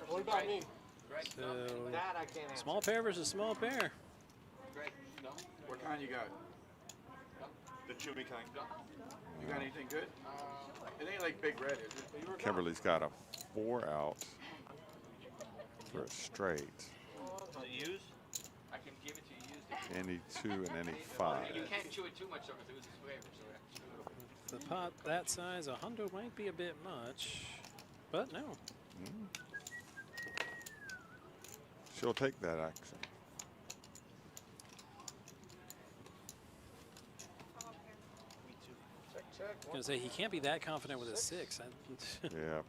What about me? So, small pair versus small pair. What kind you got? The chewy kind. You got anything good? It ain't like Big Red, is it? Kimberly's got a 4 out for a straight. Is it used? I can give it to you used. Any 2 and any 5. You can't chew it too much though, because it was his flavor, so we have to chew it a little. The pot that size, a hundo might be a bit much, but no. She'll take that action. Check. I was gonna say he can't be that confident with a 6. Yeah.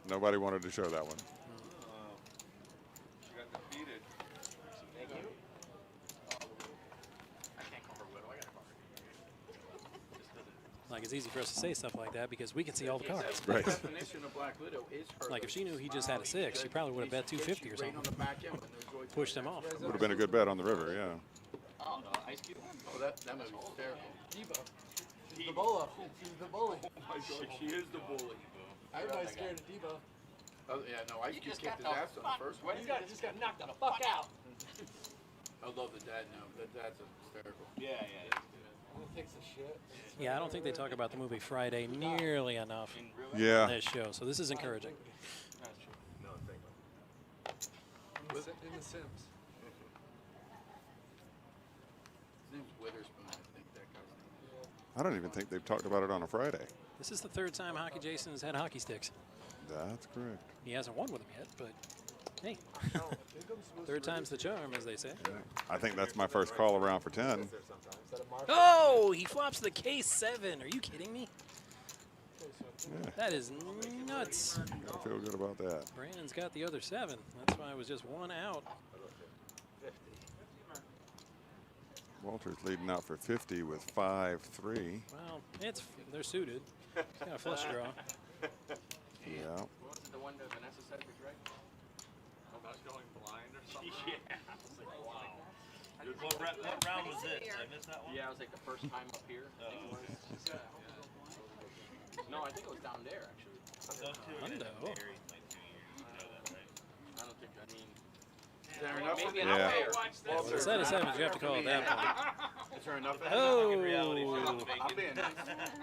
Nobody wanted to show that one. She got defeated. Thank you. I can't cover Widow, I gotta cover. Like, it's easy for us to say stuff like that because we can see all the cards. Right. The definition of Black Widow is her. Like, if she knew he just had a 6, she probably would have bet 250 or something. Pushed him off. Would have been a good bet on the river, yeah. Oh, the Ice Cube one? Oh, that movie's hysterical. Debo. She's the bola. She's the bully. She is the bully. Everybody's scared of Debo. Oh, yeah, no, Ice Cube kicked his ass on the first one. He just got knocked the fuck out. I love the dad now. The dad's hysterical. Yeah. He takes a shit. Yeah, I don't think they talk about the movie Friday nearly enough on Yeah. this show, so this is encouraging. That's true. No, thank you. In The Sims. His name's Witherspoon, I think that guy's name is. I don't even think they've talked about it on a Friday. This is the 3rd time Hockey Jason has had hockey sticks. That's correct. He hasn't won with them yet, but Hey, third time's the charm, as they say. I think that's my first call around for 10. Oh, he flops the K7. Are you kidding me? Yeah. That is nuts. I feel good about that. Brandon's got the other 7. That's why I was just 1 out. Walter's leading out for 50 with 5-3. Well, they're suited. He's got a flush draw. Yeah. Was it the one that Vanessa said was right? About going blind or something? Yeah. I was like, wow. What round was this? Did I miss that one? Yeah, it was like the first time up here. I think it was. No, I think it was down there actually. Those two are gonna get Hundo. married in like 2 years. You know that, right? I don't think. I mean, Is there enough? maybe an Yeah. outlier. Well, set of 7s, you have to call at that point. Is there enough? In reality, Oh, I'm being nice.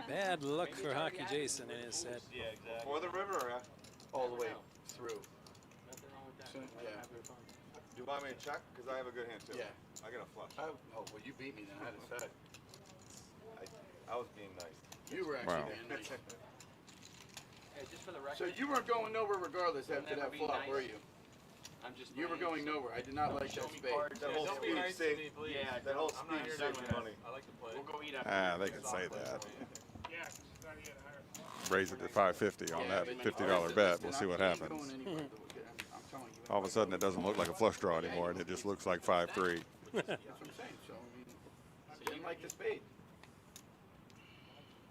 bad luck for Hockey Jason in his set. Yeah, exactly. For the river or all the way through? Nothing wrong with that. So, yeah. Do you want me to check? Because I have a good hand too. Yeah. I got a flush. Oh, well, you beat me then. I had a set. I was being nice. You were actually Wow. being nice. Hey, just for the record. So you weren't going nowhere regardless You'll after never that be flop, nice. were you? I'm just. You were going nowhere. I did not like that spade. That whole Don't be speed nice to saved. me, please. Yeah, That whole I'm not speed here saved to you win. money. I like to play. We'll go eat after. Ah, they can say that. Yeah, 'cause you thought he had a higher. Raise it to 550 on that but $50 bet. We'll see what I ain't happens. going anywhere. I'm telling you. All of a sudden, it doesn't look like a flush draw anymore, and it just looks like 5-3. That's what I'm saying. So, I mean, I didn't like the spade.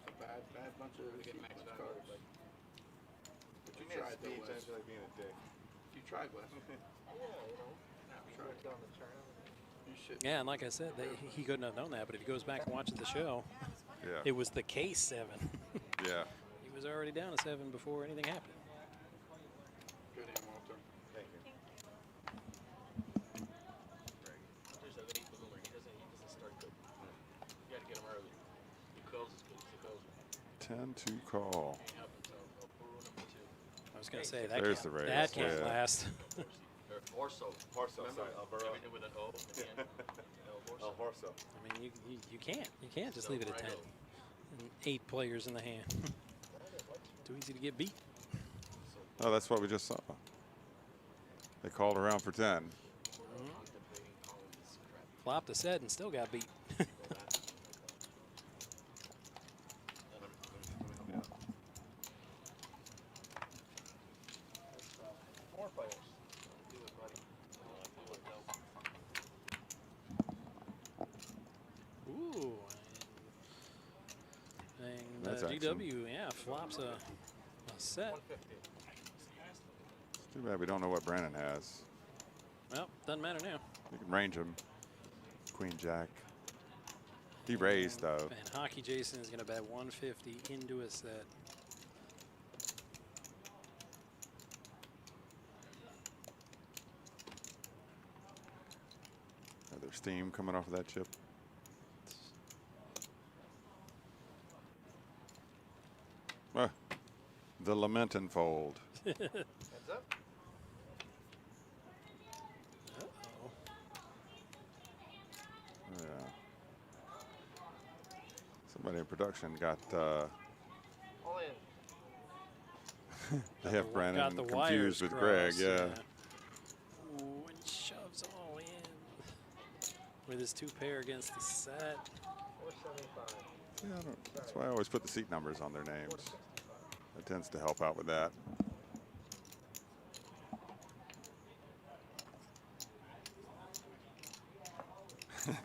It's a bad bunch of sequence cards. But you Give me a tried, though, speed, Wes. I feel like being a dick. You tried, Wes. You should. Yeah, and like I said, he couldn't have known that, but if he goes back and watches the show, Yeah. it was the K7. Yeah. He was already down a 7 before anything happened. Good hand, Walter. Thank you. There's a late bloomer. He doesn't start good. You gotta get him early. He closes good. He's a closer. 10 to call. Ain't helping, so Peru number 2. I was going to say, that There's can't, the raise, that can't yeah. last. Or so. Horso, Remember, sorry, Alberto. everything with an O at the end. El El Borso. Horso. I mean, you can't just leave it at 10. Right. And 8 players in the hand. Too easy to get beat. Oh, that's what we just saw. They called around for 10. Flopped a set and still got beat. More players. Do it, buddy. Ooh. And That's action. GW, yeah, flops a set. It's too bad we don't know what Brandon has. Well, doesn't matter now. You can range him. Queen Jack. He raised though. And Hockey Jason is going to bet 150 into a set. There's steam coming off of that chip. The lament unfold. Heads up. Uh-oh. Yeah. Somebody in production got All in. they have Got Brandon the wires confused with Greg. crossed, Yeah. Ooh, and shoves all in with his 2 pair against the set. 475. Yeah, that's why I always put the seat numbers on their names. That tends to help out with that.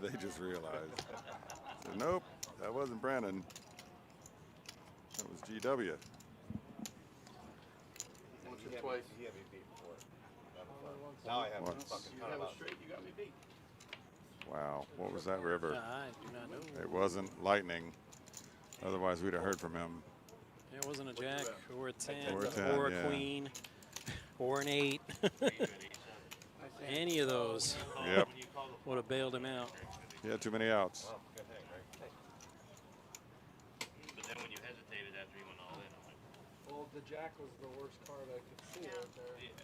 They just realized. So, nope, that wasn't Brandon. That was GW. Once or twice. He had me beat before. Now I have What? a fucking You ton have of it us. straight, you got me beat. Wow, what was that river? I do not know. It wasn't lightning. Otherwise, we'd have heard from him. It wasn't a jack or a 10 Or a 10, or a yeah. queen or an 8. Any of those Yep, would have bailed him out. he had too many outs. Oh, good hang, right? But then when you hesitated after he went all in, I'm like, Well, the jack was the worst card I could see right there. Because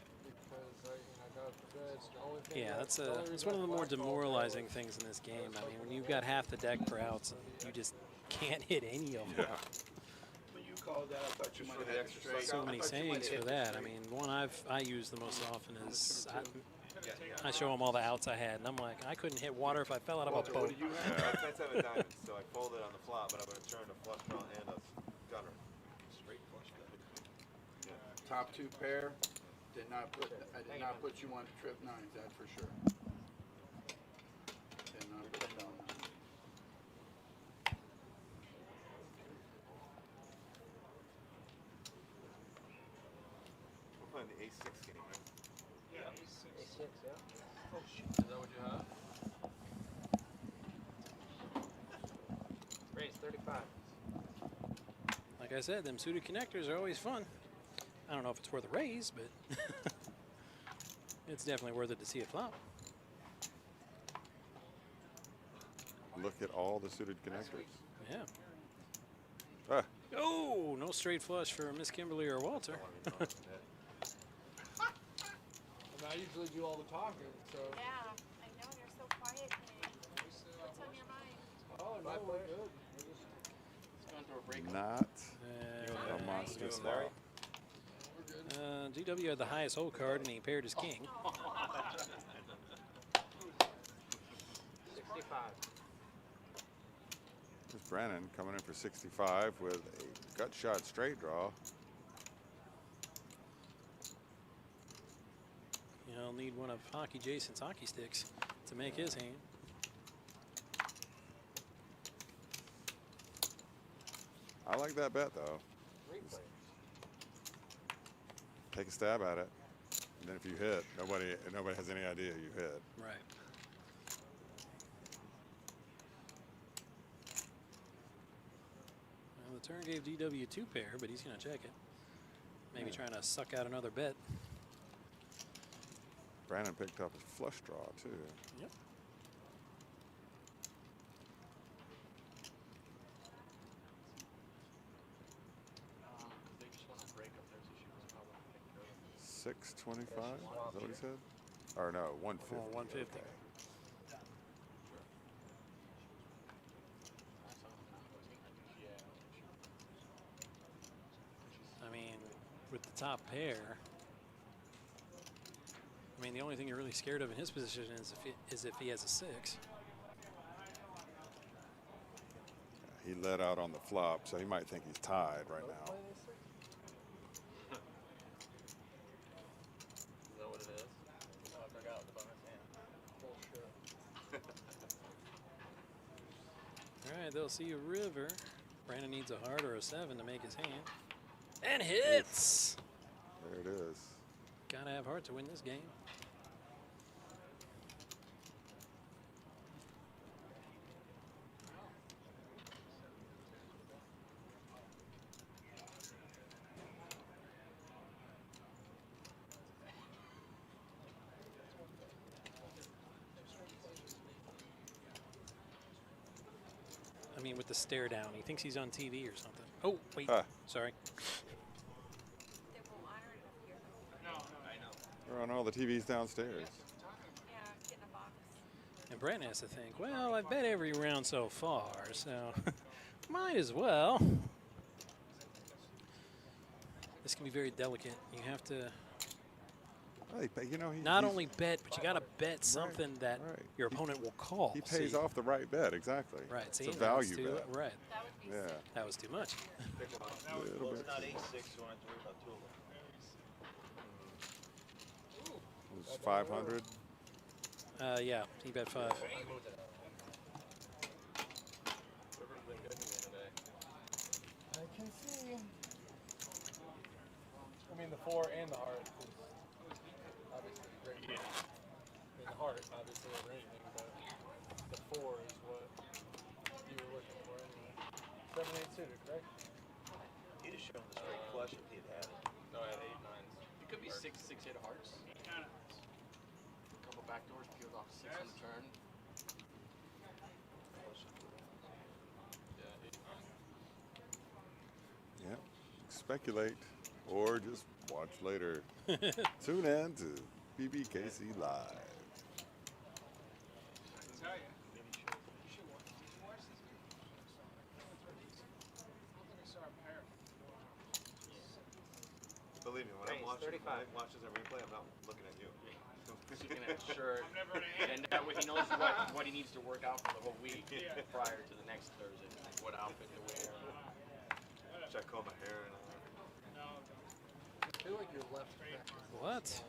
God forbid, it's the only thing. Yeah, that's one of the more demoralizing things in this game. I mean, when you've got half the deck for outs and you just can't hit any of them. Yeah. But you call Oh, that I thought you might have had straight. So many sayings for that. I mean, one I use the most often is I show them all the outs I had, and I'm like, I couldn't hit water if I fell out of a boat. What do you have? 10-7 diamonds, so I folded on the flop, but I'm going to turn a flush draw and a gunner. Straight flush gun. Top two pair. I did not put you on trip nines, that's for sure. Did not put you on that. We're playing the A6 game, right? A6, yeah. Oh shit. Is that what you have? Raise 35. Like I said, them suited connectors are always fun. I don't know if it's worth a raise, but it's definitely worth it to see it flop. Look at all the suited connectors. Yeah. Ah, Oh, no straight flush for Miss Kimberly or Walter. I usually do all the talking, so. Yeah, I know, you're so quiet today. What's on your mind? Oh, no, we're good. It's going through a break. not a monstrous flop. GW had the highest hole card, and he paired his king. 65. Here's Brennan coming in for 65 with a gut shot straight draw. You know, need one of Hockey Jason's hockey sticks to make his hand. I like that bet though. Take a stab at it, and then if you hit, nobody has any idea you hit. Right. Well, the turn gave DW 2 pair, but he's going to check it. Maybe trying to suck out another bet. Brandon picked up his flush draw too. Yep. They just want to break up there, so she was probably taking care of it. 625. Is that what he said? Or no, 150. Oh, 150. Okay. I mean, with the top pair, I mean, the only thing you're really scared of in his position is if he has a 6. He let out on the flop, so he might think he's tied right now. Is that what it is? Oh, I forgot what the bonus hand. All right, they'll see a river. Brandon needs a heart or a 7 to make his hand. And hits! There it is. Gotta have heart to win this game. I mean, with the stare down, he thinks he's on TV or something. Oh, wait, sorry. They're on all the TVs downstairs. And Brandon has to think, well, I've bet every round so far, so might as well. This can be very delicate. You have to You know, not only bet, but you got to bet something that your opponent will call. He pays off the right bet, exactly. Right, It's see, a that value was too, bet. right. Yeah. That was too much. A little bit. Not A6, you won't have to worry about two of them. It was 500. Yeah, he bet 5. River's been good to me today. I can see. I mean, the 4 and the heart is obviously great. Yeah. I mean, the heart obviously over anything, but the 4 is what you were looking for anyway. 7-8 suited, correct? He'd have shown the straight flush if he had had it. No, I had 8-9s. It could be 6-8 hearts. A couple back doors, peeled off 6 on the turn. Yeah. Speculate or just watch later. Tune in to PBKC Live. I tell you. You should watch this game. I don't think I saw a pair. watches a replay, I'm not looking at you. Looking at his shirt. And that way he knows what he needs to work out for the whole week prior to the next Thursday. Like what outfit to wear. Should I comb my hair and I feel like your left back is What?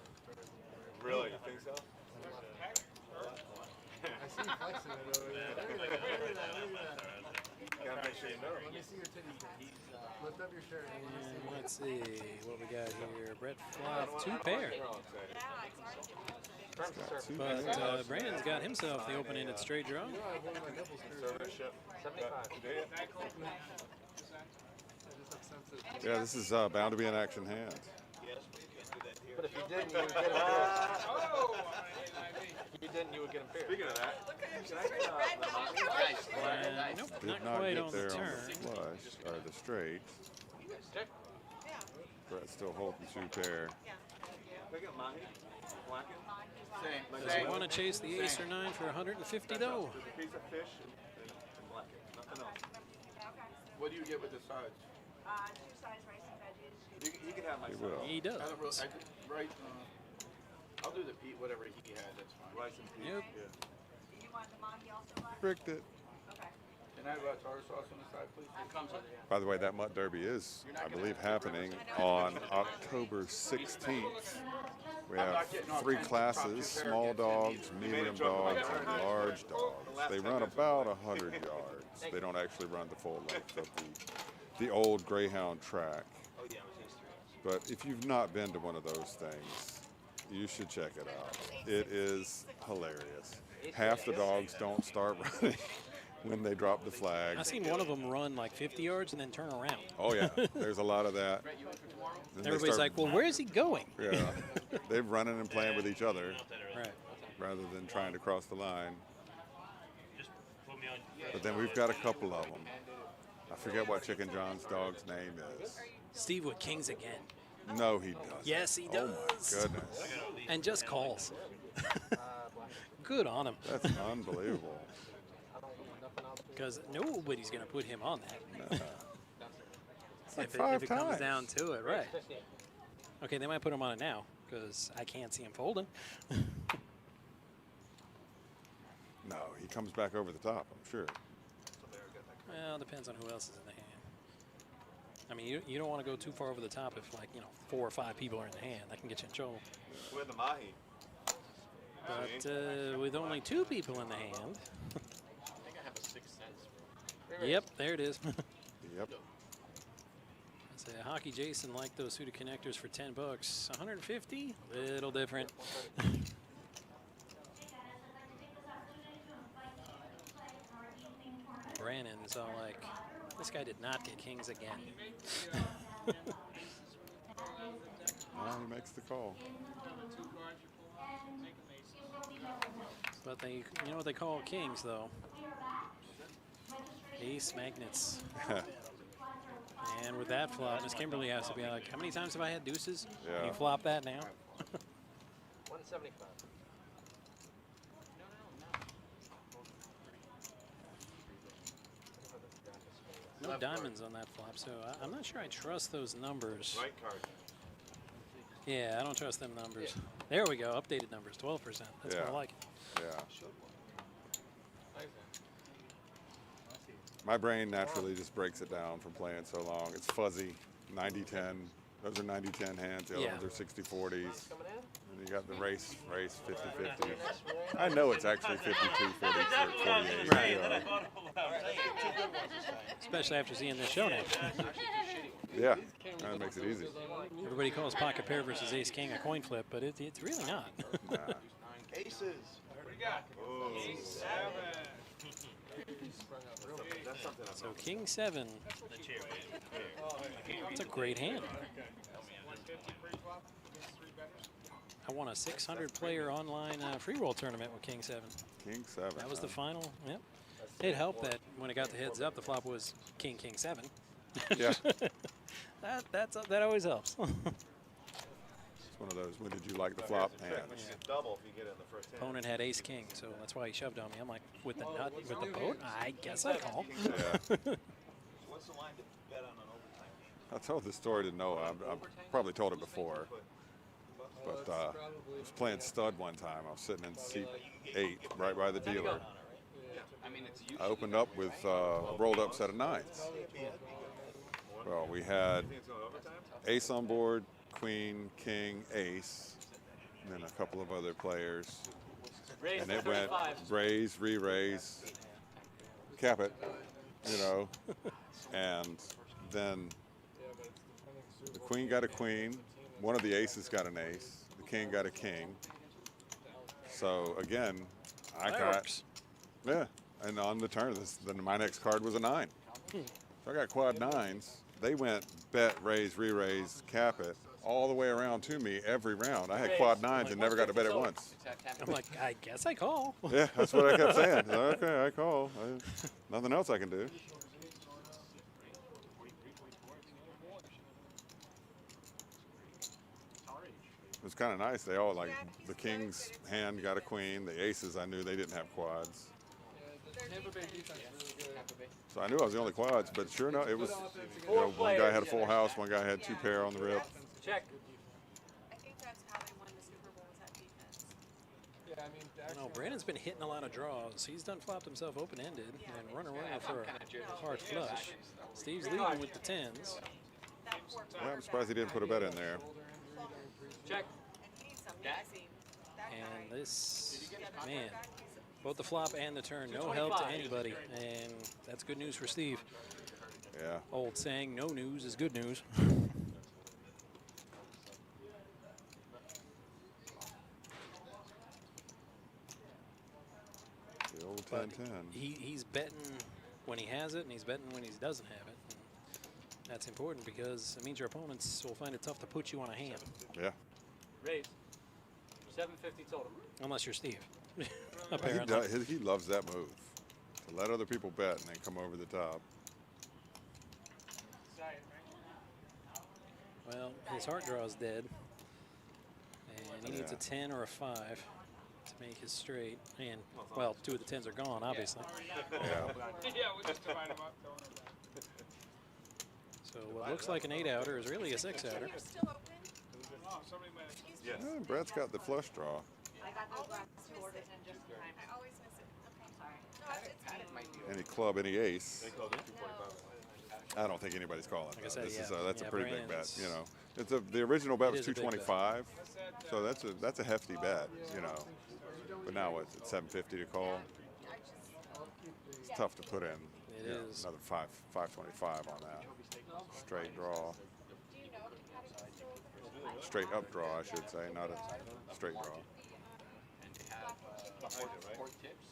Really? You think so? I see you flexing it over there. Look at that. Gotta make sure you know. Let me see your titties. Lift up your shirt. And let's see what we got here. Brett Fluff, 2 pair. But Brandon's got himself the open-ended straight draw. Conservatorship. 75. Yeah, this is bound to be an action hand. But if you didn't, you would get him If you didn't, you would get him paired. Speaking of that, can I get Nope, Did not not quite get on the there on turn. the flush or the straight. Brett still holding 2 pair. Does he want to chase the ace or 9 for 150 though? There's a piece of fish and black it. Nothing else. What do you get with the sides? 2 sides rice and veggies. You can have my He will. He does. I don't really, right, I'll do the peat, whatever he had, that's fine. rice and peas. Yep. Yeah. Do you want the mahi also left? Bricked it. Okay. Can I have tartar sauce on the side, please? It comes with it. By the way, that Mutt Derby is, I believe, happening on October 16th. We have 3 classes, small dogs, medium dogs, and large dogs. They run about 100 yards. They don't actually run the full length of the old Greyhound track. But if you've not been to one of those things, you should check it out. It is hilarious. Half the dogs don't start running when they drop the flag. I've seen one of them run like 50 yards and then turn around. Oh yeah, there's a lot of that. Then they Everybody's start- like, well, where is he going? Yeah, they're running and playing with each other Right. rather than trying to cross the line. Just put me on. But then we've got a couple of them. I forget what Chicken John's dog's name is. Steve with Kings again. No, he doesn't. Yes, he Oh does. my goodness, And just calls. Good on him. that's unbelievable. Because nobody's going to put him on that. It's like if it 5 comes times. down to it, right. Okay, they might put him on it now because I can't see him folding. No, he comes back over the top, I'm sure. Well, it depends on who else is in the hand. I mean, you don't want to go too far over the top if, like, 4 or 5 people are in the hand. That can get you in trouble. With the mahi. But with only 2 people in the hand. I think I have a 6th sense. Yep, there it is. Yep. Say Hockey Jason liked those suited connectors for $10. 150, little different. Brandon's all like, this guy did not get kings again. Well, he makes the call. But they, you know what they call kings though? Ace magnets. And with that flop, Miss Kimberly has to be like, how many times have I had deuces? Yeah. You flop that now? 175. No diamonds on that flop, so I'm not sure I trust those numbers. Right card. Yeah, I don't trust them numbers. There we go, updated numbers, 12%. That's more Yeah. like it. Yeah. My brain naturally just breaks it down from playing so long. It's fuzzy, 90-10. Those are 90-10 hands. The other Yeah. ones are 60-40s. And you got the race 50-50. I know it's actually 52-48. Right. Yeah. Especially after seeing this show now. Yeah, that makes it easy. Everybody calls pocket pair versus ace king a coin flip, but it's really not. Nah. Aces. What do you got? Oh. 7. That's something I'm So king 7. It's a great hand. 150 pre-flop against 3 bettors. I won a 600 player online free roll tournament with king 7. King 7. That was the final. Yep. It helped that when it got the heads up, the flop was king 7. Yeah. that always helps. It's one of those, when did you like the flop hand? But you get double if you get it in the first hand. Opponent had ace king, so that's why he shoved on me. I'm like, with the nut, with the boat, I guess I call. Yeah. What's the line to bet on an overtime game? I told this story to Noah. I've probably told it before. but I was playing stud one time. I was sitting in seat 8, right by the dealer. I mean, it's I opened up with a rolled up set of 9s. Well, we had ace on board, queen, king, ace, and then a couple of other players. Raise And to it went 35. raise, re-raise, cap it, you know. And then the queen got a queen. One of the aces got an ace. The king got a king. So again, I That got, works. yeah. And on the turn, then my next card was a 9. So I got quad 9s. They went bet, raise, re-raise, cap it, all the way around to me every round. I had quad 9s and never got to bet it once. I'm like, I guess I call. Yeah, that's what I kept saying. Okay, I call. Nothing else I can do. It was kind of nice. They all, like, the king's hand got a queen. The aces, I knew they didn't have quads. Tampa Bay defense is really good. So I knew I was the only quads, but sure enough, it was, you know, one guy had a full house, one guy had 2 pair on the rip. Check. I think that's how they won the Super Bowl, was that defense. Yeah, I mean, No, Brandon's been hitting a lot of draws. He's done flopped himself open-ended and run around for a hard flush. Steve's leading with the 10s. Yeah, I'm surprised he didn't put a bet in there. Check. And this, man, both the flop and the turn, no help to anybody. And that's good news for Steve. Yeah. Old saying, no news is good news. The old But 10-10. he's betting when he has it, and he's betting when he doesn't have it. And that's important because it means your opponents will find it tough to put you on a hand. Yeah. Raise. 750 total. Unless you're Steve. He, Apparently. he loves that move. To let other people bet and then come over the top. Well, his heart draw is dead. And he needs a 10 or a 5 to make his straight. And, well, 2 of the 10s are gone, obviously. Yeah. Yeah, we just divide them up, throwing them back. So what looks like an 8-outer is really a 6-outer. Oh, somebody might have. Yeah, Brett's got the flush draw. I got those last 2 orders in just in time. I always miss it. Okay, sorry. No, it's good. Any club, any ace. I don't think anybody's calling. Like I said, this is yeah. that's a Yeah, pretty big bet. Brandon's- You know, it's the original bet It was is a big bet. 225, so that's a hefty bet. You know, but now what's it, 750 to call? It's tough to put in. It you know, is. another 525 on that. Straight draw. Straight up draw, I should say, not a straight draw. And they have four tips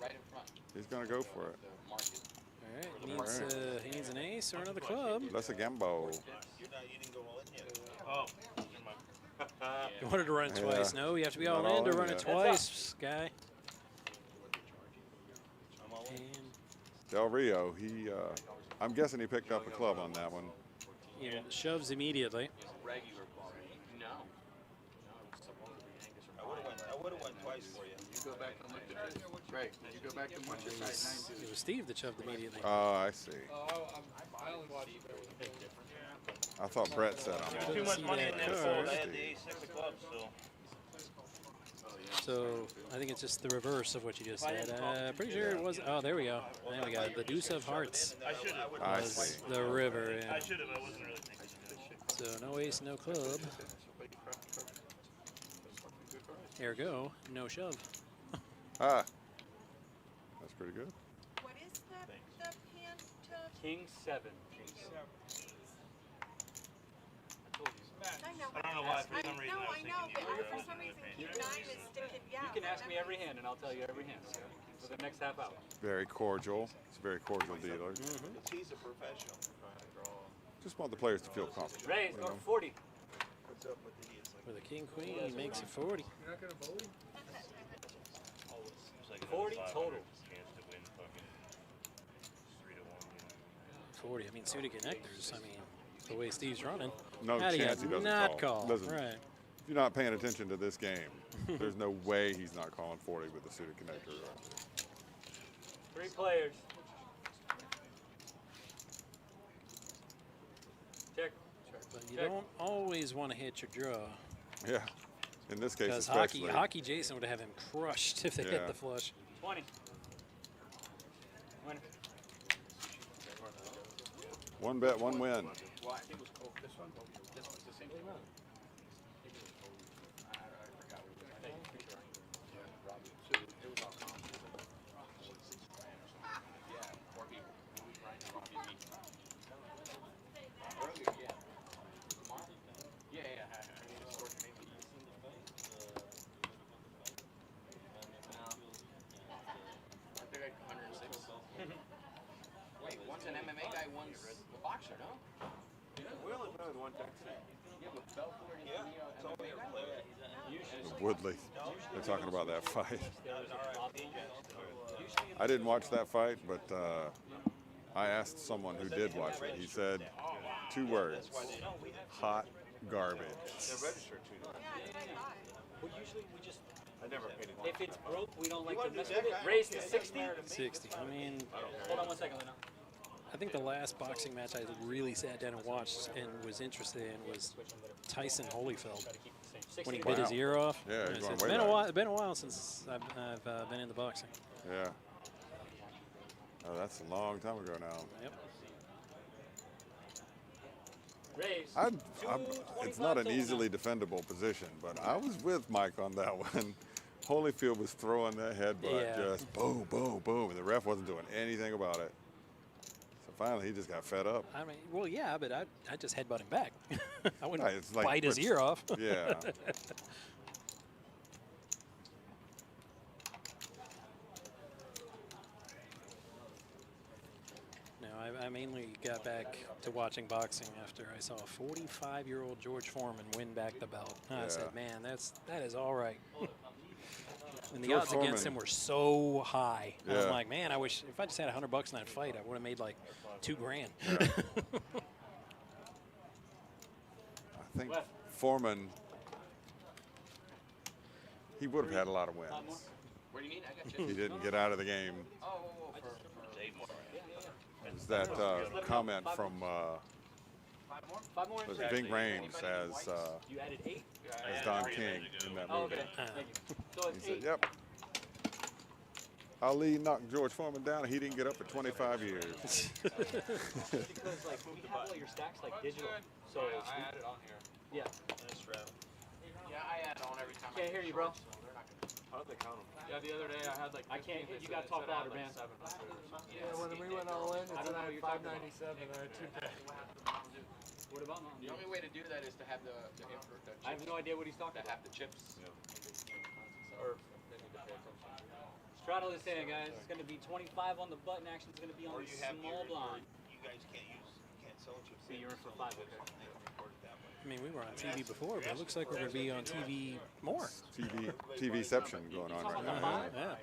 right in front. He's gonna go for it. Market. All right, he needs an ace or another club. That's a gambo. Oh, You wanted to run it Yeah. twice. No, you have to be Not all in all to in run it yet. twice, guy. And Del Rio, I'm guessing he picked up a club on that one. he shoves immediately. Regular ball. No. I would have went twice for you. You go back and look at it. Right. You go back and watch your side 9 It was Steve that shoved immediately. Oh, I see. I only watched it there with the I thought Brett said I'm too on. much money in there to fold. I Steve. had the ace 6 of clubs, so. So I think it's just the reverse of what you just said. Pretty sure it was. Oh, there we go. There we go. The deuce of hearts I should have. I was see. the river. I Yeah. should have. I wasn't really thinking of it. So no ace, no club. Ergo, no shove. Ah, that's pretty good. What is the Panta? King 7. I know. I don't know why, for some reason, No, I was I thinking know, you but were for some reason, paying 9 is sticking. Yeah. You can ask me every hand, and I'll tell you every hand for the next half hour. Very cordial. It's a very cordial dealer. He's a professional. Just want the players to feel comfortable. Raise, you go to know? 40. What's up with the idiots? For the king queen, he makes it 40. You're not gonna bully? It's like 40 another total. 500 chance to win fucking 3 to 1. 40. I mean, suited connectors. I mean, the way Steve's running. No how do you chance he doesn't not call. Doesn't- Right. If you're not paying attention to this game, there's no way he's not calling 40 with the suited connector. 3 players. Check. But you don't always want to hit your draw. Yeah. In this case, Because especially. hockey Jason would have him crushed if they Yeah. hit the flush. 20. Winner. One bet, one win. Well, I think it was Coke. This one's the same thing. Wait, one's an MMA guy, one's a boxer, no? We only play with one Texan. Yeah, with Belfort and the MMA guy. Woodley. They're talking about that fight. I didn't watch that fight, but I asked someone who did watch it. He said 2 words: hot garbage. They're registered too. Well, usually we just, I never paid it. if it's broke, we don't like to mess with it. Raise to 60. 60. I mean, Hold on 1 second, Lena. I think the last boxing match I really sat down and watched and was interested in was Tyson Holyfield when he bit his ear off. Yeah, he's It's going it's way been a back. while. It's been a while since I've been into boxing. Yeah. Oh, that's a long time ago now. Yep. Raise. It's not an easily defendable position, but I was with Mike on that one. Holyfield was throwing that headbutt Yeah. just boom, boom, boom, and the ref wasn't doing anything about it. So finally, he just got fed up. I mean, well, yeah, but I just headbutt him back. I wouldn't Right, it's like bite his whips. ear off. Yeah. No, I mainly got back to watching boxing after I saw a 45-year-old George Foreman win back the belt. And I said, man, that is all right. And the George odds against him Foreman. were so high. And Yeah. I'm like, man, I wish if I just had $100 in that fight, I would have made like $2 grand. Yeah. I think Foreman, he would have had a lot of wins. What do you mean? I got you. He didn't get out of the game. Oh, It was that comment from Five more. was it Ving Rhames You added 8? as Don King in that Oh, movie. okay. Thank you. So He it's said, 8. "Yep." Ali knocked George Foreman down. He didn't get up for 25 years. Because like we have all your stacks like digital. So I added on here. yeah. yeah, I add on every time. Can't hear you, bro. How did they count them? Yeah, the other day I had like. I can't 15, you they gotta said talk I had, louder, man. 700 or something. Yeah, when we went all in, I it's don't know at what you're talking about. 597. I had 2 packs. What about now? The only way to do that is to have the I have no idea what he's talking to about. have the chips. Or they need to pay attention. Straddle is saying, guys, it's going to be 25 on the button action. It's going to be on the small blind. You guys can't sell chips. See, you're in for 5, okay. I mean, we were on TV before, but it looks like we're going to be on TV more. TVception going on right now. Yeah.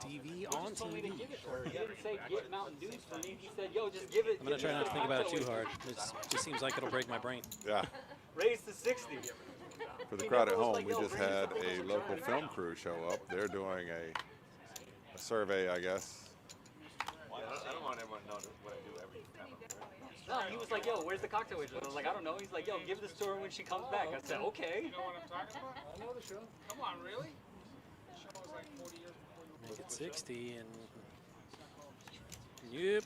TV on He told me to TV. give it to her. He didn't say get Mountain Dews for me. He said, yo, just give it. I'm going to try not to think about it too hard. It just seems like it'll break my brain. Yeah. Raise to 60. For the crowd at home, we just had a local film crew show up. They're doing a survey, I guess. I don't want everyone to know what I do every time I'm there. No, he was like, yo, where's the cocktail waitress? I was like, I don't know. He's like, yo, give this to her when she comes back. I said, okay. You know what I'm talking about? I know the show. Come on, really? The show was like 40 years before you Make it 60 and yep.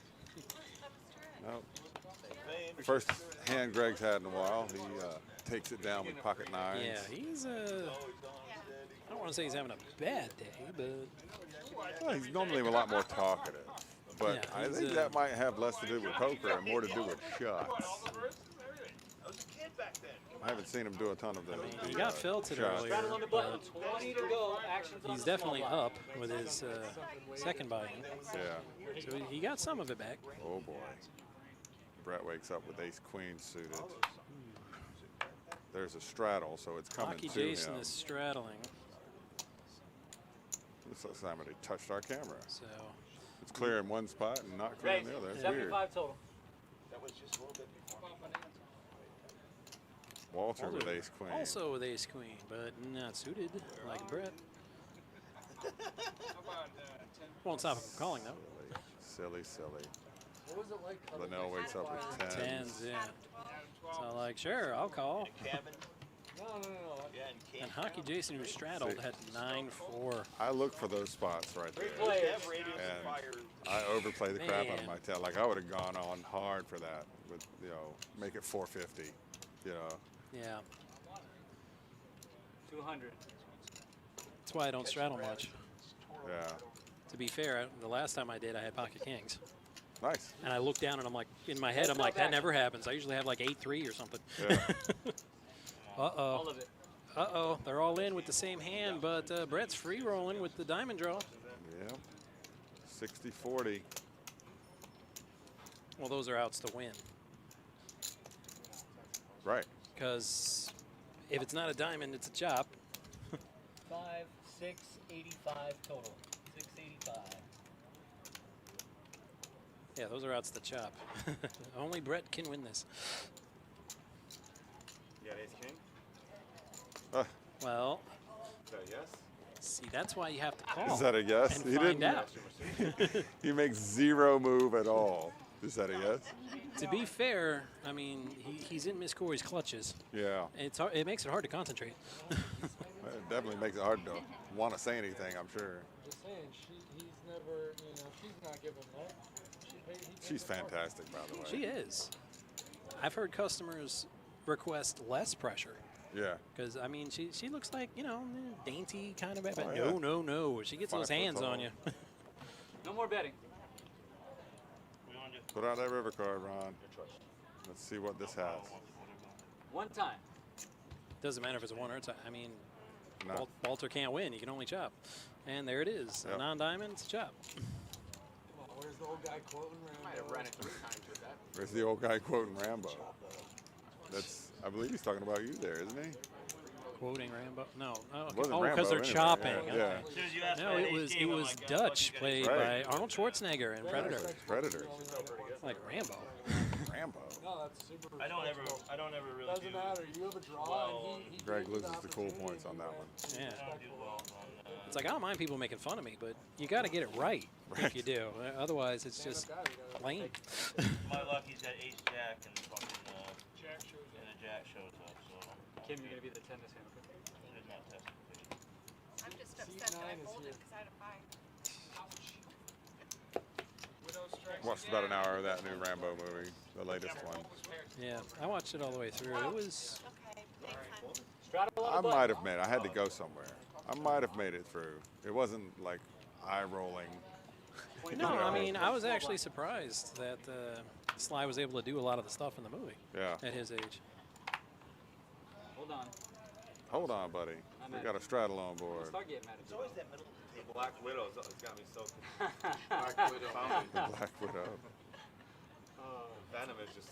No. First hand Greg's had in a while. He takes it down with pocket nines. Yeah, he's I don't want to say he's having a bad day, but Well, he's normally a lot more talkative. But Yeah, I he's, think that might have less to do with poker and more to do with shots. I was a kid back then. I haven't seen him do a ton of the, he got felted shots. earlier. Straddle on the button. 20 to go. Actions on He's the definitely small up with his second buy-in. Yeah. So he got some of it back. Oh boy. Brett wakes up with ace queen suited. There's a straddle, so it's coming Hockey to Jason him. is straddling. Looks like somebody touched our camera. So It's clear in one spot and not clear in Raise. the other. That's 75 weird. total. That was just a little bit before. Walter with ace queen. also with ace queen, but not suited like Brett. How about 10? Won't stop him from calling though. Silly, silly. What was it like? Linnell wakes up with tens. Tens, yeah. So like, sure, I'll call. Cabin. No. Yeah, And Hockey Jason, who straddled, See. had 9-4. I look for those spots right there. And I overplay the crap out of Man. my tail. Like I would have gone on hard for that with, make it 450, Yeah. 200. That's why I don't straddle much. Yeah. To be fair, the last time I did, I had pocket kings. Nice. And I looked down and I'm like, in my head, I'm like, that never happens. I usually have like 8-3 or something. Yeah. Uh-oh. All of it. Uh-oh. They're all in with the same hand, but Brett's free rolling with the diamond draw. Yeah. 60-40. Well, those are outs to win. Right. Because if it's not a diamond, it's a chop. 5, 6, 85 total. 685. Yeah, those are outs to chop. Only Brett can win this. You got ace king? Well, Is that a yes? see, that's why you have to call. Is that a yes? And He find didn't. out. He makes zero move at all. Is that a yes? To be fair, I mean, he's in Miss Corey's clutches. Yeah. It's hard, it makes it hard to concentrate. It definitely makes it hard to want to say anything, I'm sure. Just saying, he's never, she's not giving up. She's fantastic, by the way. She is. I've heard customers request less pressure. Yeah. Because, I mean, she looks like, dainty kind of, but Oh, yeah. no. She gets 5 those foot hands tall. on you. No more betting. Put out that river card, Ron. Let's see what this has. One time. Doesn't matter if it's a one or a tie. I mean, No. Walter can't win. He can only chop. And there it is. Yep. A non-diamond, it's a chop. Come on, where's the old guy quoting Might have run it 3 times with that. There's the old guy quoting Rambo. I believe he's talking about you there, isn't he? Quoting Rambo? No. Oh, It wasn't because Rambo they're anyway, chopping. yeah, Okay. yeah. As soon as you asked No, about it ace was king, I'm was like, Dutch, fuck, played Right. by Arnold Schwarzenegger in Predator. Predator. Like Rambo. Rambo. No, that's super I don't ever really Doesn't do matter. You have a draw, well and he Greg gave you loses the cool opportunity. points on that one. Yeah. I don't do well on It's like, I don't mind people making fun of me, but you got to get it right if you do. Otherwise, it's just lame. my luck. He's got ace jack and fucking and a jack shows up. So Kim, you're going to be the tennis hand. there's not testing. I'm just upset that I folded because I had a 5. Watched about an hour of that new Rambo movie, the latest one. Yeah, I watched it all the way through. It was. Okay, thanks, hon. Straddle on I the button. might have made it. I had to go somewhere. I might have made it through. It wasn't like eye rolling. No, I mean, I was actually surprised that Sly was able to do a lot of the stuff in the movie. Yeah. At his age. Hold on. Hold on, buddy. I'm We at got a straddle on board. Start getting mad at It's you. always that middle of the table. Black Widow's it's got me so Black Widow. The Black Widow. Venom is just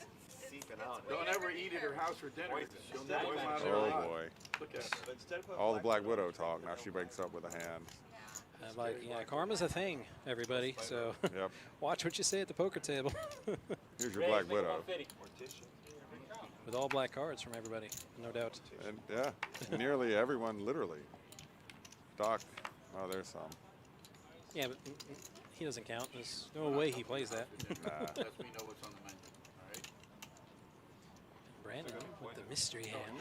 seeping out. Don't ever eat at her house for dinner. She'll Instead never of- come out of her Oh hot. boy. Look at her. But instead of putting All the Black Widow talk. Now she wakes up with a hand. Yeah, karma's a thing, everybody. So Yep. watch what you say at the poker table. Here's your Black Widow. With all black cards from everybody, no doubt. And yeah, nearly everyone, literally. Doc. Oh, there's some. Yeah, but he doesn't count. There's no way he plays that. Nah. Lets me know what's on the menu. All right. Brandon with the mystery hand.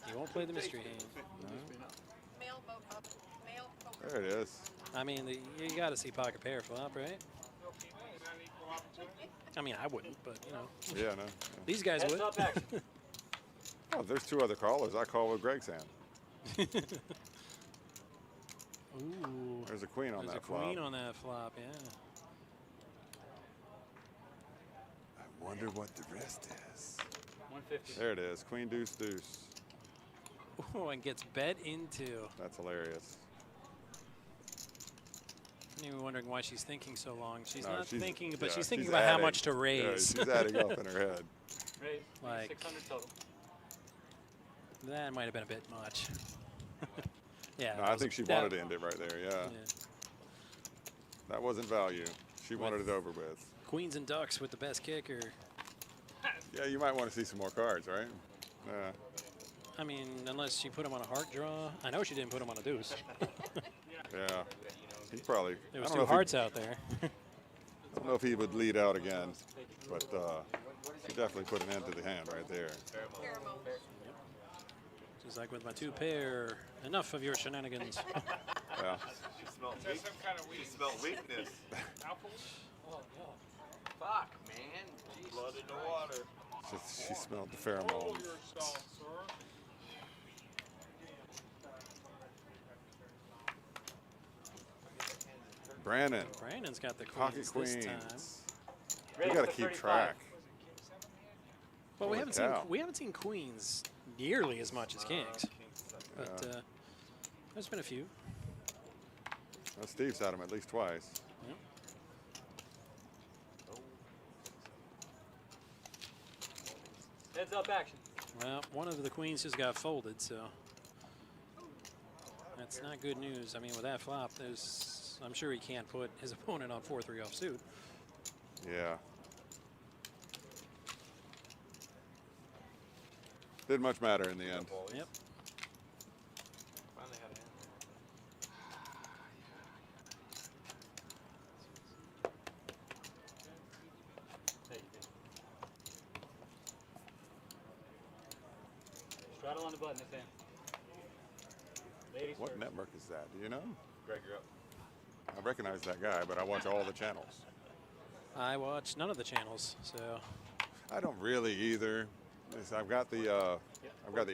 He won't play the mystery hand. Male poker. There it is. I mean, you got to see pocket pair flop, right? I mean, I wouldn't, but Yeah, no. these guys Heads would. up action. Oh, there's 2 other callers. I call with Greg's hand. Ooh. There's a queen on There's that a queen flop. on that flop, yeah. I wonder what the rest is. 150. There it is. Queen, deuce, deuce. Oh, and gets bet into. That's hilarious. I'm even wondering why she's thinking so long. She's No, not thinking, but yeah, she's thinking about how adding. much to Yeah, raise. she's adding up in her head. Raise. Like- 600 total. That might have been a bit much. Yeah. No, that I was- think she that- wanted to end it right there, yeah. That wasn't value. She wanted it over with. Queens and ducks with the best kicker. Yeah, you might want to see some more cards, right? Yeah. I mean, unless she put him on a heart draw. I know she didn't put him on a deuce. Yeah. He probably. There was I don't 2 know if he- hearts out there. I don't know if he would lead out again, but he definitely put an end to the hand right there. She's like, with my 2 pair, enough of your shenanigans. Yeah. She smelled Is that some kind of She weed? smelled weakness. Alcohol? Oh, no. Fuck, man. Jesus Blood in the Christ. water. She smelled the Control pheromones. yourself, sir. Brandon, Brandon's got the pocket queens this queens. time. We Ready got to for keep 35. track. Well, we Holy cow. haven't seen queens nearly as much as kings, but Yeah. there's been a few. Well, Steve's had them at least twice. Yep. Heads up action. Well, one of the queens just got folded, so that's not good news. I mean, with that flop, I'm sure he can't put his opponent on 4-3 offsuit. Yeah. Didn't much matter in the end. Yep. Finally had a hand. There you go. Straddle on the button this hand. Ladies What first. network is that? Do you know? Greg, you're up. I recognize that guy, but I watch all the channels. I watch none of the channels, so. I don't really either. I've got the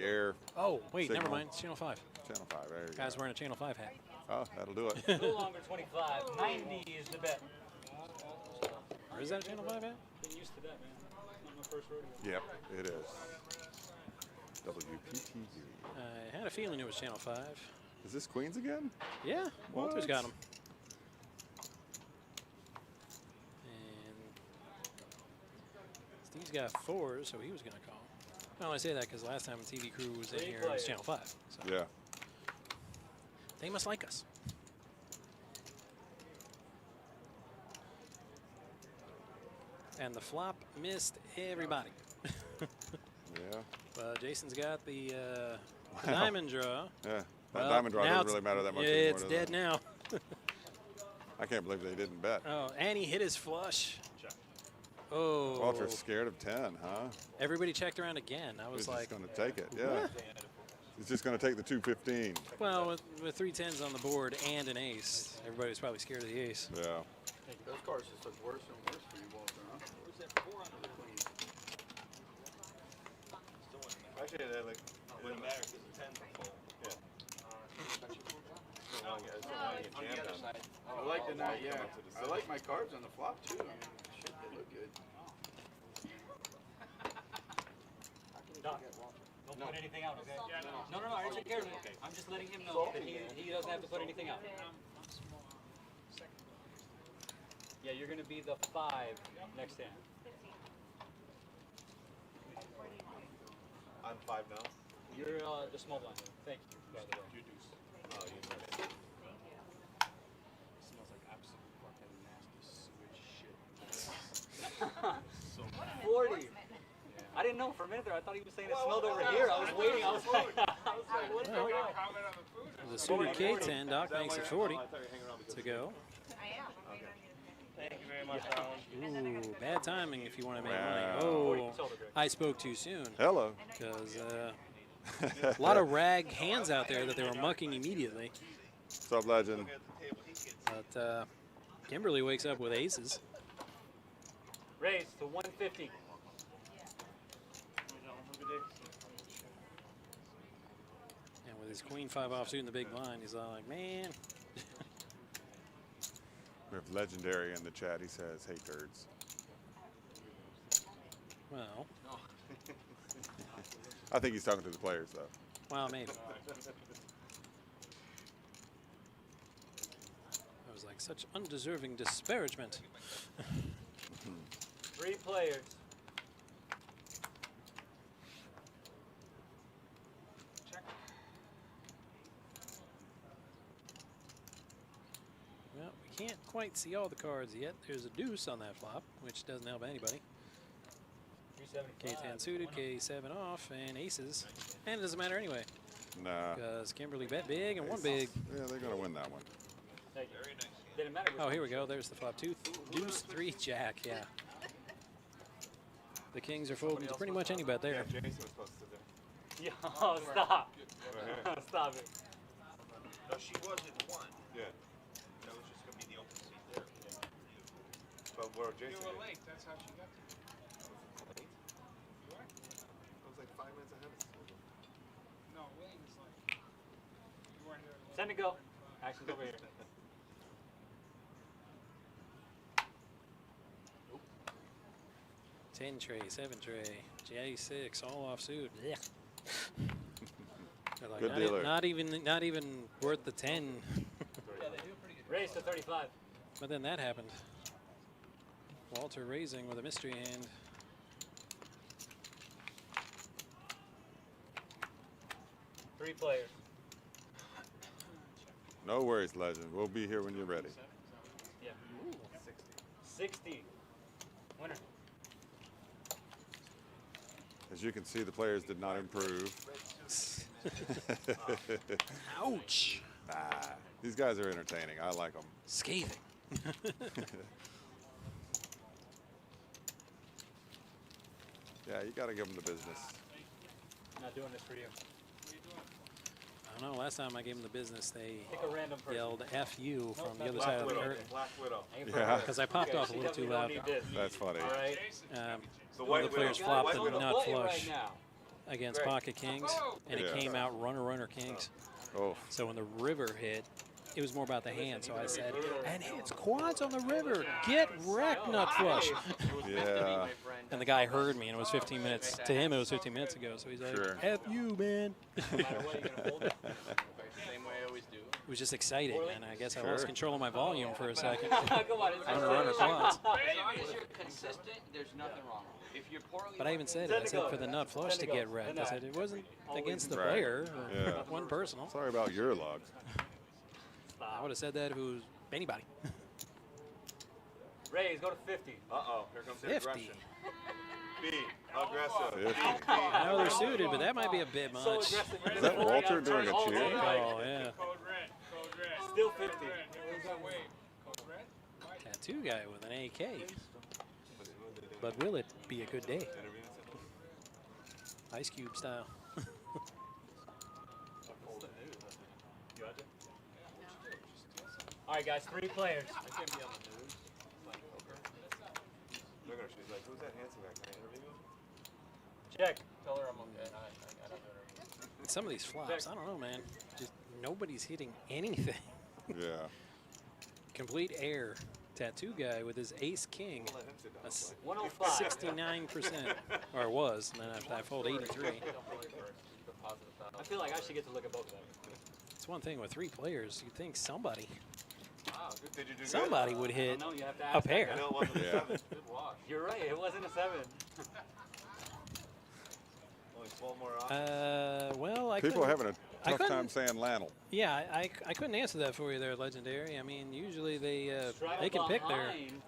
air. Oh, wait, signal. never mind. It's Channel 5. Channel 5. There you Guy's go. wearing a Channel 5 hat. Oh, that'll do it. No longer 25. 90 is the bet. Or is that a Channel 5 hat? Been used to that, man. Not my first rodeo. Yep, it is. WPTV. I had a feeling it was Channel 5. Is this Queens again? Yeah, Walter's What? got him. And Steve's got 4, so he was going to call. I only say that because last time TV Crew was in here, it was Channel 5. So Yeah. they must like us. And the flop missed everybody. Yeah. But Jason's got the diamond draw. Yeah. That Well, diamond draw now doesn't it's- really matter that much yeah, anymore. it's does dead it? now. I can't believe they didn't bet. Oh, and he hit his flush. Oh. Walter's scared of 10, huh? Everybody checked around again. I was He's like, just going to take it. Yeah. What? He's just going to take the 215. well, with 3 10s on the board and an ace, everybody was probably scared of the ace. Yeah. Those cards just look worse and worse for you, Walter, huh? Where's that 4 under the queen? Actually, they like. It wouldn't matter because the 10's are full. Yeah. On the other side. I like the night, yeah. Come up to the I like my cards on the flop too. I mean, shit, they look good. Doc, don't put anything out, okay? No, I take care of it. I'm just letting him know that he doesn't have to put anything out. Yeah, you're going to be the 5 next hand. I'm 5 now. You're the small blind. Thank you, by the way. Oh, you know it. Smells like absolute fucking nasty sewage shit. 40. I didn't know for a minute there. I thought he was saying it smelled over here. I was waiting. I was like, what's going on? Comment on the food. The suited K10, Doc makes it 40 to go. I am. Thank you very much, Alan. Ooh, bad timing if you want to make Wow. money. Oh, I spoke too soon. Hello. Because a lot of rag hands out there that they were mucking immediately. What's up, legend? But Kimberly wakes up with aces. Raise to 150. And with his queen 5 offsuit in the big blind, he's all like, man. We have legendary in the chat. He says, "Hey, turds." Well, I think he's talking to the players, though. well, maybe. I was like, such undeserving disparagement. 3 players. Well, we can't quite see all the cards yet. There's a deuce on that flop, which doesn't help anybody. K10 suited, K7 off, and aces. And it doesn't matter anyway, Nah. because Kimberly bet big and won big. Yeah, they're going to win that one. Thank you. Very nice. Didn't matter. Oh, here we go. There's the flop. Deuce, 3, jack. Yeah. The kings are folding to pretty much any bet there. Jason was supposed to do. Yo, stop. Stop it. No, she was in one. Yeah. That was just gonna be the open seat there. But where Jason You were is. late. That's how she got to you. Late? You were? I was like 5 minutes ahead of schedule. No, William is like. You weren't here. Send it go. Action's over here. 10 tray, 7 tray, J6, all off suit. Yeah. They're like, Good dealer. not even worth the 10. Raise to 35. But then that happened. Walter raising with a mystery hand. Three players. No worries, legend. We'll be here when you're ready. Yeah. 60. Winner. As you can see, the players did not improve. Ouch. These guys are entertaining. I like them. Scathing. Yeah, you got to give them the business. Not doing this for you. I don't know. Last time I gave them the business, they Pick a random person. yelled "F you" from the other Black side of the Widow. curtain. Black Widow. Yeah. Because I popped off a little too loud. That's funny. All right. The One of the players flopped White the Widow. nut Play flush right now. against Great. pocket kings, and it Yeah. came out runner kings. Oh, So when the river hit, it was more about the hand. So I said, and it's quads on the river. Get wrecked, nut flush. yeah. And the guy heard me, and it was 15 minutes. To him, it was 15 minutes ago. So he's like, Sure. F you, man. No matter what, you're gonna hold it. Same way I always do. It was just exciting, and I guess I Sure. lost control of my volume for a second. Come on, it's Runner quads. As long as you're consistent, there's nothing wrong. If you're poorly But I even said it. I said for the nut flush to get wrecked. I said it wasn't against the Right. player or Yeah. one personal. Sorry about your luck. I would have said that if it was anybody. Raise, go to 50. Uh-oh, here comes the 50. aggression. B, aggressive. 50. I know they're suited, but that might be a bit So much. aggressive. Is that Walter doing a Oh, cheer? right. Oh, yeah. Code red. Code red. Still 50. Code red. Here comes that wave. Code red. Tattoo guy with an AK. But will it be a good day? Ice Cube style. All right, guys, three players. I can't be on the news. Playing poker. Look at her, she's like, who's that handsome guy? Can I interview him? Check. Tell her I'm okay. I don't know. Some of these flops, I don't know, man. Just nobody's hitting anything. Yeah. Complete air. Tattoo guy with his ace king. Let him sit down. A s- 105. 69%. Or it was, and then I fold 83. I feel like I should get to look at both of them. It's one thing with three players. You'd think somebody Did you do would I hit don't know, you have to a ask. pair. good? No, it wasn't a Yeah. 7. Good wash. You're right, it wasn't a 7. Only 12 more options. Well, I People are couldn't- having I a tough time couldn't- saying Lannel. Yeah, I couldn't answer that for you there, Legendary. I mean, usually they can pick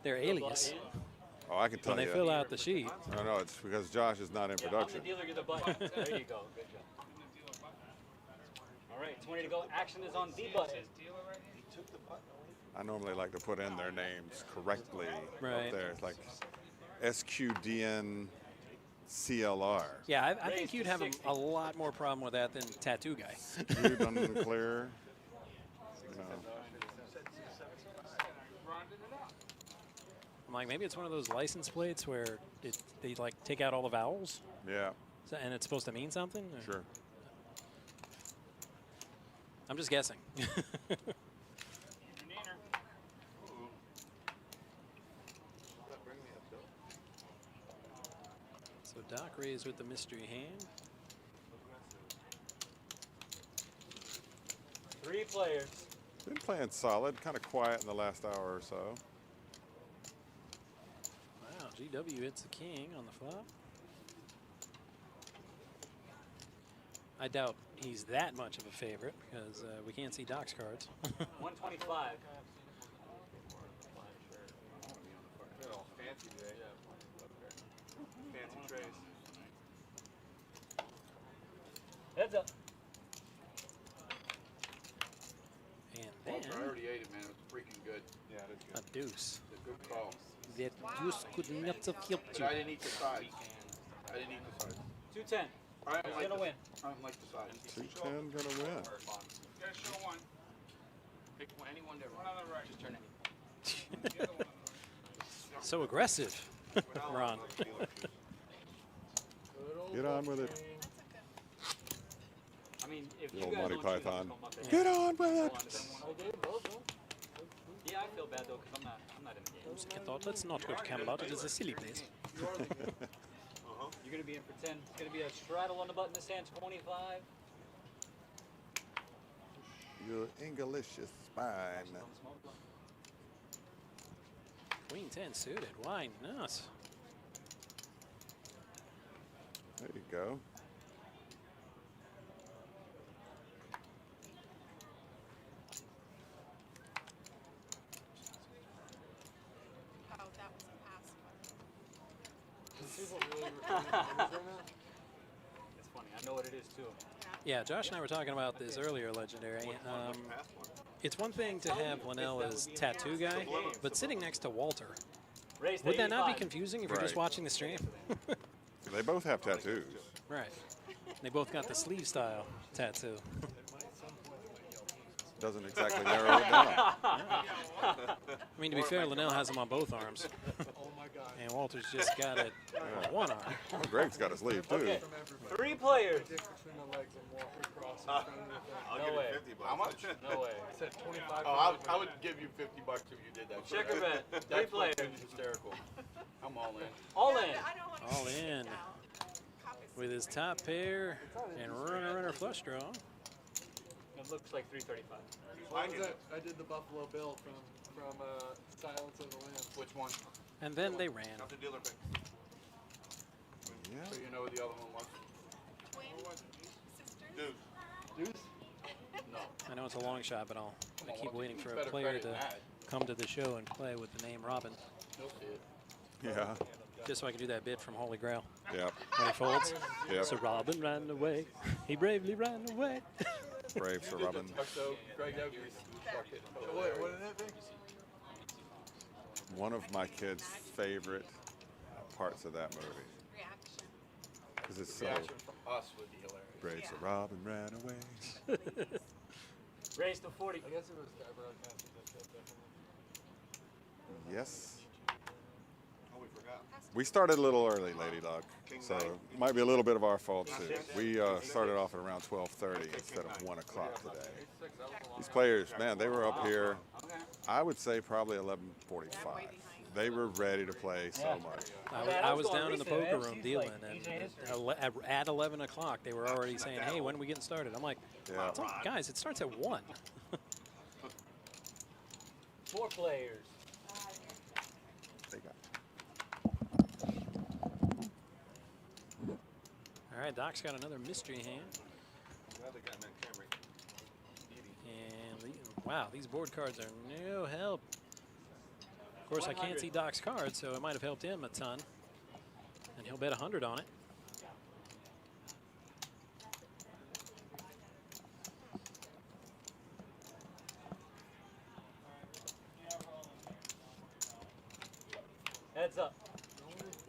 their alias Oh, I can tell when they you. fill out the sheet. No, it's because Josh is not in Yeah, on production. the dealer, get the button. There you go, good job. All right, 20 to go. Action is on the button. I normally like to put in their names correctly Right. up there. It's like SQDN CLR. Yeah, I think you'd have a lot more problem with that than Tattoo Guy. Skewed unclear. No. I'm like, maybe it's one of those license plates where they like take out all the vowels, Yeah, and it's supposed to mean something. Or- sure. I'm just guessing. So Doc raised with the mystery hand. Three players. Been playing solid, kind of quiet in the last hour or so. Wow, GW hits the king on the flop. I doubt he's that much of a favorite because we can't see Doc's cards. 125. They're all fancy today. Fancy trays. Heads up. And Walter, I then already ate it, man. It was freaking good. Yeah, it is a good. deuce. It's a good call. That deuce could not have helped But you. I didn't eat the sides. I didn't eat the sides. 210. I don't Who's like gonna win? I don't like the size. 210 gonna win. Gotta show one. Pick one, anyone that One on the right. just turn any. The other one on the right. So aggressive, Ron. Get on with it. I mean, if The you old guys Monty don't choose, Python. I'll come up Get and- on with Go it. on to them. Yeah, I feel bad though because I'm not in the game. I thought, let's not go to Camelot. It is a silly place. You're gonna be in for 10. It's gonna be a straddle on the button to stand 25. Your English is fine. Queen 10 suited. Why not? There you go. Oh, that was a pass. It's funny. I know what it is too. Yeah, Josh and I were talking about this earlier, Legendary. It's one thing to have Linnell as tattoo guy, but sitting next to Walter, Race to would that not be 85. confusing if you're just Right. watching the stream? They both have tattoos. Right. They both got the sleeve style tattoo. Doesn't exactly narrow it down. I mean, to be fair, Linnell has them on both arms. And Walter's just got it on one arm. Oh, Greg's got his sleeve too. Okay. 3 players. Dick between the legs and walk across in front of the thing. I'll No give way. you 50 bucks. How much? No way. I said 25. Oh, I would give you $50 if you did that. Checker bet. 3 That's players. fucking hysterical. I'm all in. All in. All in. With his top pair and runner flush draw. It looks like 335. What was that? I did the Buffalo Bill from Silence of the Lambs. Which one? And then they ran. Not the dealer pick. Yeah. So you know what the other one was? Deuce. Deuce? No. I know it's a long shot, but I keep waiting for a Better player credit to than that. come to the show and play with the name Robin, He'll see it. Yeah. just so I can do that bit from Holy Grail Yep. when he folds. Yep. So Robin ran away. He bravely ran away. Brave Sir Robin. So, Greg, that would be fucking What did it be? One of my kids' favorite parts of that movie. Reaction. Because it's so reaction from us would be hilarious. brave. Sir Robin ran away. Race to 40. I guess it was Sky Broadcasting that said definitely. Yes. Oh, we forgot. We started a little early, Lady Luck, so it might be a little bit of our fault too. We started off at around 12:30 instead of 1 o'clock today. These players, man, they were up here, I would say probably 11:45. They were ready to play so much. I was down in the poker room dealing, and at 11 o'clock, they were already saying, hey, when are we getting started? I'm like, Yeah. guys, it starts at 1. 4 players. They got All right, Doc's got another mystery hand. Glad they got him in Camry. And wow, these board cards are no help. Of course, I can't see Doc's card, so it might have helped him a ton. And he'll bet 100 on it. Heads up.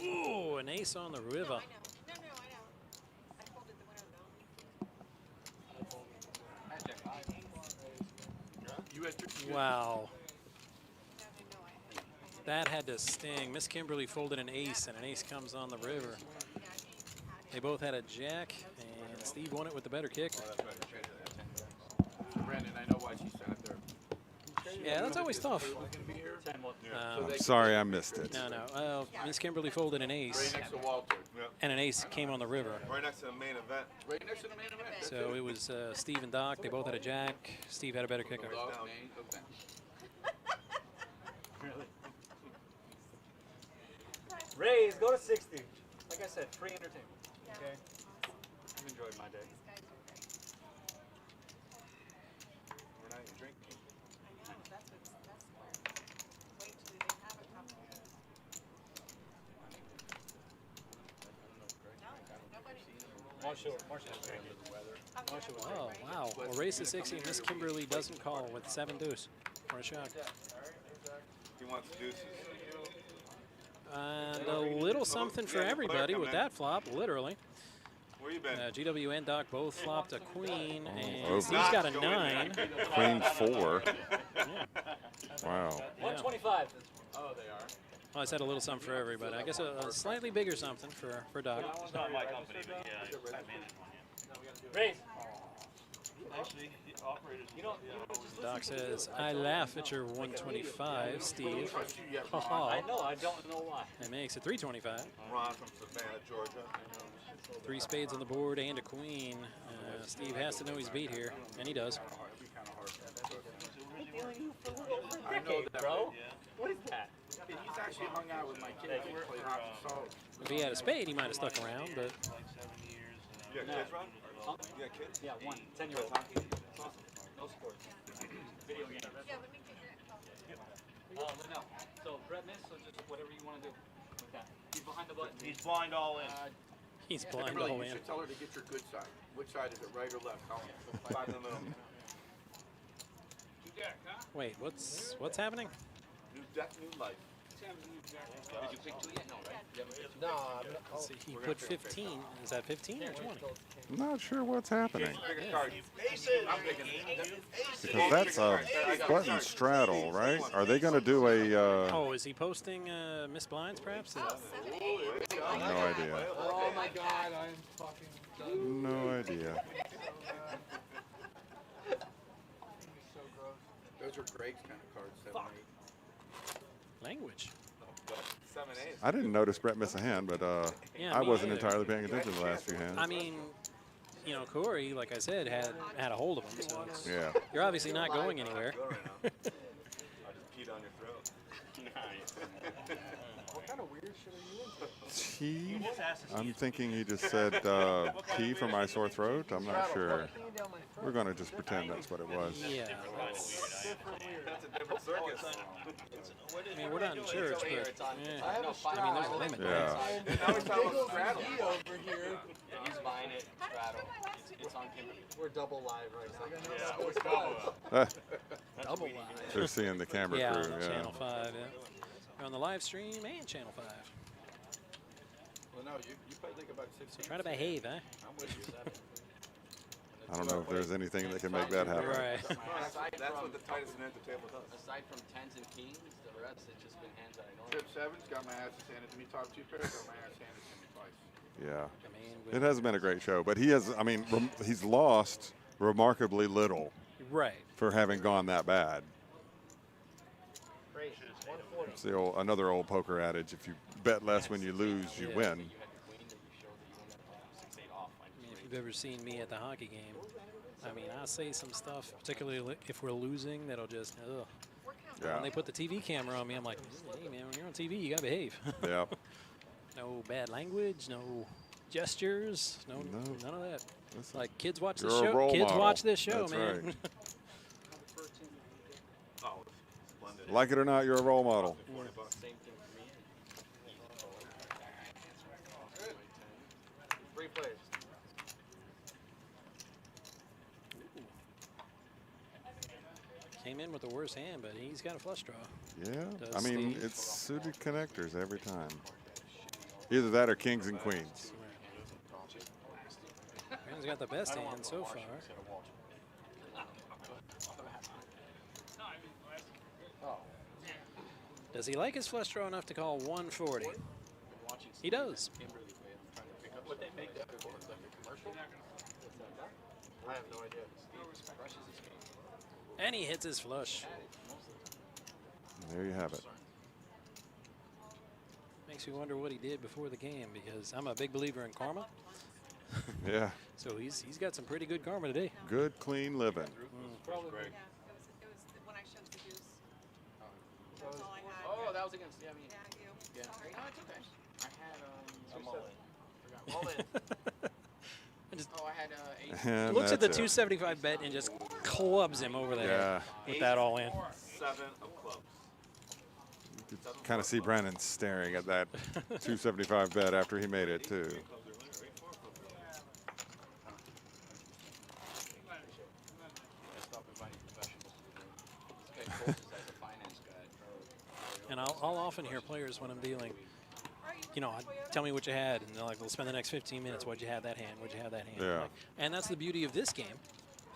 Ooh, an ace on the river. No, I know. I folded the winner though. You had Wow. That had to sting. Miss Kimberly folded an ace, and an ace comes on the river. They both had a jack, and Steve won it with the better kicker. Brandon, I know why she sat up there. Yeah, that's always tough. I'm sorry I missed it. No. Miss Kimberly folded an ace, Right next to Walter. and an ace came on the river. Right next to the main event. Right next to the main event. So it was Steve and Doc. They both had a jack. Steve had a better kicker. Dog's main event. Raise, go to 60. Like I said, free entertainment. Okay? I've enjoyed my day. We're not even drinking. Marshall. Oh, wow. Well, race to 60, Miss Kimberly doesn't call with 7 deuce. What a shock. He wants deuces. And a little something for everybody with that flop, literally. Where you been? GW and Doc both flopped a queen, and over. Steve's got a 9. Queen 4. Wow. 125. Oh, they are. Well, I said a little something for everybody. I guess a slightly bigger something for Doc. It's not my company, but yeah, I manage one. Yeah. Raise. Actually, the operators. Doc says, I laugh at your 125, Steve. I know, I don't know why. That makes it 325. Ron from Savannah, Georgia. 3 spades on the board and a queen. Steve has to know he's beat here, and he does. I know that, bro. What is that? He's actually hung out with my kids and played hockey solo. If he had a spade, he might have stuck around, but You got kids, Ron? Huh? You got kids? Yeah, 10-year-old. No sports. Video games. Yeah, let me get your No. So Brett missed, so just whatever you want to do with that. He's behind the button. He's blind all in. he's blind Really, all you in. should tell her to get your good side. Which side is it, right or left? Tell me. Five in the middle. Wait, what's happening? New deck, new life. Did you pick 2 yet? No, right? No, Let's see, he put 15. Is that 15 or 20? I'm not sure what's happening. Bigger card. Because that's a button straddle, right? Are they going to do a... Oh, is he posting Miss Blinds, perhaps? No idea. Oh my God, I'm fucking done. No idea. So gross. those are Greg's kind of cards, 7, 8. Language. 7, 8. I didn't notice Brett miss a hand, but Yeah, I me wasn't either. entirely paying attention to the last few hands. I mean, you know, Corey, like I said, had a hold of him. So it's, Yeah. you're obviously not going anywhere. I just peed on your throat. What kind of weird shit are you into? Tea? I'm thinking he just said tea for my sore throat. I'm not sure. We're going to just pretend that's what it was. Yeah. That's a different circus. I mean, we're not in church, but yeah. I have a I mean, there's a limit. Yeah. Now he's talking about straddle. over here. He's buying it, straddle. It's on Kimberly. We're double live right now. Double live. They're seeing the camera Yeah, crew. on Yeah. Channel 5, yeah. We're on the live stream and Channel 5. Well, no, you probably think about 16. So try to behave, eh? I'm with you. I don't know if there's anything that can make that happen. Right. That's what the tightest end at the table does. Aside from 10s and kings, the rest it's just been hands that I know. Trip 7's got my ass handed to me. Top 2 pairs got my ass handed to me twice. Yeah. I mean, It has been a great show, but he has, I mean, he's lost remarkably little right. for having gone that bad. It's the old, another old poker adage, if you bet less when you lose, you win. You had the queen that you showed that you won that 6-8 off. I mean, if you've ever seen me at the hockey game, I mean, I say some stuff, particularly if we're losing, that'll just, ugh. Yeah. When they put the TV camera on me, I'm like, hey, man, when you're on TV, you got to behave. Yeah. No bad language, no gestures, none of that. Listen, Like, kids watch you're this a show. role Kids model. watch this show, That's man. right. Oh, splendid. Like it or not, you're a role model. Same thing for me. 3 players. Came in with the worst hand, but he's got a flush draw. Yeah. Does I mean, Steve. it's suited connectors every time. Either that or kings and queens. He's got the best hand so far. Does he like his flush draw enough to call 140? He does. What they make that for? Like a commercial? I have no idea. And he hits his flush. There you have it. Makes me wonder what he did before the game, because I'm a big believer in karma. Yeah. So he's got some pretty good karma today. Good, clean living. Probably. Yeah, it was when I showed the deuce. That's all I had. Oh, that was against, yeah, me. Yeah, you. Yeah. Sorry. No, it's okay. I had, I'm all in. all in. Just Oh, I had, 8. And looks at the that's it. 275 bet and just clubs him over the head Yeah. with that all in. 7 of clubs. You could kind of see Brennan staring at that 275 bet after he made it, too. And I'll often hear players when I'm dealing, you know, tell me what you had, and they're like, we'll spend the next 15 minutes. What'd you have that hand? What'd you have that hand? Yeah. Like, and that's the beauty of this game.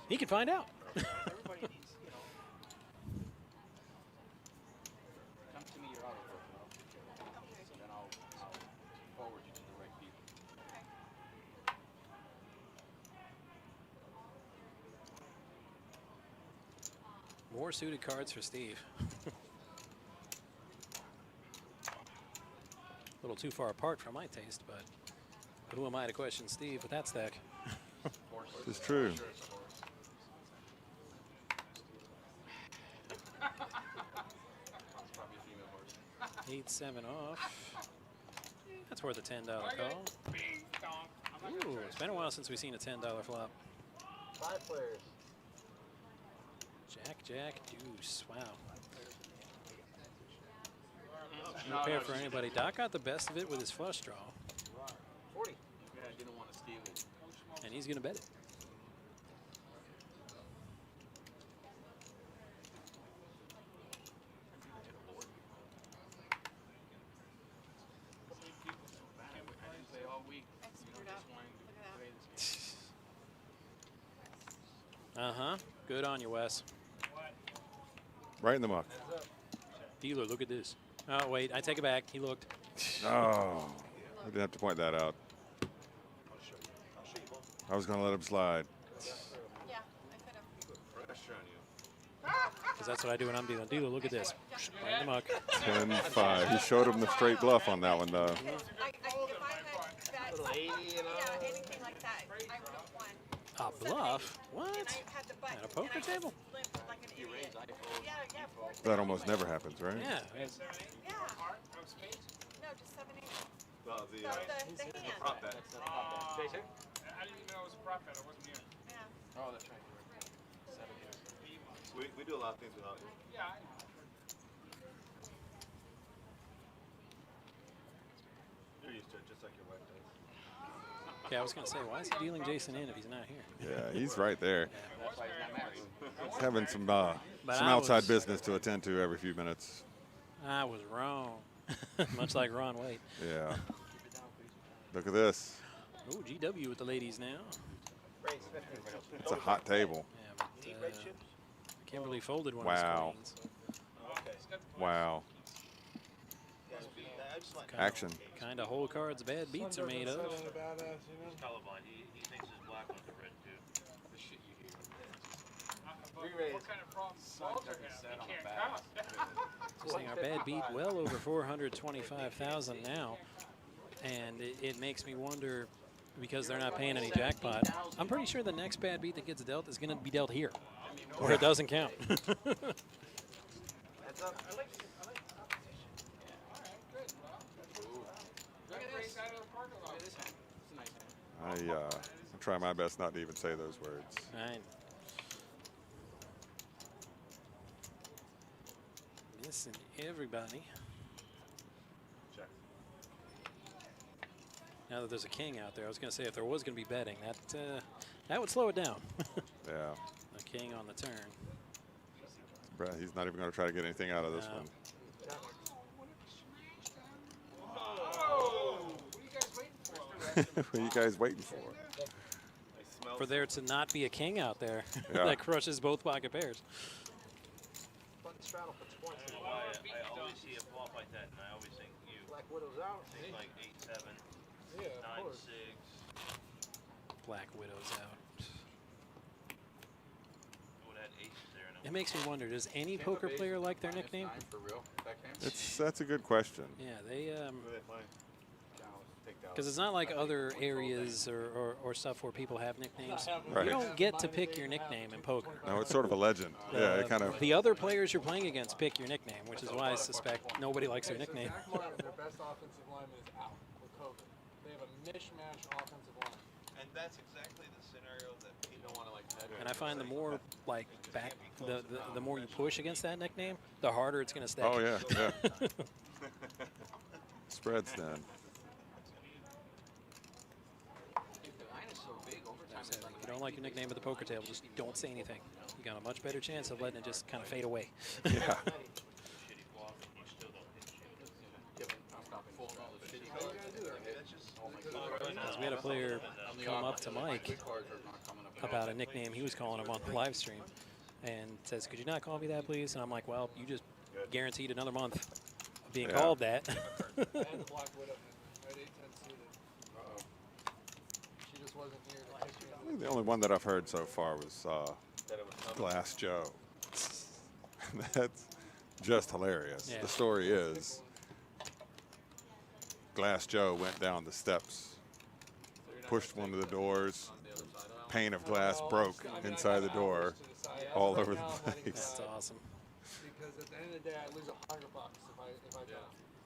He can find out. Everybody needs, you know. Come to me, your auto profile. So then I'll forward you to the right people. More suited cards for Steve. A little too far apart for my taste, but who am I to question Steve with that stack? This is true. 8-7 off. That's worth a $10 call. Ooh, it's been a while since we've seen a $10 flop. 5 players. Jack, deuce. Wow. No pair for anybody. Doc got the best of it with his flush draw. 40. Yeah, I didn't want to steal it. And he's going to bet it. Uh-huh. Good on you, Wes. Right in the muck. Dealer, look at this. Oh, wait. I take it back. He looked. Oh, I didn't have to point that out. I was going to let him slide. Yeah, I could have. Pressure on you. Because that's what I do when I'm dealing. Dealer, look at this. Right in the muck. 10-5. He showed him the straight bluff on that one, though. If I had that, yeah, anything like that, I would have won. A bluff? What? And I had the button. At a poker and I table? limped like an idiot. Yeah, That almost never happens, right? Yeah. Yeah. No, just 7-8. Well, The hand. prop bet. Jason? I didn't even know it was a prop bet. I wasn't here. Yeah. Oh, that's right. 7 years. We do a lot of things without you. Yeah, I know. You're used to it, just like your wife does. Yeah, I was going to say, why is he dealing Jason in if he's not here? Yeah, he's right there. That's why he's not married. He's having some But I outside was- business to attend to every few minutes. I was wrong. Much like Ron Waite. Yeah. Look at this. Oh, GW with the ladies now. It's a hot table. Yeah, but, Kimberly folded one Wow. of his queens. Wow. Action. Kind of whole cards bad beats are made of. He's colorblind. He thinks his black ones are red too. The shit you hear. What kind of problems balls are have? They can't count. Seeing our bad beat well over 425,000 now, and it makes me wonder, because they're not paying any jackpot. I'm pretty sure the next bad beat that gets dealt is going to be dealt here, or it doesn't count. Heads up. I try my best not to even say those words. Right. Missing everybody. Check. Now that there's a king out there, I was going to say if there was going to be betting, that would slow it down. Yeah. A king on the turn. Brad, he's not even going to try to get anything out of this No. one. What are you guys waiting for? For there to not be a king out there Yeah. that crushes both pocket pairs. Button straddle puts points in. I always see a flop like that, and I always think you. Black Widow's out. Think like 8-7, Yeah, of 9-6. course. Black Widow's out. Would have had aces there. And It makes me wonder, does any poker player like their nickname? For real? That game? That's a good question. Yeah, they Who are they playing? because it's not like other areas or stuff where people have nicknames. Right. You don't get to pick your nickname in poker. No, it's sort of a legend. Yeah, it kind of. The other players you're playing against pick your nickname, which is why I suspect nobody likes their nickname. Their best offensive lineman is out with COVID. They have a mishmash offensive line. And that's exactly the scenario that people want to like head. And I find the more like back, the more you push against that nickname, the harder it's going to stack. Oh yeah, yeah. Spreads then. If the line is so big, overtime If is like you don't like your nickname at the poker table, just don't say anything. You got a much better chance of letting it just kind of fade away. Yeah. shitty flop, and you still don't hit shit. Because we had a player come up to Mike about a nickname he was calling him on the live stream and says, could you not call me that, please? And I'm like, well, you just guaranteed another month of being called that. And the Black Widow at 8-10 seated. She just wasn't here to kick me. I think the only one that I've heard so far was Glass Joe. That's just hilarious. Yeah. The story is Glass Joe went down the steps, pushed one of the doors, pane of glass broke inside the door, all over the place. That's awesome. Because at the end of the day, I lose $100 if I go.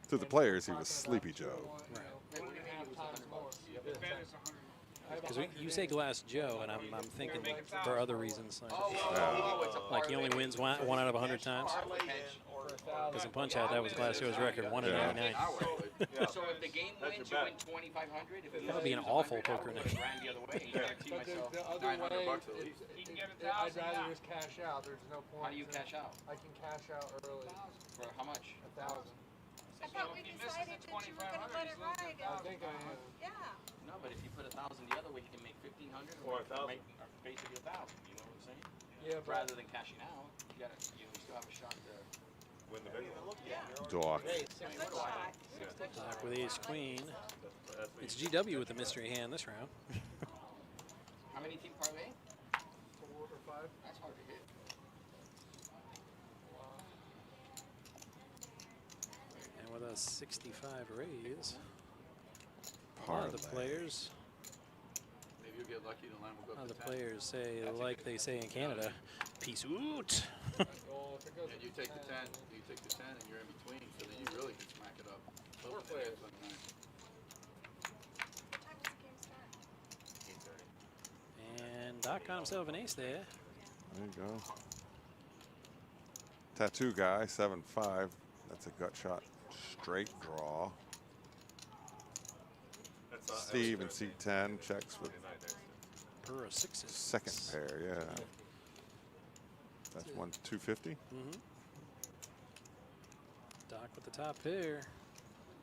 To the players, he was Sleepy Joe. Because you say Glass Joe, and I'm thinking for other reasons. Like he only wins one out of 100 times. Because in Punch-Out, that was Glass Joe's record, 1 in 99. So if the game wins, you win 2,500. That would be an awful poker night. The other way, guarantee myself The other way, I'd rather just cash out. There's no point. How do you cash out? I can cash out early. For how much? 1,000. I thought we decided that you were going to let it ride. I think I am. Yeah. No, but if you put 1,000 the other way, you can make 1,500 or 1,000. Basically 1,000. You know what I'm saying? Yeah. Rather than cashing out, you still have a shot to win the big one. Doc. Doc with ace queen. It's GW with the mystery hand this round. How many team parlay? 4 or 5. That's hard to hit. And with a 65 raise, Parlay. the players. Maybe you'll get lucky. The line will go The up to 10. players say, like they say in Canada, peace out. And you take the 10, you take the 10, and you're in between, so then you really can smack it up. 4 players. What time does the game start? 8:30. And Doc got himself an ace there. There you go. Tattoo guy, 7-5. That's a gut shot straight draw. Steve in seat 10 checks with Per a sixes. second pair, yeah. That's 250. Mm-hmm. Doc with the top pair.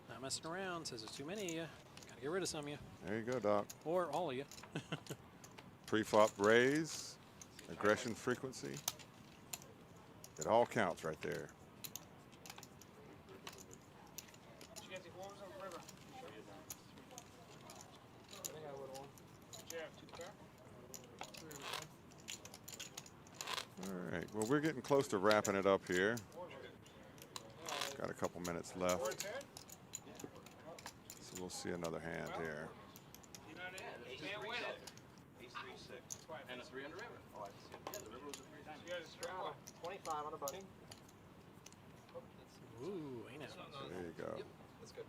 Not messing around. Says there's too many of you. Gotta get rid of some of you. There you go, Doc. Or all of you. Pre-flop raise, aggression frequency. It all counts right there. Did you get the oars on the river? I think I would have won. Did you have 2 pair? 3 or 1. All right, well, we're getting close to wrapping it up here. Got a couple minutes left. So we'll see another hand here. You know what I mean? You can't win it. Ace 3-6. And a 3 on the river. Oh, I see. Yeah, the river was a 3 times. You got a strong. 25 on a bunny. Ooh, ain't it? There you go. That's good.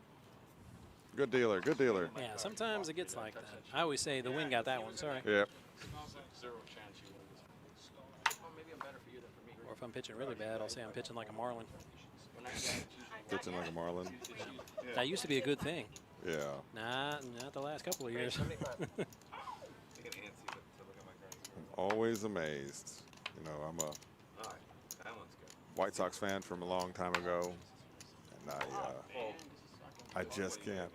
Good dealer, good dealer. Yeah, sometimes it gets like that. I always say the wind got that one, sorry. Yep. Zero chance you win this. Well, maybe I'm better for you than for me. Or if I'm pitching really bad, I'll say I'm pitching like a marlin. Pitching like a marlin. That used to be a good thing. Yeah. Not the last couple of years. I'm always amazed. You know, I'm a White Sox fan from a long time ago, and I just can't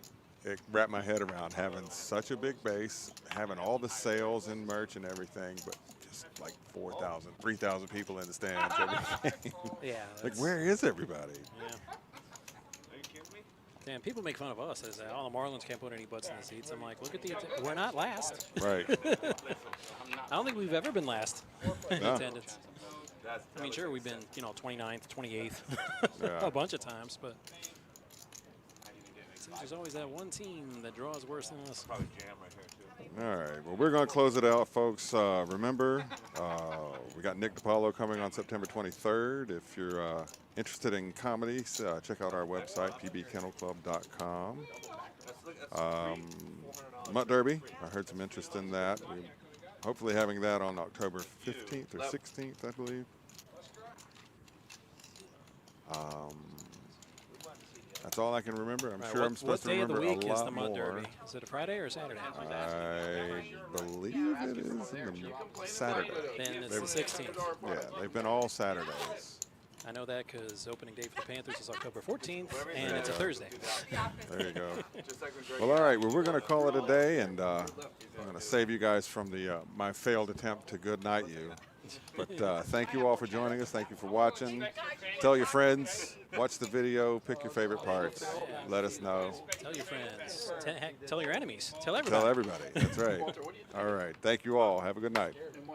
wrap my head around having such a big base, having all the sales and merch and everything, but just like 4,000, 3,000 people in the stands every game. Yeah. Like, where is everybody? Yeah. Damn, people make fun of us. They say, oh, the Marlins can't put any butts in the seats. I'm like, look at the we're not last. Right. I don't think we've ever been last in No. attendance. I mean, sure, we've been, 29th, 28th Yeah. a bunch of times, but it seems there's always that one team that draws worse than us. Probably jam right here, too. All right, well, we're going to close it out, folks. Remember, we got Nick DiPaolo coming on September 23rd. If you're interested in comedy, check out our website, pbkennelclub.com. Mutt Derby, I heard some interest in that. We're hopefully having that on October 15th or 16th, I believe. That's all I can remember. I'm sure I'm supposed to remember a lot more. What day of the week is the Mutt Derby? Is it a Friday or a Saturday? I believe it is in the Saturday. Then it's the 16th. Yeah, they've been all Saturdays. I know that because opening day for the Panthers is October 14th, and it's a Thursday. There you go. Well, all right. Well, we're going to call it a day, and I'm going to save you guys from the my failed attempt to good night you. But thank you all for joining us. Thank you for watching. Tell your friends. Watch the video. Pick your favorite parts. Let us know. Tell your friends. Heck, tell your enemies. Tell everybody. Tell everybody. That's right. All right. Thank you all. Have a good night.